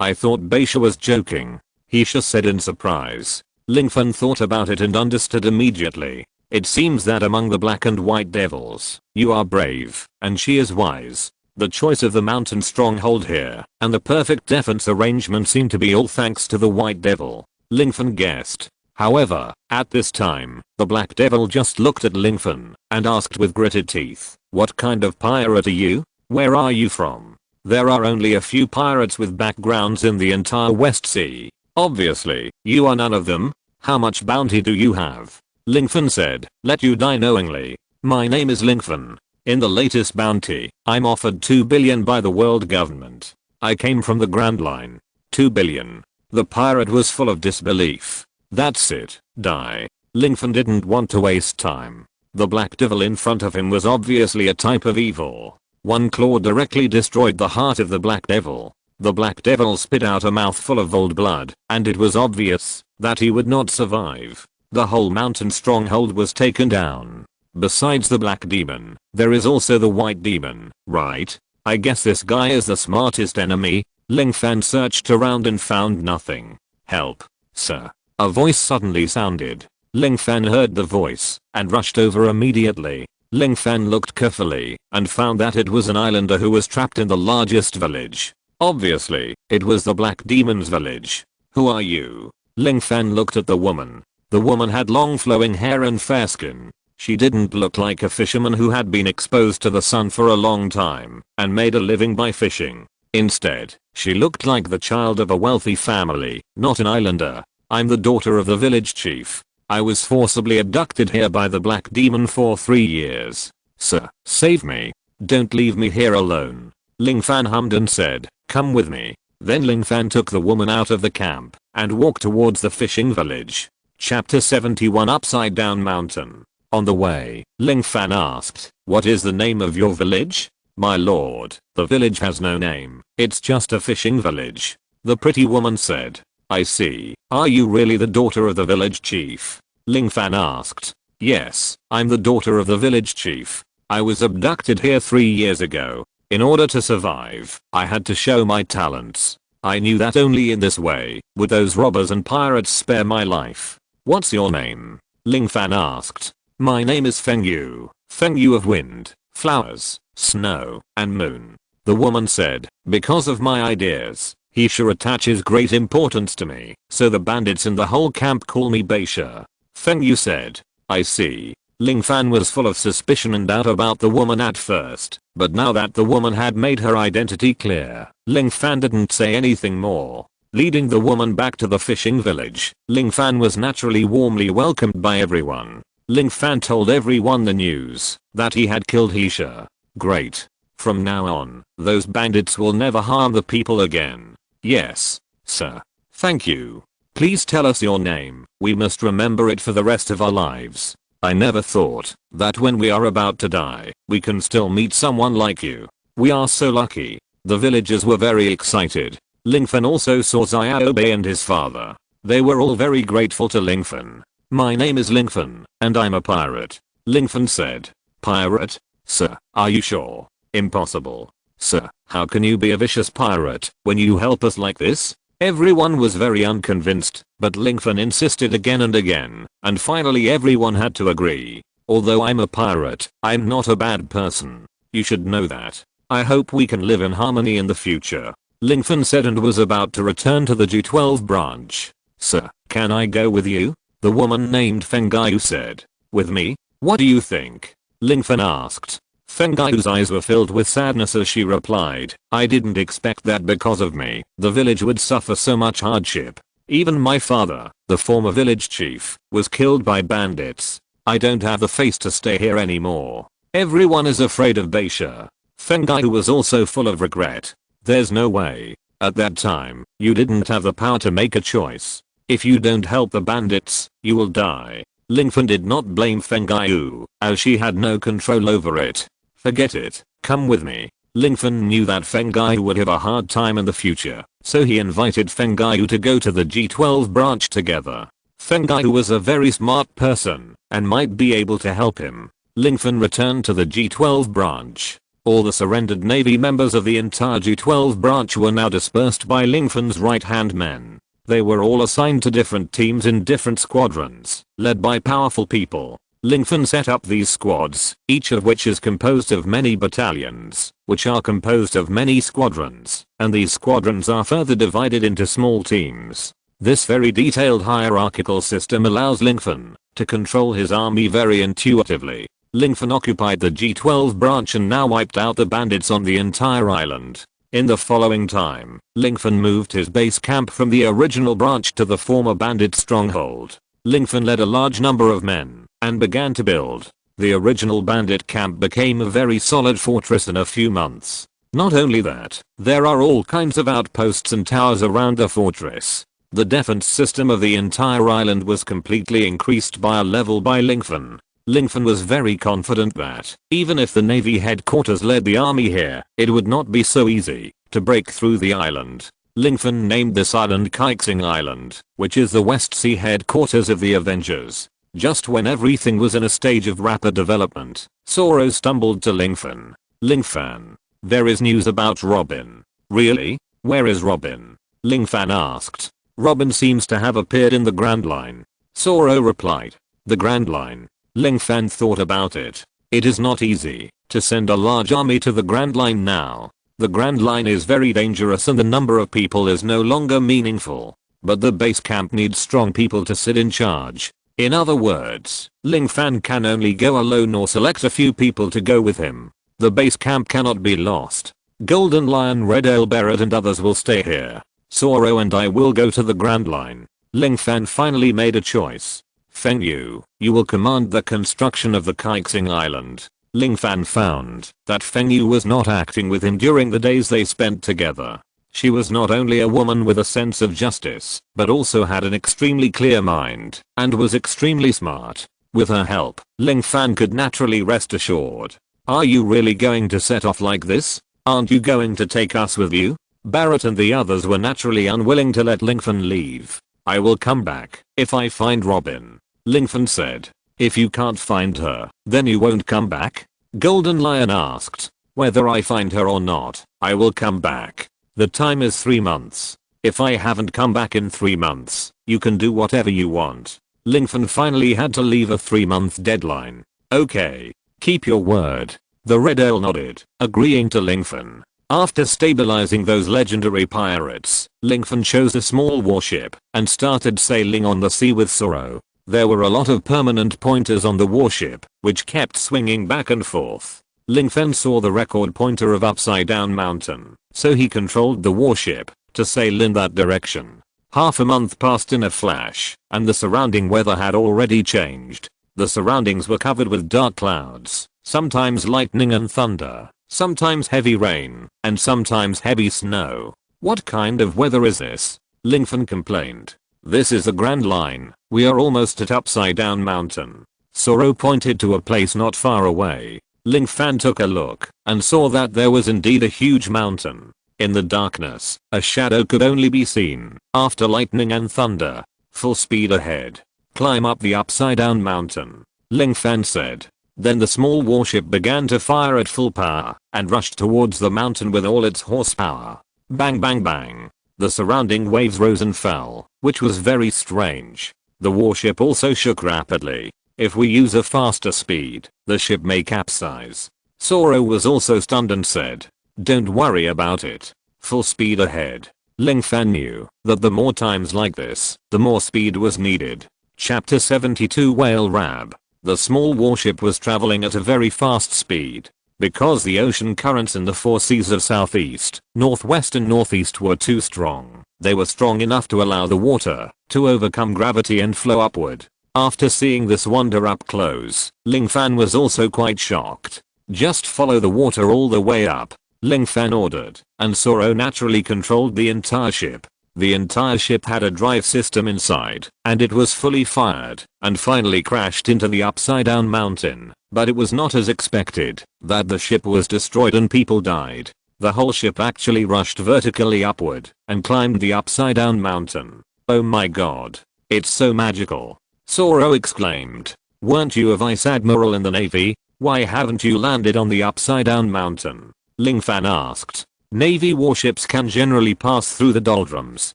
I thought Beisha was joking. Hisha said in surprise. Lingfen thought about it and understood immediately. It seems that among the black and white devils, you are brave, and she is wise. The choice of the mountain stronghold here, and the perfect defense arrangement seem to be all thanks to the white devil. Lingfen guessed. However, at this time, the black devil just looked at Lingfen, and asked with gritted teeth, what kind of pirate are you? Where are you from? There are only a few pirates with backgrounds in the entire West Sea. Obviously, you are none of them. How much bounty do you have? Lingfen said, let you die knowingly. My name is Lingfen. In the latest bounty, I'm offered 2 billion by the world government. I came from the Grand Line. 2 billion. The pirate was full of disbelief. That's it, die. Lingfen didn't want to waste time. The black devil in front of him was obviously a type of evil. One claw directly destroyed the heart of the black devil. The black devil spit out a mouthful of old blood, and it was obvious that he would not survive. The whole mountain stronghold was taken down. Besides the black demon, there is also the white demon, right? I guess this guy is the smartest enemy. Lingfen searched around and found nothing. Help, sir. A voice suddenly sounded. Lingfen heard the voice and rushed over immediately. Lingfen looked carefully and found that it was an islander who was trapped in the largest village. Obviously, it was the black demon's village. Who are you? Lingfen looked at the woman. The woman had long flowing hair and fair skin. She didn't look like a fisherman who had been exposed to the sun for a long time and made a living by fishing. Instead, she looked like the child of a wealthy family, not an islander. I'm the daughter of the village chief. I was forcibly abducted here by the black demon for 3 years. Sir, save me. Don't leave me here alone. Lingfen hummed and said, come with me. Then Lingfen took the woman out of the camp and walked towards the fishing village. Chapter 71 Upside Down Mountain. On the way, Lingfen asked, what is the name of your village? My lord, the village has no name. It's just a fishing village. The pretty woman said. I see. Are you really the daughter of the village chief? Lingfen asked. Yes, I'm the daughter of the village chief. I was abducted here 3 years ago. In order to survive, I had to show my talents. I knew that only in this way would those robbers and pirates spare my life. What's your name? Lingfen asked. My name is Fengyu. Fengyu of wind, flowers, snow, and moon. The woman said, because of my ideas, Hisha attaches great importance to me, so the bandits in the whole camp call me Beisha. Fengyu said. I see. Lingfen was full of suspicion and doubt about the woman at first, but now that the woman had made her identity clear, Lingfen didn't say anything more. Leading the woman back to the fishing village, Lingfen was naturally warmly welcomed by everyone. Lingfen told everyone the news that he had killed Hisha. Great. From now on, those bandits will never harm the people again. Yes, sir. Thank you. Please tell us your name. We must remember it for the rest of our lives. I never thought that when we are about to die, we can still meet someone like you. We are so lucky. The villagers were very excited. Lingfen also saw Xiaobei and his father. They were all very grateful to Lingfen. My name is Lingfen, and I'm a pirate. Lingfen said. Pirate? Sir, are you sure? Impossible. Sir, how can you be a vicious pirate when you help us like this? Everyone was very unconvinced, but Lingfen insisted again and again, and finally everyone had to agree. Although I'm a pirate, I'm not a bad person. You should know that. I hope we can live in harmony in the future. Lingfen said and was about to return to the G12 branch. Sir, can I go with you? The woman named Fengyu said. With me? What do you think? Lingfen asked. Fengyu's eyes were filled with sadness as she replied, I didn't expect that because of me, the village would suffer so much hardship. Even my father, the former village chief, was killed by bandits. I don't have the face to stay here anymore. Everyone is afraid of Beisha. Fengyu was also full of regret. There's no way At that time, you didn't have the power to make a choice. If you don't help the bandits, you will die. Lingfen did not blame Fengyu, as she had no control over it. Forget it, come with me. Lingfen knew that Fengyu would have a hard time in the future, so he invited Fengyu to go to the G12 branch together. Fengyu was a very smart person, and might be able to help him. Lingfen returned to the G12 branch. All the surrendered Navy members of the entire G12 branch were now dispersed by Lingfen's right-hand men. They were all assigned to different teams in different squadrons, led by powerful people. Lingfen set up these squads, each of which is composed of many battalions, which are composed of many squadrons, and these squadrons are further divided into small teams. This very detailed hierarchical system allows Lingfen to control his army very intuitively. Lingfen occupied the G12 branch and now wiped out the bandits on the entire island. In the following time, Lingfen moved his base camp from the original branch to the former bandit stronghold. Lingfen led a large number of men and began to build. The original bandit camp became a very solid fortress in a few months. Not only that, there are all kinds of outposts and towers around the fortress. The defense system of the entire island was completely increased by a level by Lingfen. Lingfen was very confident that, even if the Navy headquarters led the army here, it would not be so easy to break through the island. Lingfen named this island Kaixing Island, which is the West Sea headquarters of the Avengers. Just when everything was in a stage of rapid development, Zoro stumbled to Lingfen. Lingfen, there is news about Robin. Really? Where is Robin? Lingfen asked. Robin seems to have appeared in the Grand Line. Zoro replied. The Grand Line. Lingfen thought about it. It is not easy to send a large army to the Grand Line now. The Grand Line is very dangerous and the number of people is no longer meaningful. But the base camp needs strong people to sit in charge. In other words, Lingfen can only go alone or select a few people to go with him. The base camp cannot be lost. Golden Lion, Red Ale Barrett and others will stay here. Zoro and I will go to the Grand Line. Lingfen finally made a choice. Fengyu, you will command the construction of the Kaixing Island. Lingfen found that Fengyu was not acting with him during the days they spent together. She was not only a woman with a sense of justice, but also had an extremely clear mind, and was extremely smart. With her help, Lingfen could naturally rest assured. Are you really going to set off like this? Aren't you going to take us with you? Barrett and the others were naturally unwilling to let Lingfen leave. I will come back if I find Robin. Lingfen said. If you can't find her, then you won't come back? Golden Lion asked. Whether I find her or not, I will come back. The time is 3 months. If I haven't come back in 3 months, you can do whatever you want. Lingfen finally had to leave a 3-month deadline. Okay. Keep your word. The Red Ale nodded, agreeing to Lingfen. After stabilizing those legendary pirates, Lingfen chose a small warship and started sailing on the sea with Zoro. There were a lot of permanent pointers on the warship, which kept swinging back and forth. Lingfen saw the record pointer of Upside Down Mountain, so he controlled the warship to sail in that direction. Half a month passed in a flash, and the surrounding weather had already changed. The surroundings were covered with dark clouds, sometimes lightning and thunder, sometimes heavy rain, and sometimes heavy snow. What kind of weather is this? Lingfen complained. This is the Grand Line. We are almost at Upside Down Mountain. Zoro pointed to a place not far away. Lingfen took a look and saw that there was indeed a huge mountain. In the darkness, a shadow could only be seen after lightning and thunder. Full speed ahead. Climb up the Upside Down Mountain, Lingfen said. Then the small warship began to fire at full power and rushed towards the mountain with all its horsepower. Bang bang bang. The surrounding waves rose and fell, which was very strange. The warship also shook rapidly. If we use a faster speed, the ship may capsize. Zoro was also stunned and said, don't worry about it. Full speed ahead. Lingfen knew that the more times like this, the more speed was needed. Chapter 72 Whale Rab. The small warship was traveling at a very fast speed. Because the ocean currents in the 4 seas of southeast, northwest and northeast were too strong, they were strong enough to allow the water to overcome gravity and flow upward. After seeing this wonder up close, Lingfen was also quite shocked. Just follow the water all the way up. Ling Fan ordered, and Zoro naturally controlled the entire ship. The entire ship had a drive system inside, and it was fully fired, and finally crashed into the upside down mountain. But it was not as expected, that the ship was destroyed and people died. The whole ship actually rushed vertically upward, and climbed the upside down mountain. Oh my god. It's so magical. Zoro exclaimed. Weren't you a vice admiral in the navy? Why haven't you landed on the upside down mountain? Ling Fan asked. Navy warships can generally pass through the doldrums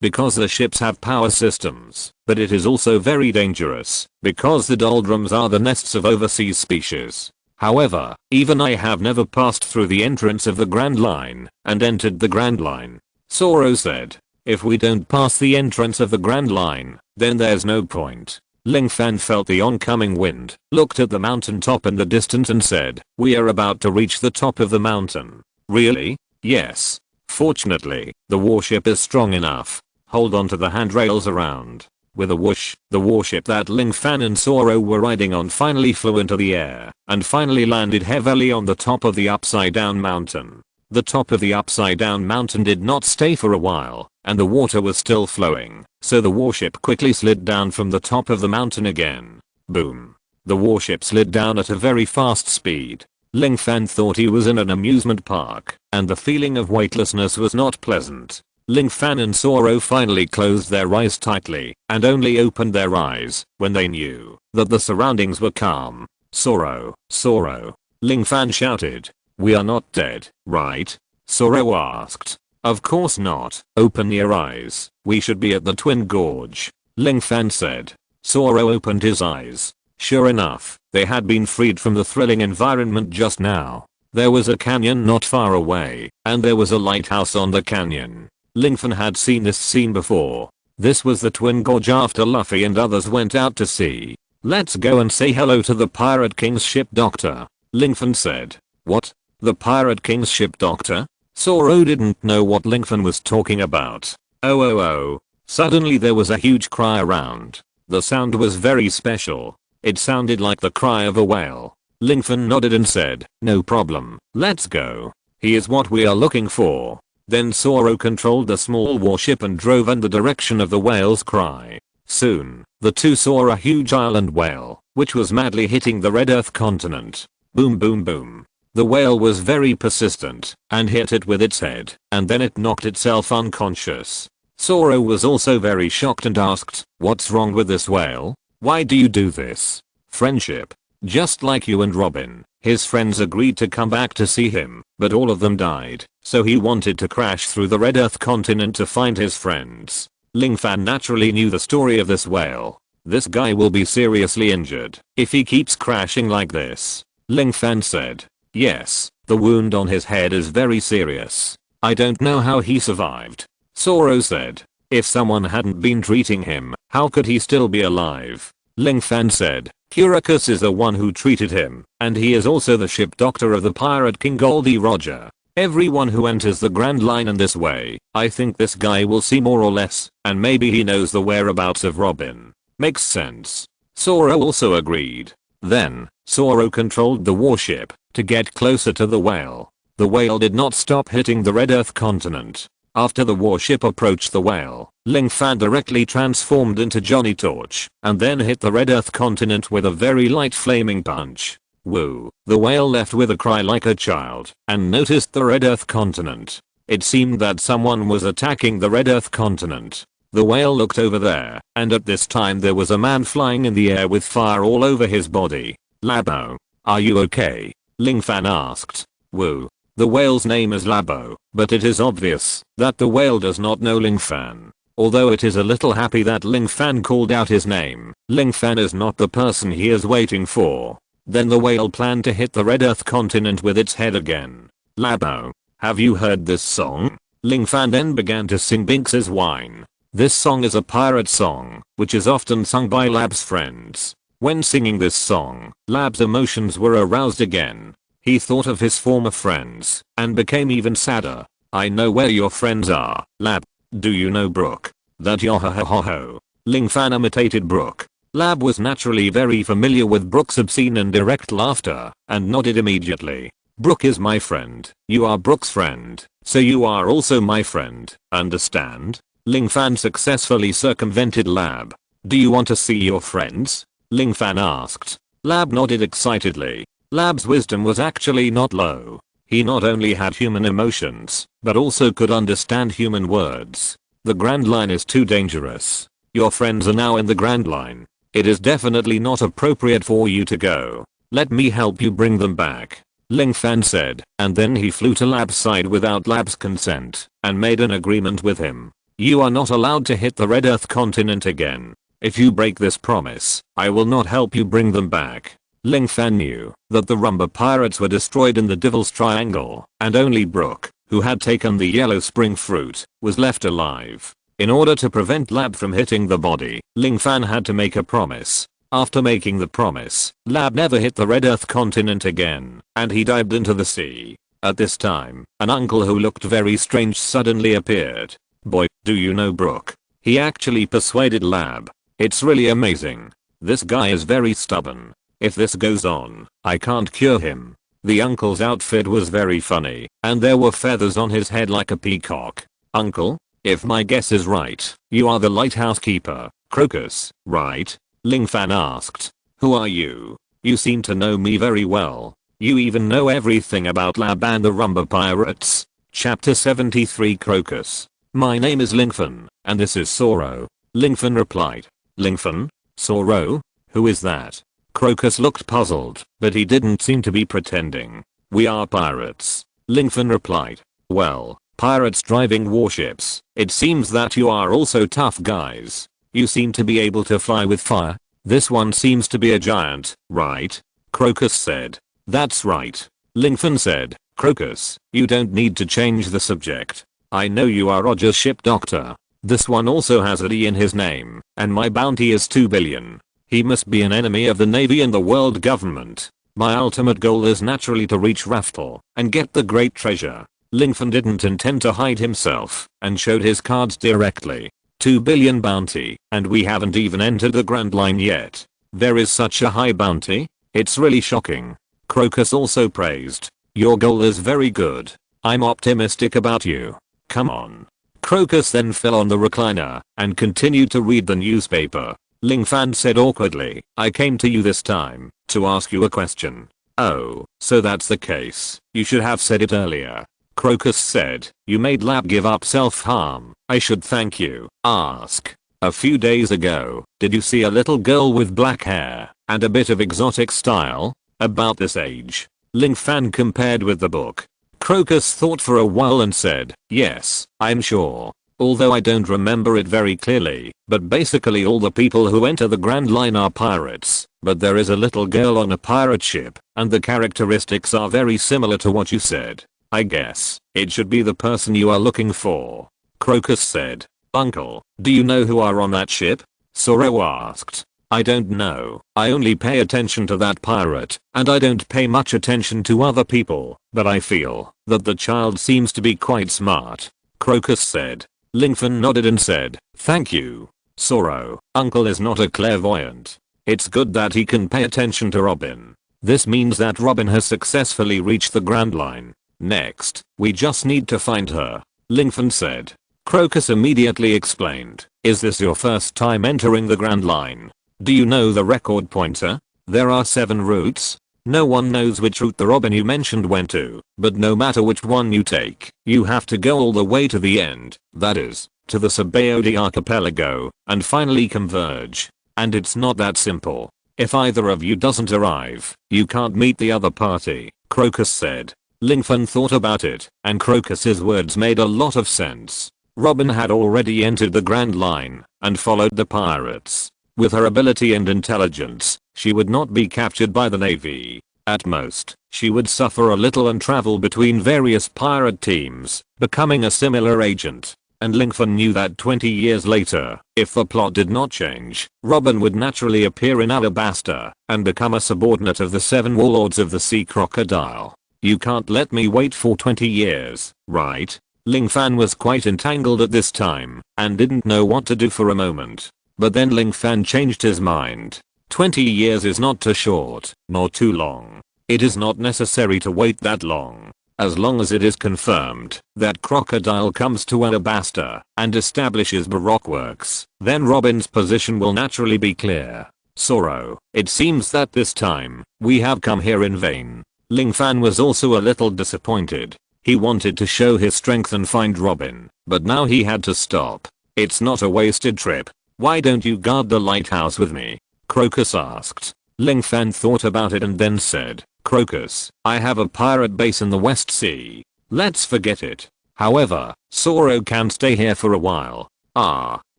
because the ships have power systems, but it is also very dangerous because the doldrums are the nests of overseas species. However, even I have never passed through the entrance of the Grand Line and entered the Grand Line. Zoro said. If we don't pass the entrance of the Grand Line, then there's no point. Ling Fan felt the oncoming wind, looked at the mountain top in the distance and said, we are about to reach the top of the mountain. Really? Yes. Fortunately, the warship is strong enough. Hold on to the handrails around. With a whoosh, the warship that Ling Fan and Zoro were riding on finally flew into the air, and finally landed heavily on the top of the upside down mountain. The top of the upside down mountain did not stay for a while, and the water was still flowing, so the warship quickly slid down from the top of the mountain again. Boom. The warship slid down at a very fast speed. Ling Fan thought he was in an amusement park, and the feeling of weightlessness was not pleasant. Ling Fan and Zoro finally closed their eyes tightly, and only opened their eyes when they knew that the surroundings were calm. Zoro, Zoro. Ling Fan shouted. We are not dead, right? Zoro asked. Of course not. Open your eyes. We should be at the Twin Gorge. Ling Fan said. Zoro opened his eyes. Sure enough, they had been freed from the thrilling environment just now. There was a canyon not far away, and there was a lighthouse on the canyon. Ling Fan had seen this scene before. This was the Twin Gorge after Luffy and others went out to sea. Let's go and say hello to the Pirate King's ship doctor. Ling Fan said. What? The Pirate King's ship doctor? Zoro didn't know what Ling Fan was talking about. Oh. Suddenly there was a huge cry around. The sound was very special. It sounded like the cry of a whale. Ling Fan nodded and said, no problem, let's go. He is what we are looking for. Then Zoro controlled the small warship and drove in the direction of the whale's cry. Soon, the two saw a huge island whale, which was madly hitting the Red Earth continent. Boom boom boom. The whale was very persistent, and hit it with its head, and then it knocked itself unconscious. Zoro was also very shocked and asked, what's wrong with this whale? Why do you do this? Friendship. Just like you and Robin, his friends agreed to come back to see him, but all of them died, so he wanted to crash through the Red Earth continent to find his friends. Ling Fan naturally knew the story of this whale. This guy will be seriously injured if he keeps crashing like this. Ling Fan said. Yes, the wound on his head is very serious. I don't know how he survived. Zoro said. If someone hadn't been treating him, how could he still be alive? Ling Fan said. Kuricus is the one who treated him, and he is also the ship doctor of the Pirate King Goldie Roger. Everyone who enters the Grand Line in this way, I think this guy will see more or less, and maybe he knows the whereabouts of Robin. Makes sense. Zoro also agreed. Then, Zoro controlled the warship to get closer to the whale. The whale did not stop hitting the Red Earth continent. After the warship approached the whale, Ling Fan directly transformed into Johnny Torch and then hit the Red Earth continent with a very light flaming punch. Woo! The whale left with a cry like a child and noticed the Red Earth continent. It seemed that someone was attacking the Red Earth continent. The whale looked over there, and at this time there was a man flying in the air with fire all over his body. Labo, are you okay? Ling Fan asked. Woo! The whale's name is Labo, but it is obvious that the whale does not know Ling Fan. Although it is a little happy that Ling Fan called out his name, Ling Fan is not the person he is waiting for. Then the whale planned to hit the Red Earth continent with its head again. Labo, have you heard this song? Ling Fan then began to sing Binks's Wine. This song is a pirate song, which is often sung by Lab's friends. When singing this song, Lab's emotions were aroused again. He thought of his former friends and became even sadder. I know where your friends are, Lab. Do you know Brook? That yo-ho-ho-ho-ho. Ling Fan imitated Brook. Lab was naturally very familiar with Brook's obscene and direct laughter and nodded immediately. Brook is my friend. You are Brook's friend. So you are also my friend. Understand? Ling Fan successfully circumvented Lab. Do you want to see your friends? Ling Fan asked. Lab nodded excitedly. Lab's wisdom was actually not low. He not only had human emotions, but also could understand human words. The Grand Line is too dangerous. Your friends are now in the Grand Line. It is definitely not appropriate for you to go. Let me help you bring them back. Ling Fan said, and then he flew to Lab's side without Lab's consent, and made an agreement with him. You are not allowed to hit the Red Earth continent again. If you break this promise, I will not help you bring them back. Ling Fan knew that the Rumba pirates were destroyed in the Devil's Triangle, and only Brook, who had taken the yellow spring fruit, was left alive. In order to prevent Lab from hitting the body, Ling Fan had to make a promise. After making the promise, Lab never hit the Red Earth continent again, and he dived into the sea. At this time, an uncle who looked very strange suddenly appeared. Boy, do you know Brook? He actually persuaded Lab. It's really amazing. This guy is very stubborn. If this goes on, I can't cure him. The uncle's outfit was very funny, and there were feathers on his head like a peacock. Uncle? If my guess is right, you are the lighthouse keeper, Crocus, right? Ling Fan asked. Who are you? You seem to know me very well. You even know everything about Lab and the Rumba Pirates. Chapter 73 Crocus. My name is Ling Fan, and this is Soro. Ling Fan replied. Ling Fan? Soro? Who is that? Crocus looked puzzled, but he didn't seem to be pretending. We are pirates. Ling Fan replied. Well, pirates driving warships. It seems that you are also tough guys. You seem to be able to fly with fire. This one seems to be a giant, right? Crocus said. That's right. Ling Fan said. Crocus, you don't need to change the subject. I know you are Roger's ship doctor. This one also has a D in his name, and my bounty is 2 billion. He must be an enemy of the Navy and the world government. My ultimate goal is naturally to reach Raftel and get the great treasure. Ling Fan didn't intend to hide himself and showed his cards directly. 2 billion bounty, and we haven't even entered the Grand Line yet. There is such a high bounty? It's really shocking. Crocus also praised. Your goal is very good. I'm optimistic about you. Come on. Crocus then fell on the recliner and continued to read the newspaper. Ling Fan said awkwardly, I came to you this time to ask you a question. Oh, so that's the case. You should have said it earlier. Crocus said, you made Lab give up self-harm. I should thank you. Ask. A few days ago, did you see a little girl with black hair and a bit of exotic style? About this age. Ling Fan compared with the book. Crocus thought for a while and said, yes, I'm sure. Although I don't remember it very clearly, but basically all the people who enter the Grand Line are pirates, but there is a little girl on a pirate ship, and the characteristics are very similar to what you said. I guess, it should be the person you are looking for. Crocus said. Uncle, do you know who are on that ship? Soro asked. I don't know, I only pay attention to that pirate, and I don't pay much attention to other people, but I feel that the child seems to be quite smart. Crocus said. Ling Fan nodded and said, thank you. Soro, Uncle is not a clairvoyant. It's good that he can pay attention to Robin. This means that Robin has successfully reached the Grand Line. Next, we just need to find her. Ling Fan said. Crocus immediately explained, is this your first time entering the Grand Line? Do you know the record pointer? There are 7 routes. No one knows which route the Robin you mentioned went to, but no matter which one you take, you have to go all the way to the end, that is, to the Sabaody archipelago, and finally converge. And it's not that simple. If either of you doesn't arrive, you can't meet the other party, Crocus said. Ling Fan thought about it, and Crocus's words made a lot of sense. Robin had already entered the Grand Line, and followed the pirates. With her ability and intelligence, she would not be captured by the Navy. At most, she would suffer a little and travel between various pirate teams, becoming a similar agent. And Ling Fan knew that 20 years later, if the plot did not change, Robin would naturally appear in Alabasta and become a subordinate of the 7 warlords of the Sea Crocodile. You can't let me wait for 20 years, right? Ling Fan was quite entangled at this time and didn't know what to do for a moment. But then Ling Fan changed his mind. 20 years is not too short, nor too long. It is not necessary to wait that long. As long as it is confirmed that Crocodile comes to Alabasta and establishes Baroque works, then Robin's position will naturally be clear. Zoro, it seems that this time, we have come here in vain. Ling Fan was also a little disappointed. He wanted to show his strength and find Robin, but now he had to stop. It's not a wasted trip. Why don't you guard the lighthouse with me? Crocus asked. Ling Fan thought about it and then said, Crocus, I have a pirate base in the West Sea. Let's forget it. However, Zoro can stay here for a while. Ah,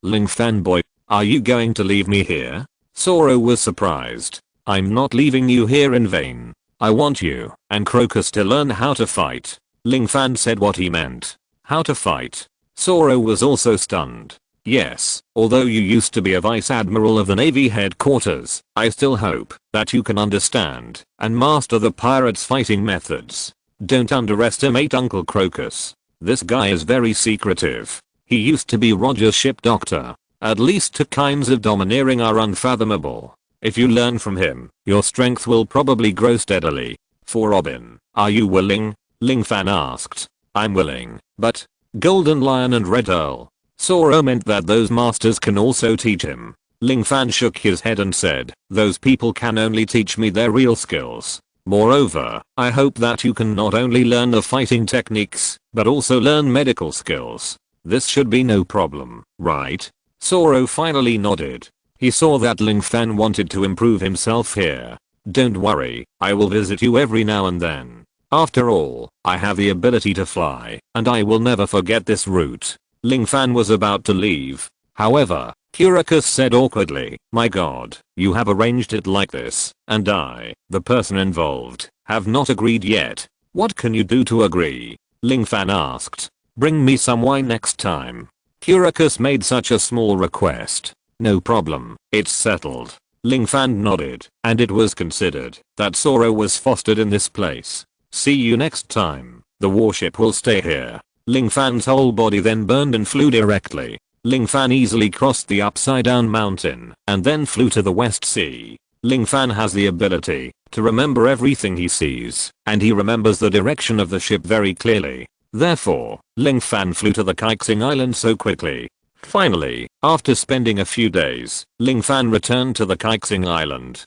Ling Fan boy, are you going to leave me here? Zoro was surprised. I'm not leaving you here in vain. I want you and Crocus to learn how to fight. Ling Fan said what he meant. How to fight? Zoro was also stunned. Yes, although you used to be a vice admiral of the Navy headquarters, I still hope that you can understand and master the pirates' fighting methods. Don't underestimate Uncle Crocus. This guy is very secretive. He used to be Roger's ship doctor. At least two kinds of domineering are unfathomable. If you learn from him, your strength will probably grow steadily. For Robin, are you willing? Ling Fan asked. I'm willing, but Golden Lion and Red Earl. Zoro meant that those masters can also teach him. Ling Fan shook his head and said, those people can only teach me their real skills. Moreover, I hope that you can not only learn the fighting techniques, but also learn medical skills. This should be no problem, right? Zoro finally nodded. He saw that Ling Fan wanted to improve himself here. Don't worry, I will visit you every now and then. After all, I have the ability to fly, and I will never forget this route. Ling Fan was about to leave. However, Kuricus said awkwardly, my god, you have arranged it like this, and I, the person involved, have not agreed yet. What can you do to agree? Ling Fan asked. Bring me some wine next time. Kuricus made such a small request. No problem, it's settled. Ling Fan nodded, and it was considered that Zoro was fostered in this place. See you next time. The warship will stay here. Ling Fan's whole body then burned and flew directly. Ling Fan easily crossed the upside down mountain and then flew to the West Sea. Ling Fan has the ability to remember everything he sees, and he remembers the direction of the ship very clearly. Therefore, Ling Fan flew to the Kaixing Island so quickly. Finally, after spending a few days, Ling Fan returned to the Kaixing Island.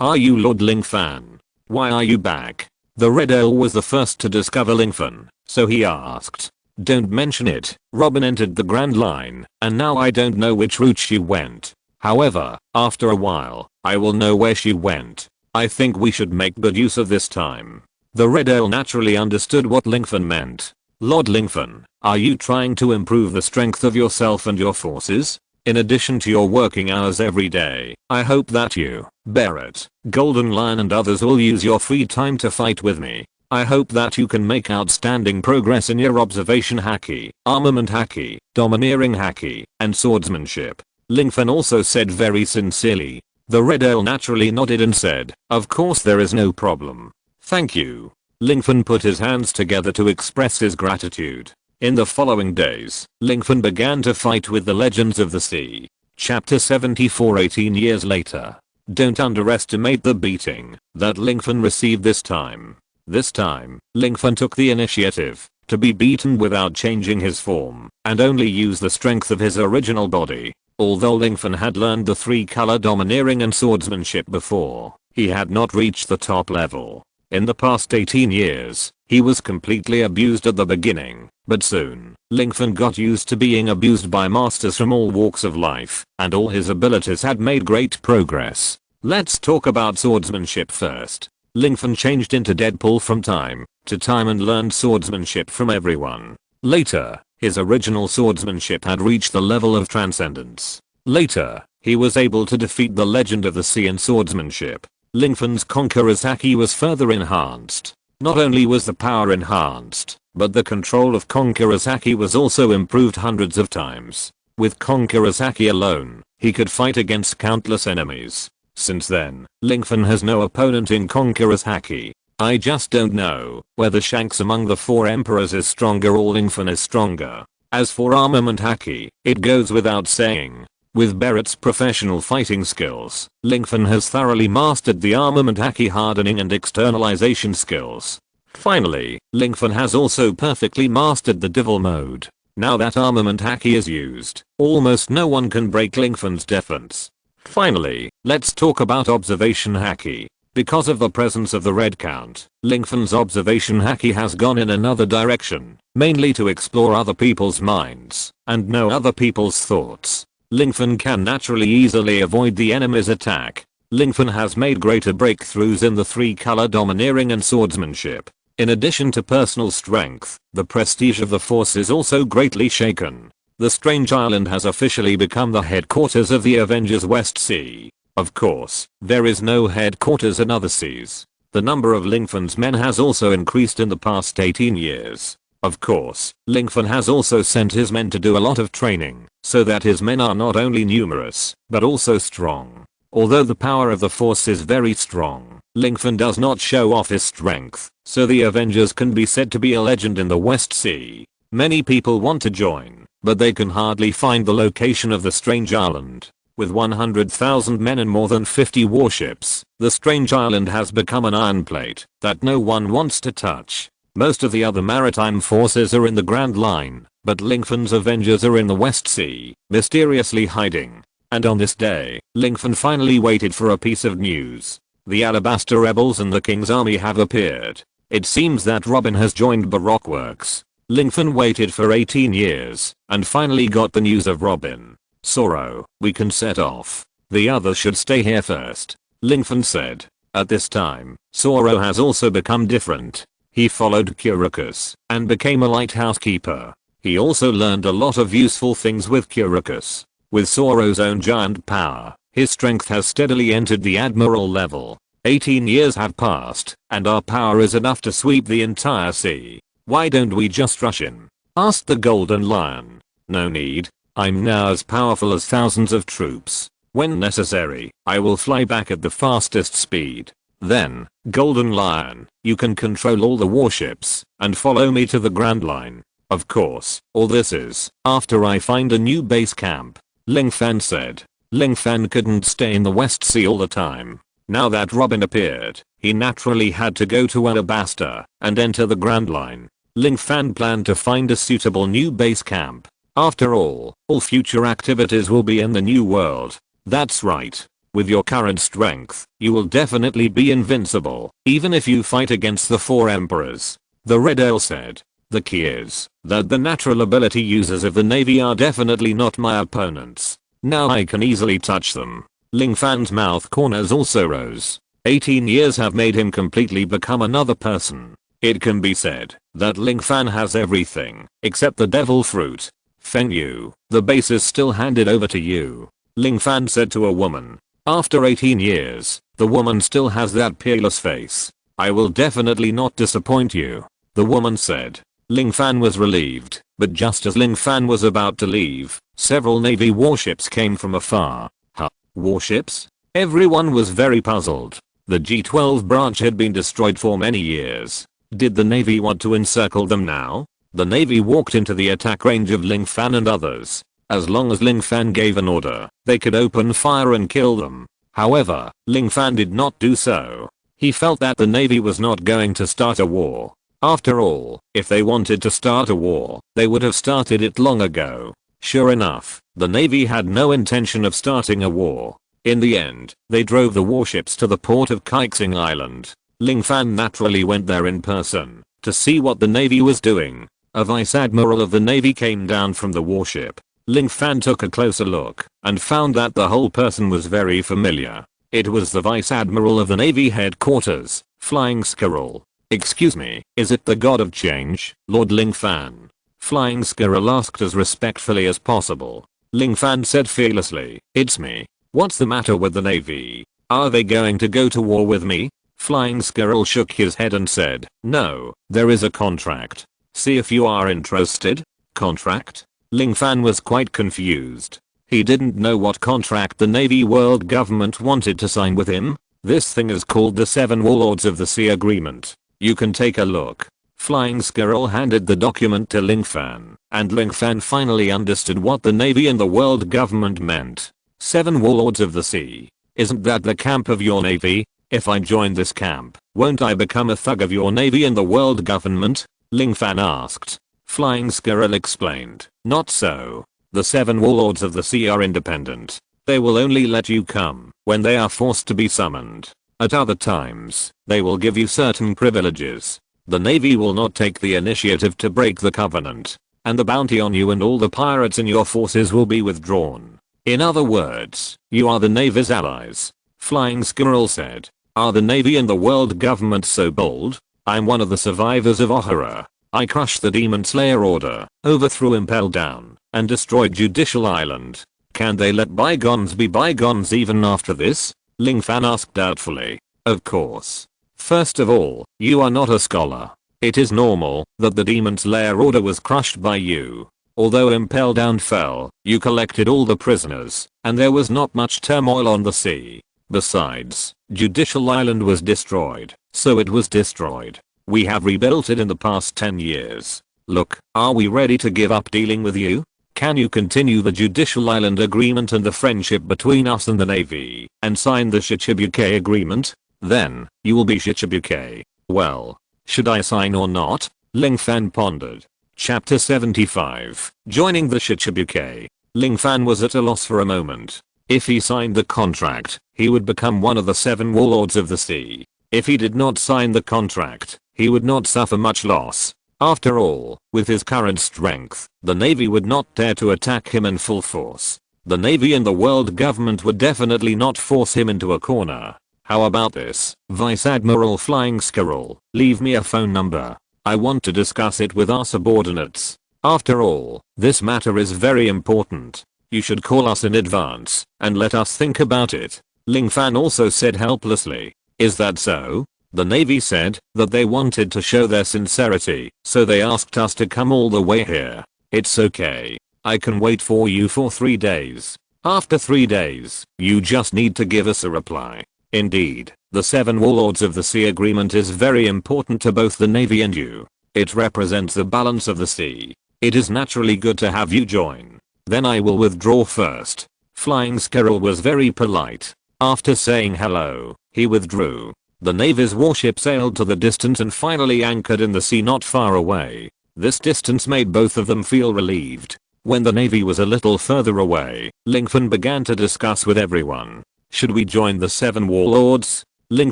Are you Lord Ling Fan? Why are you back? The Red Earl was the first to discover Ling Fan, so he asked. Don't mention it. Robin entered the Grand Line, and now I don't know which route she went. However, after a while, I will know where she went. I think we should make good use of this time. The Red Earl naturally understood what Ling Fan meant. Lord Ling Fan, are you trying to improve the strength of yourself and your forces? In addition to your working hours every day, I hope that you, Barrett, Golden Lion and others will use your free time to fight with me. I hope that you can make outstanding progress in your observation haki, armament haki, domineering haki, and swordsmanship. Ling Fan also said very sincerely. The Red Earl naturally nodded and said, of course there is no problem. Thank you. Ling Fan put his hands together to express his gratitude. In the following days, Ling Fan began to fight with the Legends of the Sea. Chapter 74 18 years later. Don't underestimate the beating that Ling Fan received this time. This time, Ling Fan took the initiative to be beaten without changing his form and only use the strength of his original body. Although Ling Fan had learned the three-color domineering and swordsmanship before, he had not reached the top level. In the past 18 years, he was completely abused at the beginning, but soon, Ling Fan got used to being abused by masters from all walks of life, and all his abilities had made great progress. Let's talk about swordsmanship first. Ling Fan changed into Deadpool from time to time and learned swordsmanship from everyone. Later, his original swordsmanship had reached the level of transcendence. Later, he was able to defeat the Legend of the Sea in swordsmanship. Ling Fan's Conqueror's Haki was further enhanced. Not only was the power enhanced, but the control of Conqueror's Haki was also improved hundreds of times. With Conqueror's Haki alone, he could fight against countless enemies. Since then, Ling Fan has no opponent in Conqueror's Haki. I just don't know whether Shanks among the four emperors is stronger or Ling Fan is stronger. As for armament Haki, it goes without saying. With Barrett's professional fighting skills, Lingfen has thoroughly mastered the armament haki hardening and externalization skills. Finally, Lingfen has also perfectly mastered the Devil mode. Now that armament haki is used, almost no one can break Lingfen's defense. Finally, let's talk about observation haki. Because of the presence of the red count, Lingfen's observation haki has gone in another direction, mainly to explore other people's minds and know other people's thoughts. Lingfen can naturally easily avoid the enemy's attack. Lingfen has made greater breakthroughs in the 3-color domineering and swordsmanship. In addition to personal strength, the prestige of the force is also greatly shaken. The Strange Island has officially become the headquarters of the Avengers West Sea. Of course, there is no headquarters in other seas. The number of Lingfen's men has also increased in the past 18 years. Of course, Lingfen has also sent his men to do a lot of training, so that his men are not only numerous, but also strong. Although the power of the force is very strong, Lingfen does not show off his strength, so the Avengers can be said to be a legend in the West Sea. Many people want to join, but they can hardly find the location of the Strange Island. With 100,000 men and more than 50 warships, the Strange Island has become an iron plate that no one wants to touch. Most of the other maritime forces are in the Grand Line, but Lingfen's Avengers are in the West Sea, mysteriously hiding. And on this day, Lingfen finally waited for a piece of news. The Alabaster Rebels and the King's Army have appeared. It seems that Robin has joined Baroque Works. Lingfen waited for 18 years, and finally got the news of Robin. Zoro, we can set off. The others should stay here first, Lingfen said. At this time, Zoro has also become different. He followed Kuricus and became a lighthouse keeper. He also learned a lot of useful things with Kuricus. With Zoro's own giant power, his strength has steadily entered the admiral level. 18 years have passed, and our power is enough to sweep the entire sea. Why don't we just rush in? Asked the Golden Lion. No need. I'm now as powerful as thousands of troops. When necessary, I will fly back at the fastest speed. Then, Golden Lion, you can control all the warships and follow me to the Grand Line. Of course, all this is after I find a new base camp, Lingfen said. Lingfen couldn't stay in the West Sea all the time. Now that Robin appeared, he naturally had to go to Alabaster and enter the Grand Line. Lingfen planned to find a suitable new base camp. After all future activities will be in the new world. That's right. With your current strength, you will definitely be invincible, even if you fight against the 4 emperors. The Red Earl said. The key is that the natural ability users of the Navy are definitely not my opponents. Now I can easily touch them. Lingfen's mouth corners also rose. 18 years have made him completely become another person. It can be said that Lingfen has everything except the devil fruit. Feng Yu, the base is still handed over to you, Lingfen said to a woman. After 18 years, the woman still has that peerless face. I will definitely not disappoint you, the woman said. Lingfen was relieved, but just as Lingfen was about to leave, several Navy warships came from afar. Huh? Warships? Everyone was very puzzled. The G-12 branch had been destroyed for many years. Did the Navy want to encircle them now? The Navy walked into the attack range of Lingfen and others. As long as Lingfen gave an order, they could open fire and kill them. However, Lingfen did not do so. He felt that the Navy was not going to start a war. After all, if they wanted to start a war, they would have started it long ago. Sure enough, the Navy had no intention of starting a war. In the end, they drove the warships to the port of Kaixing Island. Lingfen naturally went there in person to see what the Navy was doing. A Vice Admiral of the Navy came down from the warship. Lingfen took a closer look and found that the whole person was very familiar. It was the Vice Admiral of the Navy headquarters, Flying Squirrel. Excuse me, is it the God of Change, Lord Lingfen? Flying Squirrel asked as respectfully as possible. Lingfen said fearlessly, it's me. What's the matter with the Navy? Are they going to go to war with me? Flying Squirrel shook his head and said, no, there is a contract. See if you are interested. Contract? Lingfen was quite confused. He didn't know what contract the Navy world government wanted to sign with him. This thing is called the 7 Warlords of the Sea Agreement. You can take a look. Flying Squirrel handed the document to Ling Fan, and Ling Fan finally understood what the Navy and the world government meant. 7 Warlords of the Sea. Isn't that the camp of your Navy? If I join this camp, won't I become a thug of your Navy and the world government? Ling Fan asked. Flying Squirrel explained. Not so. The 7 Warlords of the Sea are independent. They will only let you come when they are forced to be summoned. At other times, they will give you certain privileges. The Navy will not take the initiative to break the covenant, and the bounty on you and all the pirates in your forces will be withdrawn. In other words, you are the Navy's allies. Flying Squirrel said. Are the Navy and the world government so bold? I'm one of the survivors of Ohara. I crushed the Demon Slayer order, overthrew Impel Down, and destroyed Judicial Island. Can they let bygones be bygones even after this? Ling Fan asked doubtfully. Of course. First of all, you are not a scholar. It is normal that the Demon Slayer order was crushed by you. Although Impel Down fell, you collected all the prisoners, and there was not much turmoil on the sea. Besides, Judicial Island was destroyed, so it was destroyed. We have rebuilt it in the past 10 years. Look, are we ready to give up dealing with you? Can you continue the Judicial Island agreement and the friendship between us and the Navy, and sign the Shichibuke agreement? Then, you will be Shichibuke. Well, should I sign or not? Ling Fan pondered. Chapter 75. Joining the Shichibuke. Ling Fan was at a loss for a moment. If he signed the contract, he would become one of the 7 Warlords of the Sea. If he did not sign the contract, he would not suffer much loss. After all, with his current strength, the Navy would not dare to attack him in full force. The Navy and the world government would definitely not force him into a corner. How about this, Vice Admiral Flying Squirrel? Leave me a phone number. I want to discuss it with our subordinates. After all, this matter is very important. You should call us in advance and let us think about it. Ling Fan also said helplessly. Is that so? The Navy said that they wanted to show their sincerity, so they asked us to come all the way here. It's okay. I can wait for you for 3 days. After 3 days, you just need to give us a reply. Indeed, the 7 Warlords of the Sea agreement is very important to both the Navy and you. It represents the balance of the sea. It is naturally good to have you join. Then I will withdraw first. Flying Squirrel was very polite. After saying hello, he withdrew. The Navy's warship sailed to the distance and finally anchored in the sea not far away. This distance made both of them feel relieved. When the Navy was a little further away, Ling Fan began to discuss with everyone. Should we join the 7 Warlords? Ling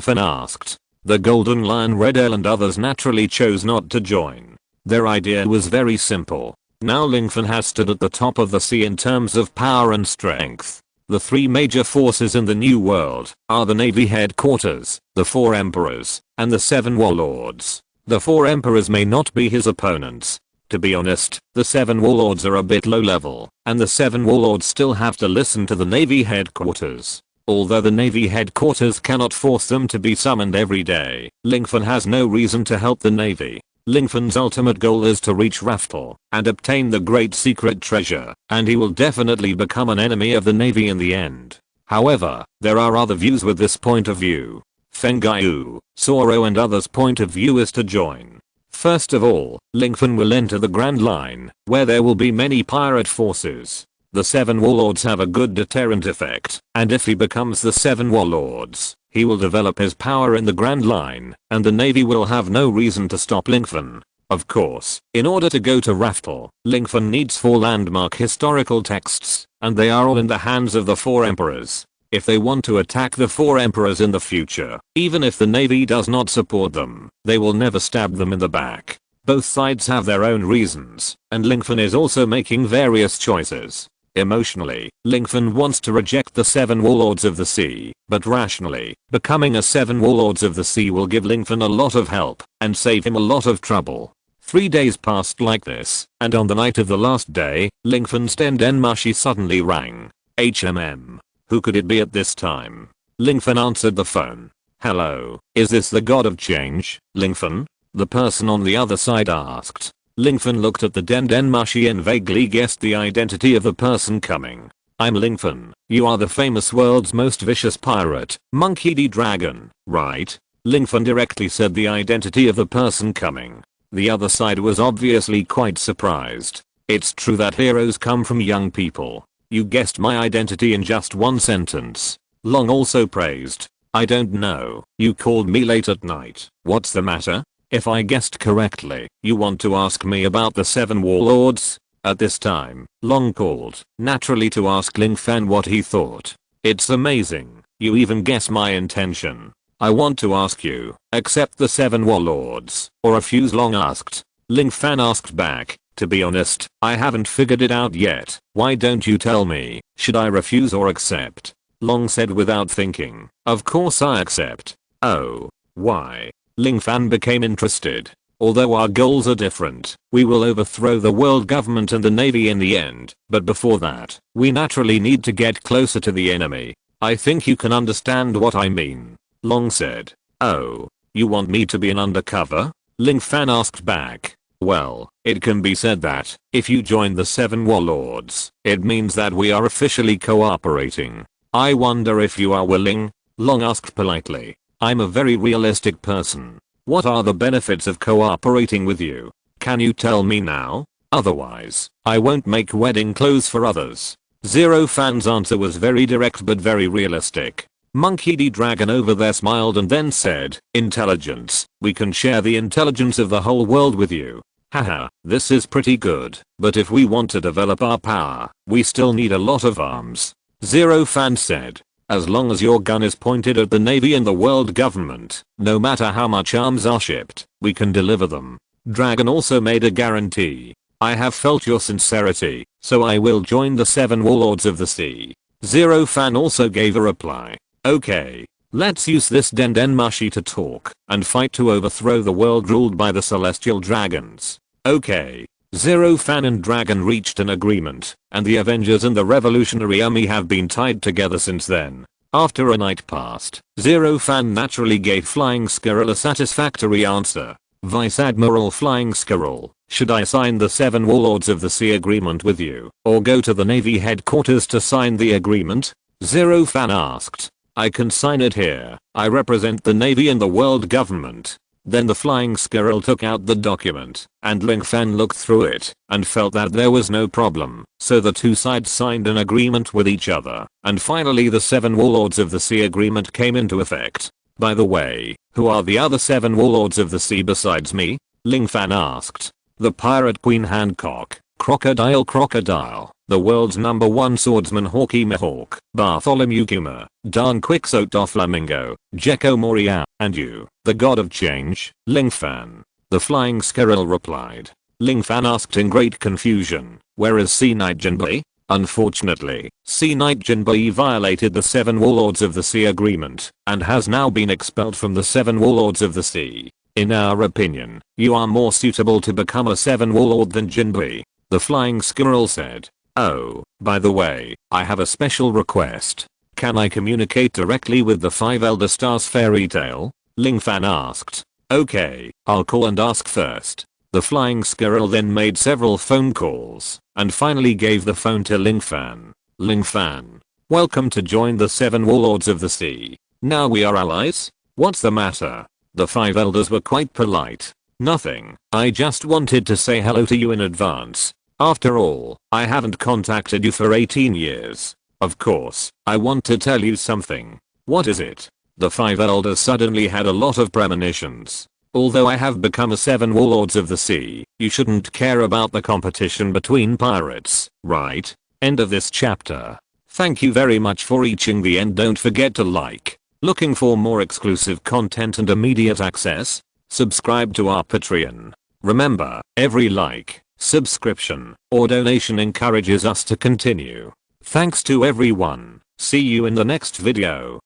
Fan asked. The Golden Lion, Red Ale and others naturally chose not to join. Their idea was very simple. Now Ling Fan has stood at the top of the sea in terms of power and strength. The 3 major forces in the New World are the Navy headquarters, the 4 Emperors, and the 7 Warlords. The 4 Emperors may not be his opponents. To be honest, the 7 Warlords are a bit low level, and the 7 Warlords still have to listen to the Navy headquarters. Although the Navy headquarters cannot force them to be summoned every day, Ling Fan has no reason to help the Navy. Ling Fan's ultimate goal is to reach Raftel and obtain the great secret treasure, and he will definitely become an enemy of the Navy in the end. However, there are other views with this point of view. Fengyu, Soro and others' point of view is to join. First of all, Ling Fan will enter the Grand Line, where there will be many pirate forces. The 7 Warlords have a good deterrent effect, and if he becomes the 7 Warlords, he will develop his power in the Grand Line, and the Navy will have no reason to stop Ling Fan. Of course, in order to go to Raftel, Ling Fan needs 4 landmark historical texts, and they are all in the hands of the 4 Emperors. If they want to attack the 4 Emperors in the future, even if the Navy does not support them, they will never stab them in the back. Both sides have their own reasons, and Ling Fan is also making various choices. Emotionally, Ling Fan wants to reject the 7 Warlords of the Sea, but rationally, becoming a 7 Warlords of the Sea will give Ling Fan a lot of help and save him a lot of trouble. 3 days passed like this, and on the night of the last day, Ling Fan's Denmashi suddenly rang. Who could it be at this time? Ling Fan answered the phone. Hello, is this the God of Change, Ling Fan? The person on the other side asked. Ling Fan looked at the Denmashi and vaguely guessed the identity of the person coming. I'm Ling Fan. You are the famous world's most vicious pirate, Monkey D. Dragon, right? Ling Fan directly said the identity of the person coming. The other side was obviously quite surprised. It's true that heroes come from young people. You guessed my identity in just one sentence. Long also praised. I don't know. You called me late at night. What's the matter? If I guessed correctly, you want to ask me about the 7 warlords? At this time, Long called, naturally, to ask Ling Fan what he thought. It's amazing. You even guess my intention. I want to ask you, accept the 7 warlords, or refuse? Long asked. Ling Fan asked back, to be honest, I haven't figured it out yet. Why don't you tell me? Should I refuse or accept? Long said without thinking, of course I accept. Oh. Why? Ling Fan became interested. Although our goals are different, we will overthrow the world government and the navy in the end, but before that, we naturally need to get closer to the enemy. I think you can understand what I mean. Long said. Oh, you want me to be an undercover? Ling Fan asked back. Well, it can be said that, if you join the 7 warlords, it means that we are officially cooperating. I wonder if you are willing? Long asked politely. I'm a very realistic person. What are the benefits of cooperating with you? Can you tell me now? Otherwise, I won't make wedding clothes for others. Zero Fan's answer was very direct but very realistic. Monkey D. Dragon over there smiled and then said, intelligence. We can share the intelligence of the whole world with you. Haha, this is pretty good, but if we want to develop our power, we still need a lot of arms. Zero Fan said. As long as your gun is pointed at the navy and the world government, no matter how much arms are shipped, we can deliver them. Dragon also made a guarantee. I have felt your sincerity, so I will join the 7 warlords of the sea. Zero Fan also gave a reply. Okay, let's use this Dendenmushi to talk and fight to overthrow the world ruled by the celestial dragons. Okay. Zero Fan and Dragon reached an agreement, and the Avengers and the Revolutionary Army have been tied together since then. After a night passed, Zero Fan naturally gave Flying Squirrel a satisfactory answer. Vice Admiral Flying Squirrel, should I sign the 7 warlords of the sea agreement with you, or go to the Navy headquarters to sign the agreement? Zero Fan asked. I can sign it here. I represent the Navy and the world government. Then the Flying Squirrel took out the document, and Ling Fan looked through it, and felt that there was no problem, so the two sides signed an agreement with each other, and finally the 7 warlords of the sea agreement came into effect. By the way, who are the other 7 warlords of the sea besides me? Ling Fan asked. The Pirate Queen Hancock, Crocodile, the world's #1 swordsman Hawky Mihawk, Bartholomew Kuma, Dan Quixote Doflamingo, Gecko Moria, and you, the god of change, Ling Fan. The Flying Squirrel replied. Ling Fan asked in great confusion, where is Sea Knight Jinbei? Unfortunately, Sea Knight Jinbei violated the 7 warlords of the sea agreement, and has now been expelled from the 7 warlords of the sea. In our opinion, you are more suitable to become a 7 warlord than Jinbei. The Flying Squirrel said. Oh, by the way, I have a special request. Can I communicate directly with the 5 Elder Stars fairy tale? Ling Fan asked. Okay, I'll call and ask first. The Flying Squirrel then made several phone calls, and finally gave the phone to Ling Fan. Ling Fan. Welcome to join the 7 warlords of the sea. Now we are allies? What's the matter? The 5 elders were quite polite. Nothing, I just wanted to say hello to you in advance. After all, I haven't contacted you for 18 years. Of course, I want to tell you something. What is it? The 5 elders suddenly had a lot of premonitions. Although I have become a 7 warlords of the sea, you shouldn't care about the competition between pirates, right? End of this chapter. Thank you very much for reaching the end. Don't forget to like. Looking for more exclusive content and immediate access? Subscribe to our Patreon. Remember, every like, subscription, or donation encourages us to continue. Thanks to everyone. See you in the next video.